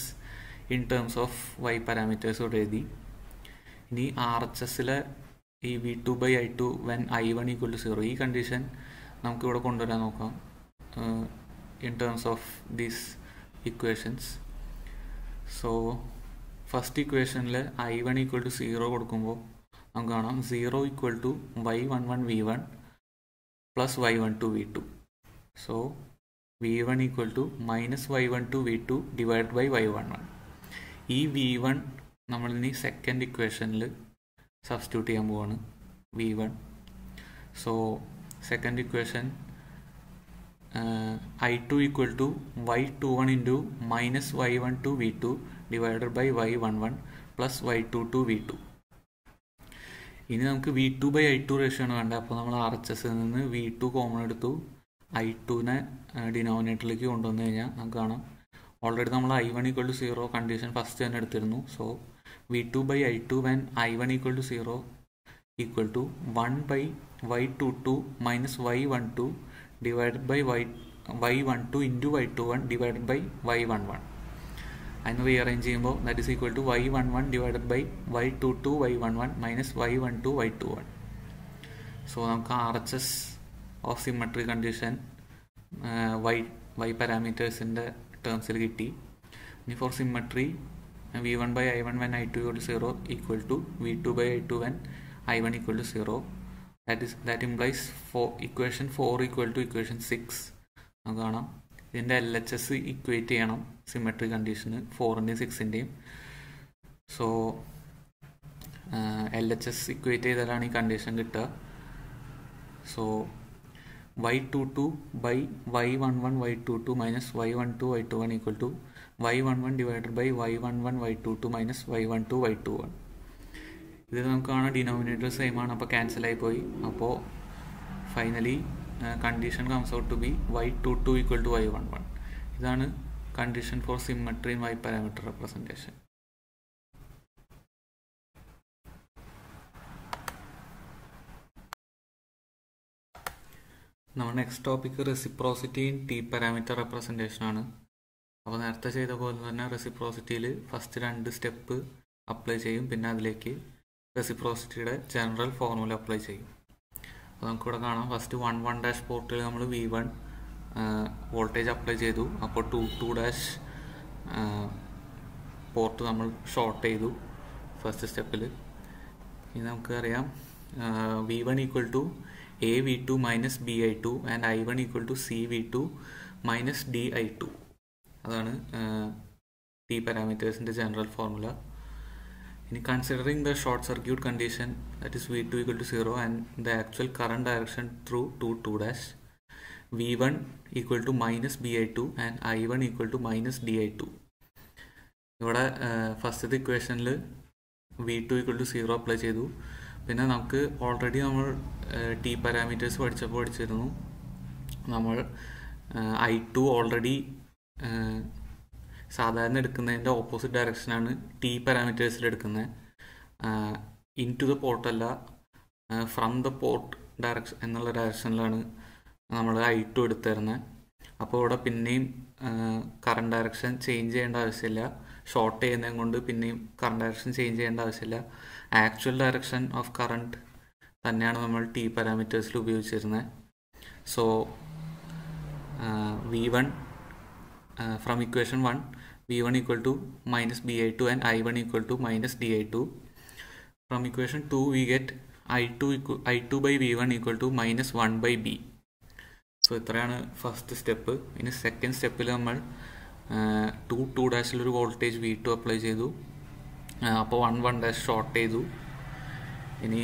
in terms of y parameters ഇവിടെ എഴുതി. ഇനി RHSലെ ഈ v2 by I2 when I1 equal to 0 ഈ കണ്ടീഷൻ നമുക്കിവിടെ കൊണ്ടുവരാൻ നോക്കാം in terms of these equations. So first equationൽ I1 equal to 0 കൊടുക്കുമ്പോൾ നമുക്ക് കാണാം 0 equal to y11 v1 plus y12 v2. So v1 equal to minus y12 v2 divided by y11. ഈ v1 നമ്മളിനി സെക്കൻഡ് ഇക്വേഷനിൽ സബ്സ്റ്റിറ്റ്യൂട്ട് ചെയ്യാൻ പോവാണ് v1. So second equation I2 equal to y21 into minus y12 v2 divided by y11 plus y22 v2. ഇനി നമുക്ക് v2 by I2 റേഷ്യോ ആണ് വേണ്ടത്. അപ്പോൾ നമ്മൾ RHS നിന്ന് v2 കോമൺ എടുത്തു, I2നെ ഡിനോമിനേറ്ററിലേക്ക് കൊണ്ടുവന്നു കഴിഞ്ഞാൽ നമുക്ക് കാണാം ഓൾറെഡി നമ്മൾ I1 equal to 0 condition first തന്നെ എടുത്തിരുന്നു. So v2 by I2 when I1 equal to 0 equal to 1 by y22 minus y12 divided by y12 into y21 divided by y11. അതിന് റീഅറേഞ്ച് ചെയ്യുമ്പോൾ that is equal to y11 divided by y22 y11 minus y12 y21. So നമുക്ക് RHS of symmetry condition y പാരാമീറ്റേഴ്സിൻ്റെ ടേംസിൽ കിട്ടി. ഇനി for symmetry v1 by I1 when I2 equal to 0 equal to v2 by I2 when I1 equal to 0. That implies equation 4 equal to equation 6. നമുക്ക് കാണാം ഇതിൻ്റെ LHS ഇക്വേറ്റ് ചെയ്യണം സിമെട്രി കണ്ടീഷന് 4ൻ്റെയും 6ൻ്റെയും. സോ LHS ഇക്വേറ്റ് ചെയ്താലാണ് ഈ കണ്ടീഷൻ കിട്ടുക. So y22 by y11 y22 minus y12 y21 equal to y11 divided by y11 y22 minus y12 y21. ഇത് നമുക്ക് കാണാം ഡിനോമിനേറ്റർ സെയിം ആണ്, അപ്പോൾ ക്യാൻസലായി പോയി. അപ്പോൾ finally condition comes out to be y22 equal to y11. ഇതാണ് condition for symmetry in y parameter representation. നമ്മുടെ next topic reciprocity in T parameter representation ആണ്. അപ്പോൾ നേരത്തെ ചെയ്ത പോലെ തന്നെ റെസിപ്രോസിറ്റിയിൽ ഫസ്റ്റ് 2 സ്റ്റെപ്പ് അപ്ലൈ ചെയ്യും, പിന്നെ അതിലേക്ക് റെസിപ്രോസിറ്റിയുടെ ജനറൽ ഫോർമുല അപ്ലൈ ചെയ്യും. അപ്പോൾ നമുക്കിവിടെ കാണാം ഫസ്റ്റ് 1 പോർട്ടിൽ നമ്മൾ V1 വോൾട്ടേജ് അപ്ലൈ ചെയ്തു. അപ്പോൾ 2 പോർട്ട് നമ്മൾ ഷോർട്ട് ചെയ്തു ഫസ്റ്റ് സ്റ്റെപ്പിൽ. ഇനി നമുക്കറിയാം V1 equal to AV2 minus BI2 and I1 equal to CV2 minus DI2. അതാണ് ടി പാരാമീറ്റേഴ്സിൻ്റെ general formula. In considering the short circuit condition, that is V2 equal to 0 and the actual current direction through 2 V1 equal to minus BI2 and I1 equal to minus DI2. ഇവിടെ ഫസ്റ്റത്തെ ഇക്വേഷനിൽ V2 equal to 0 അപ്ലൈ ചെയ്തു. പിന്നെ നമുക്ക് ഓൾറെഡി നമ്മൾ ടി പാരാമീറ്റേഴ്സ് പഠിച്ചിരുന്നു. നമ്മൾ I2 ഓൾറെഡി സാധാരണ എടുക്കുന്നതിൻ്റെ ഓപ്പോസിറ്റ് ഡയറക്ഷനാണ് ടി പാരാമീറ്റേഴ്സിൽ എടുക്കുന്നത്. ഇൻ ടു ദ പോർട്ടല്ല, ഫ്രം ദ പോർട്ട് ഡയറക്ഷൻ എന്നുള്ള ഡയറക്ഷനിലാണ് നമ്മൾ I2 എടുത്തിരുന്നത്. അപ്പോൾ ഇവിടെ പിന്നെയും കറണ്ട് ഡയറക്ഷൻ ചേഞ്ച് ചെയ്യേണ്ട ആവശ്യമില്ല. ഷോർട്ട് ചെയ്യുന്നതും കൊണ്ട് പിന്നെയും കറണ്ട് ഡയറക്ഷൻ ചേഞ്ച് ചെയ്യേണ്ട ആവശ്യമില്ല. ആക്ച്വൽ ഡയറക്ഷൻ ഓഫ് കറണ്ട് തന്നെയാണ് നമ്മൾ ടി പാരാമീറ്റേഴ്സിൽ ഉപയോഗിച്ചിരുന്നത്. So V1 from equation 1, V1 equal to minus BI2 and I1 equal to minus DI2. From equation 2 we get I2 by V1 equal to minus 1 by B. So ഇത്രയാണ് ഫസ്റ്റ് സ്റ്റെപ്പ്. ഇനി സെക്കൻഡ് സ്റ്റെപ്പിൽ നമ്മൾ 2 ഒരു വോൾട്ടേജ് V2 അപ്ലൈ ചെയ്തു. അപ്പോൾ 1 ഷോർട്ട് ചെയ്തു. ഇനി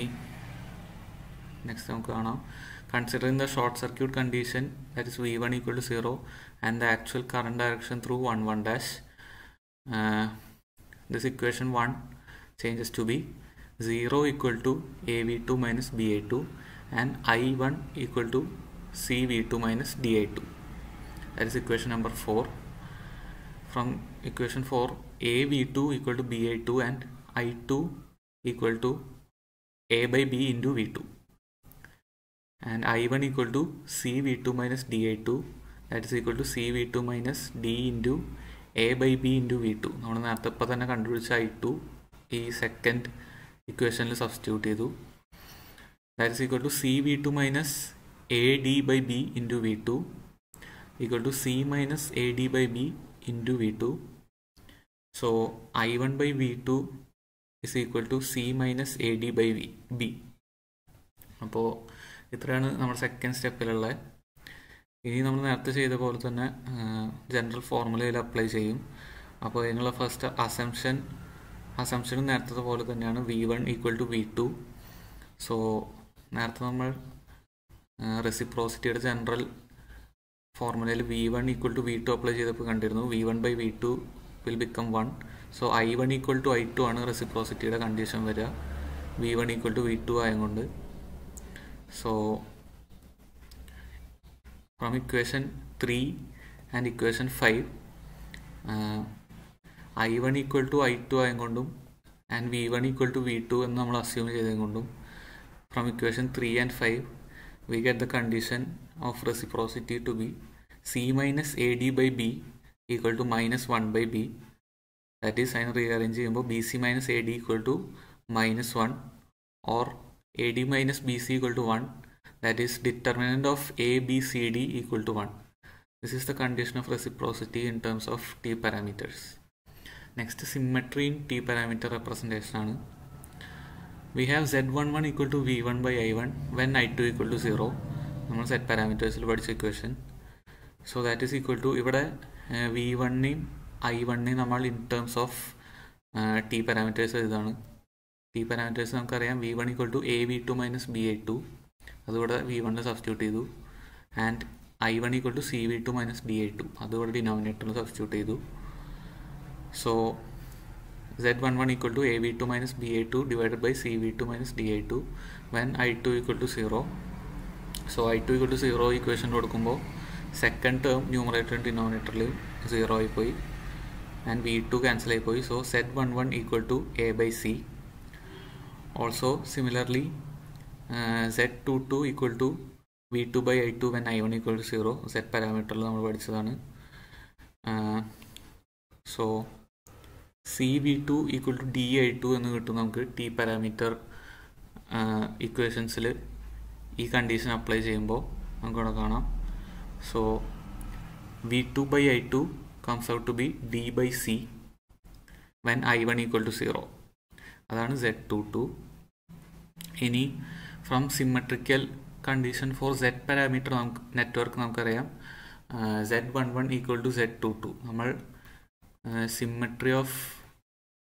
നെക്സ്റ്റ് നമുക്ക് കാണാം. Considering the short circuit condition, that is V1 equal to 0 and the actual current direction through 1 this equation 1 changes to be 0 equal to AV2 minus BA2 and I1 equal to CV2 minus DI2. That is equation number 4. From equation 4, AV2 equal to BI2 and I2 equal to A by B into V2 and I1 equal to CV2 minus DI2, that is equal to CV2 minus D into A by B into V2. നമ്മൾ നേരത്തെ ഇപ്പോൾ തന്നെ കണ്ടുപിടിച്ച I2 ഈ സെക്കൻഡ് ഇക്വേഷനിൽ സബ്സ്റ്റിറ്റ്യൂട്ട് ചെയ്തു. That is equal to CV2 minus AD by B into V2 equal to C minus AD by B into V2. So I1 by V2 is equal to C minus AD by B. അപ്പോൾ ഇത്രയാണ് നമ്മുടെ സെക്കൻഡ് സ്റ്റെപ്പിലുള്ള. ഇനി നമ്മൾ നേരത്തെ ചെയ്ത പോലെ തന്നെ ജനറൽ ഫോർമുലയിൽ അപ്ലൈ ചെയ്യും. അപ്പോൾ അതിനുള്ള ഫസ്റ്റ് അസംഷനും നേരത്തെ പോലെ തന്നെയാണ് V1 equal to V2. So നേരത്തെ നമ്മൾ റെസിപ്രോസിറ്റിയുടെ ജനറൽ ഫോർമുലയിൽ V1 equal to V2 apply ചെയ്തപ്പോൾ കണ്ടിരുന്നു V1 by V2 will become 1. So I1 equal to I2 ആണ് റെസിപ്രോസിറ്റിയുടെ കണ്ടീഷൻ വരിക, V1 ഈക്വൽ ടു V2 ആയതുകൊണ്ട്. So from equation 3 and equation 5 I1 equal to I2 ആയതുകൊണ്ടും and V1 equal to V2 എന്ന് നമ്മൾ assume ചെയ്തതുകൊണ്ടും from equation 3 and 5 we get the condition of reciprocity to be C minus AD by B equal to minus 1 by B. That is അതിനെ റീഅറേഞ്ച് ചെയ്യുമ്പോൾ BC minus AD equal to minus 1 or AD minus BC equal to 1, that is determinant of ABCD equal to 1. This is the condition of reciprocity in terms of T parameters. Next, symmetry in T parameter representation. We have Z11 equal to V1 by I1 when I2 equal to 0. നമ്മൾ Z parameters പഠിച്ച equation. So that is equal to ഇവിടെ V1നെയും I1നെയും നമ്മൾ in terms of T parameters എഴുതാണ്. T parameters നമുക്കറിയാം V1 equal to AV2 minus BA2, അതുകൂടെ V1 സബ്സ്റ്റിറ്റ്യൂട്ട് ചെയ്തു. And I1 equal to CV2 minus DI2, അതുകൂടെ ഡിനോമിനേറ്ററിൽ സബ്സ്റ്റിറ്റ്യൂട്ട് ചെയ്തു. So Z11 equal to AV2 minus BA2 divided by CV2 minus DI2 when I2 equal to 0. So I2 equal to 0 equation കൊടുക്കുമ്പോൾ സെക്കൻഡ് ടേം ന്യൂമറേറ്റർ ഡിനോമിനേറ്ററിൽ 0 ആയിപ്പോയി ആൻഡ് V2 ക്യാൻസൽ ആയിപ്പോയി. So Z11 equal to A by C. Also similarly Z22 equal to V2 by I2 when I1 equal to 0. Z പാരാമീറ്ററിൽ നമ്മൾ പഠിച്ചതാണ്. So CV2 equal to DI2 എന്ന് കിട്ടും നമുക്ക് T പാരാമീറ്റർ ഇക്വേഷൻസിൽ ഈ കണ്ടീഷൻ അപ്ലൈ ചെയ്യുമ്പോൾ നമുക്കവിടെ കാണാം. So V2 by I2 comes out to be D by C when I1 equal to 0. അതാണ് Z22. ഇനി from symmetrical condition for Z parameter network നമുക്കറിയാം Z11 ഈക്വൽ ടു Z22. നമ്മൾ സിമ്മട്രി ഓഫ്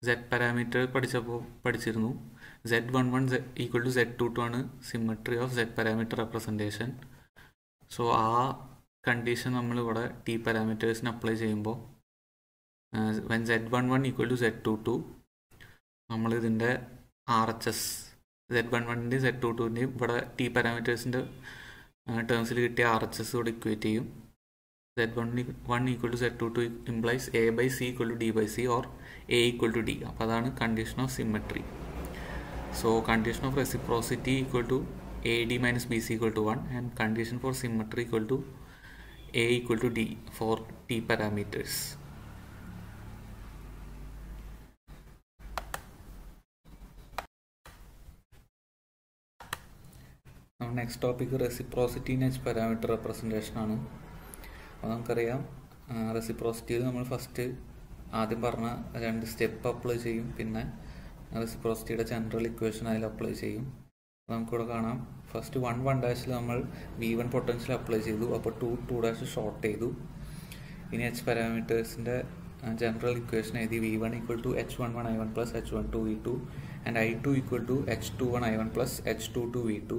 Z പാരാമീറ്റർ പഠിച്ചിരുന്നു. Z11 ഈക്വൽ ടു Z22 ആണ് symmetry of Z parameter representation. So ആ കണ്ടീഷൻ നമ്മളിവിടെ T പാരാമീറ്റേഴ്സിന് അപ്ലൈ ചെയ്യുമ്പോൾ when Z11 equal to Z22 നമ്മളിതിൻ്റെ RHS Z11ൻ്റെ Z22ൻ്റെയും ഇവിടെ T പാരാമീറ്റേഴ്സിൻ്റെ ടേംസിൽ കിട്ടിയ RHS കൂടെ ഇക്വേറ്റ് ചെയ്യും. Z11 equal to Z22 implies A by C equal to D by C or A equal to D. അപ്പോൾ അതാണ് condition of symmetry. So condition of reciprocity equal to AD minus BC equal to 1 and condition for symmetry equal to A equal to D for T parameters. Our next topic is reciprocity in H parameter representation. നമുക്കറിയാം റെസിപ്രോസിറ്റിയിൽ നമ്മൾ ഫസ്റ്റ് ആദ്യം പറഞ്ഞ 2 സ്റ്റെപ്പ് അപ്ലൈ ചെയ്യും, പിന്നെ റെസിപ്രോസിറ്റിയുടെ ജനറൽ ഇക്വേഷൻ അതിൽ അപ്ലൈ ചെയ്യും. നമുക്കിവിടെ കാണാം ഫസ്റ്റ് 1 നമ്മൾ V1 പൊട്ടൻഷ്യൽ അപ്ലൈ ചെയ്തു. അപ്പോൾ 2 ഷോർട്ട് ചെയ്തു. ഇനി H പാരാമീറ്റേഴ്സിൻ്റെ ജനറൽ ഇക്വേഷൻ എഴുതി. V1 = H11 I1 + H12 V2 and I2 = H21 I1 + H22 V2.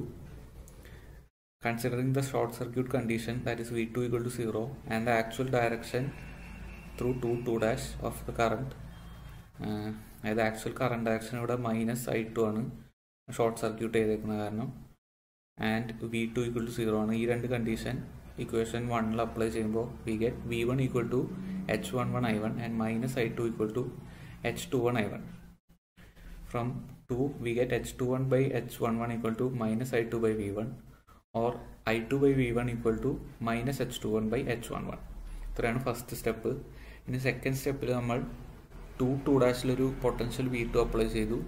Considering the short circuit condition, that is V2 = 0, and the actual direction through 2 of the current, the actual current direction ഇവിടെ -I2 ആണ് ഷോർട്ട് സർക്യൂട്ട് ചെയ്തേക്കുന്ന കാരണം, ആൻഡ് V2 = 0 ആണ്. ഈ രണ്ട് കണ്ടീഷൻ ഇക്വേഷൻ 1 അപ്ലൈ ചെയ്യുമ്പോൾ we get V1 = H11 I1 and -I2 = H21 I1. From 2 we get H21 by H11 = -I2 by V1, or I2 by V1 = -H21 by H11. ഇത്രയാണ് ഫസ്റ്റ് സ്റ്റെപ്പ്. ഇനി സെക്കൻഡ് സ്റ്റെപ്പിൽ നമ്മൾ 2 പൊട്ടൻഷ്യൽ V2 അപ്ലൈ ചെയ്തു.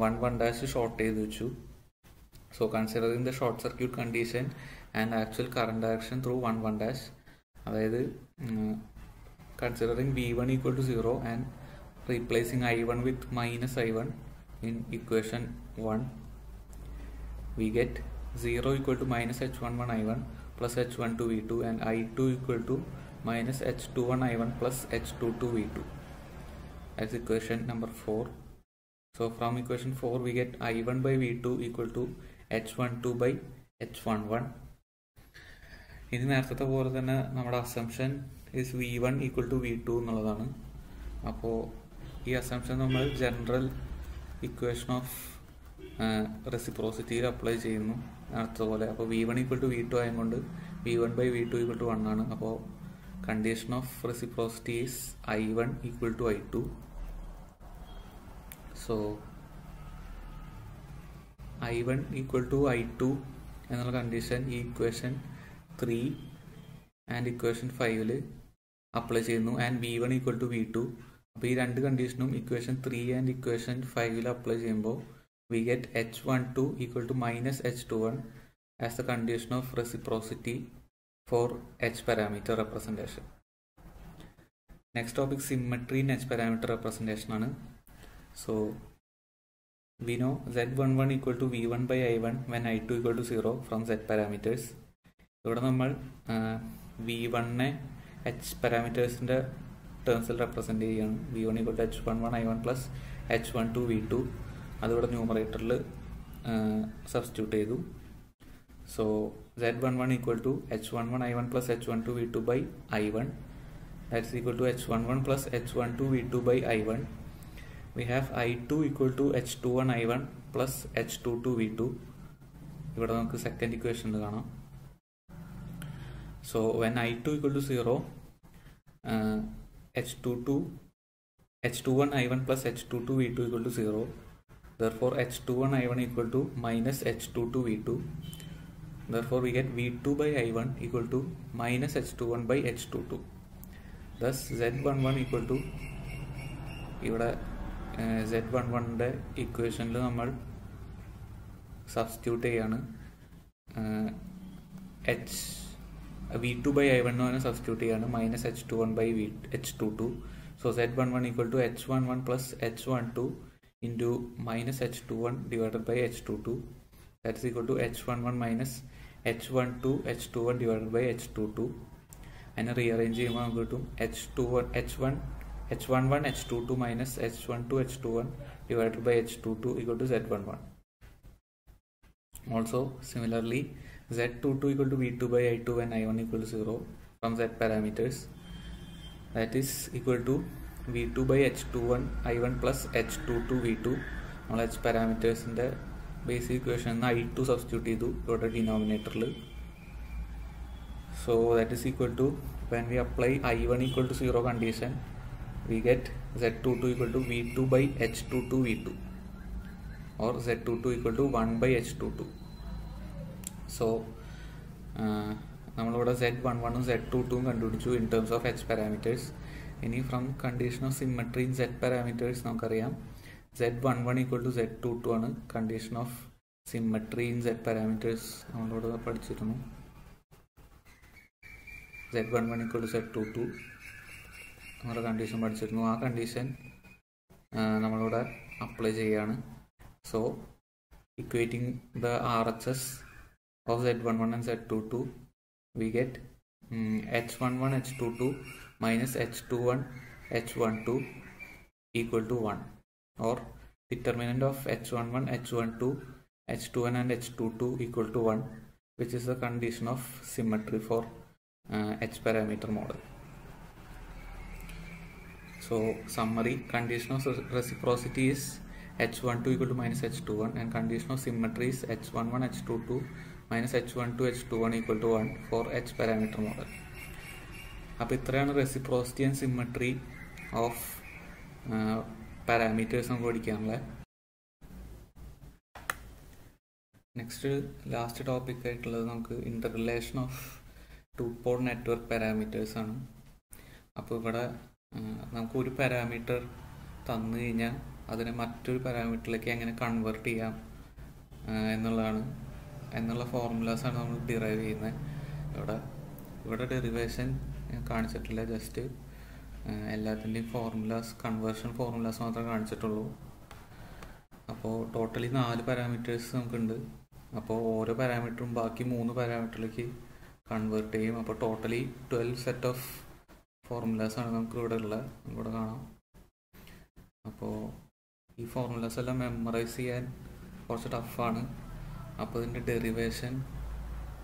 1 ഷോർട്ട് ചെയ്ത് വെച്ചു. So considering the short circuit condition and actual current direction through 1 അതായത് considering V1 = 0 and replacing I1 with -I1 in equation 1, we get 0 = -H11 I1 plus H12 V2 and I2 = -H21 I1 plus H22 V2. That's equation number 4. So from equation 4 we get I1 by V2 = H12 by H11. ഇനി നേരത്തെ പോലെ തന്നെ നമ്മുടെ അസംഷൻ is V1 = V2 എന്നുള്ളതാണ്. അപ്പോൾ ഈ അസംഷൻ നമ്മൾ ജനറൽ ഇക്വേഷൻ ഓഫ് റെസിപ്രോസിറ്റിയിൽ അപ്ലൈ ചെയ്യുന്നു നേരത്തെ പോലെ. അപ്പോൾ V1 = V2 ആയതുകൊണ്ട് V1 by V2 = 1 ആണ്. അപ്പോൾ condition of reciprocity is I1 = I2. So I1 = I2 എന്നുള്ള കണ്ടീഷൻ ഈ ഇക്വേഷൻ 3 ആൻഡ് ഇക്വേഷൻ 5 അപ്ലൈ ചെയ്യുന്നു. And V1 = V2. അപ്പോൾ ഈ രണ്ട് കണ്ടീഷനും ഇക്വേഷൻ 3 ആൻഡ് ഇക്വേഷൻ 5 അപ്ലൈ ചെയ്യുമ്പോൾ we get H12 = -H21 as the condition of reciprocity for H parameter representation. Next topic, symmetry in H parameter representation ആണ്. So we know Z11 = V1 by I1 when I2 = 0 from Z parameters. ഇവിടെ നമ്മൾ V1 H പാരാമീറ്റേഴ്സിൻ്റെ ടേംസിൽ റെപ്രസെൻ്റ് ചെയ്യുകയാണ്. V1 = H11 I1 plus H12 V2. അതിവിടെ ന്യൂമറേറ്ററിൽ സബ്സ്റ്റിറ്റ്യൂട്ട് ചെയ്തു. So Z11 = H11 I1 plus H12 V2 by I1. That's equal to H11 plus H12 V2 by I1. We have I2 = H21 I1 plus H22 V2. ഇവിടെ നമുക്ക് സെക്കൻഡ് ഇക്വേഷനിൽ കാണാം. So when I2 = 0, H21 I1 plus H22 V2 = 0. Therefore H21 I1 = -H22 V2. Therefore we get V2 by I1 = -H21 by H22. Thus Z11 = ഇവിടെ Z11ൻ്റെ ഇക്വേഷനിൽ നമ്മൾ സബ്സ്റ്റിറ്റ്യൂട്ട് ചെയ്യാണ്. V2 by I1 എന്ന് സബ്സ്റ്റിറ്റ്യൂട്ട് ചെയ്യാണ് -H21 by H22. So Z11 = H11 plus H12 into -H21 divided by H22. That is equal to H11 minus H12 H21 divided by H22. അതിനെ റീഅറേഞ്ച് ചെയ്യുമ്പോൾ നമുക്ക് കിട്ടും H11 H22 minus H12 H21 divided by H22 equal to Z11. Also similarly Z22 = V2 by I2 when I1 = 0 from Z parameters. That is equal to V2 by H21 I1 plus H22 V2. നമ്മൾ H പാരാമീറ്റേഴ്സിൻ്റെ ബേസിക് ഇക്വേഷൻ I2 സബ്സ്റ്റിറ്റ്യൂട്ട് ചെയ്തു ഇവിടെ ഡിനോമിനേറ്ററിൽ. So that is equal to when we apply I1 = 0 condition, we get Z22 = V2 by H22 V2 or Z22 = 1 by H22. So നമ്മളിവിടെ Z11 Z22 കണ്ടുപിടിച്ചു in terms of H parameters. ഇനി from condition of symmetry in Z parameters നമുക്കറിയാം Z11 = Z22 ആണ് condition of symmetry in Z parameters നമ്മളിവിടെ പഠിച്ചിരുന്നു. Z11 = Z22 നമ്മുടെ കണ്ടീഷൻ പഠിച്ചിരുന്നു. ആ കണ്ടീഷൻ നമ്മളിവിടെ അപ്ലൈ ചെയ്യുകയാണ്. So equating the RHS of Z11 and Z22, we get H11 H22 minus H21 H12 equal to 1, or determinant of H11 H12 H21 and H22 equal to 1, which is the condition of symmetry for H parameter model. So summary: condition of reciprocity is H12 equal to minus H21, and condition of symmetry is H11 H22 minus H12 H21 equal to 1 for H parameter model. അപ്പോൾ ഇത്രയാണ് reciprocity and symmetry of parameters നമുക്ക് പഠിക്കാനുള്ളത്. നെക്സ്റ്റ് ലാസ്റ്റ് ടോപ്പിക് ആയിട്ടുള്ളത് നമുക്ക് interrelation of two port network parameters ആണ്. അപ്പോൾ ഇവിടെ നമുക്ക് ഒരു പാരാമീറ്റർ തന്നു കഴിഞ്ഞാൽ അതിനെ മറ്റൊരു പാരാമീറ്ററിലേക്ക് എങ്ങനെ കൺവേർട്ട് ചെയ്യാം എന്നുള്ള ഫോർമുലാസാണ് നമ്മൾ ഡിറൈവ് ചെയ്യുന്നത്. ഇവിടെ ഡെറിവേഷൻ കാണിച്ചിട്ടില്ല, ജസ്റ്റ് എല്ലാത്തിൻ്റെയും കൺവേർഷൻ ഫോർമുലാസ് മാത്രമേ കാണിച്ചിട്ടുള്ളൂ. അപ്പോൾ ടോട്ടലി 4 പാരാമീറ്റേഴ്സ് നമുക്കുണ്ട്. അപ്പോൾ ഓരോ പാരാമീറ്ററും ബാക്കി 3 പാരാമീറ്ററിലേക്ക് കൺവേർട്ട് ചെയ്യും. അപ്പോൾ ടോട്ടലി 12 സെറ്റ് ഓഫ് ഫോർമുലാസാണ് നമുക്ക് ഇവിടെ കാണാം. അപ്പോൾ ഈ ഫോർമുലാസ് എല്ലാം മെമ്മറൈസ് ചെയ്യാൻ കുറച്ച് ടഫാണ്. അപ്പോൾ ഇതിൻ്റെ ഡെറിവേഷൻ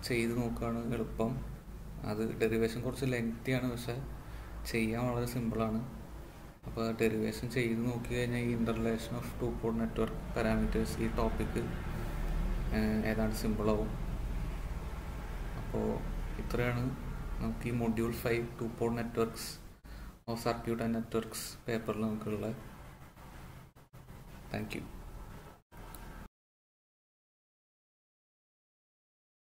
ചെയ്ത് നോക്കുകയാണ് എളുപ്പം. അത് ഡെറിവേഷൻ കുറച്ച് ലെങ്തിയാണ്, പക്ഷെ ചെയ്യാൻ വളരെ സിമ്പിളാണ്. അപ്പോൾ ഡെറിവേഷൻ ചെയ്ത് നോക്കി കഴിഞ്ഞാൽ ഈ interrelation of two port network parameters ഈ ടോപ്പിക്ക് ഏതാണ്ട് സിമ്പിളാവും. അപ്പോൾ ഇത്രയാണ് നമുക്ക് ഈ module 5 two port networks of circuit and networks പേപ്പറിൽ നമുക്കുള്ളത്. Thank U.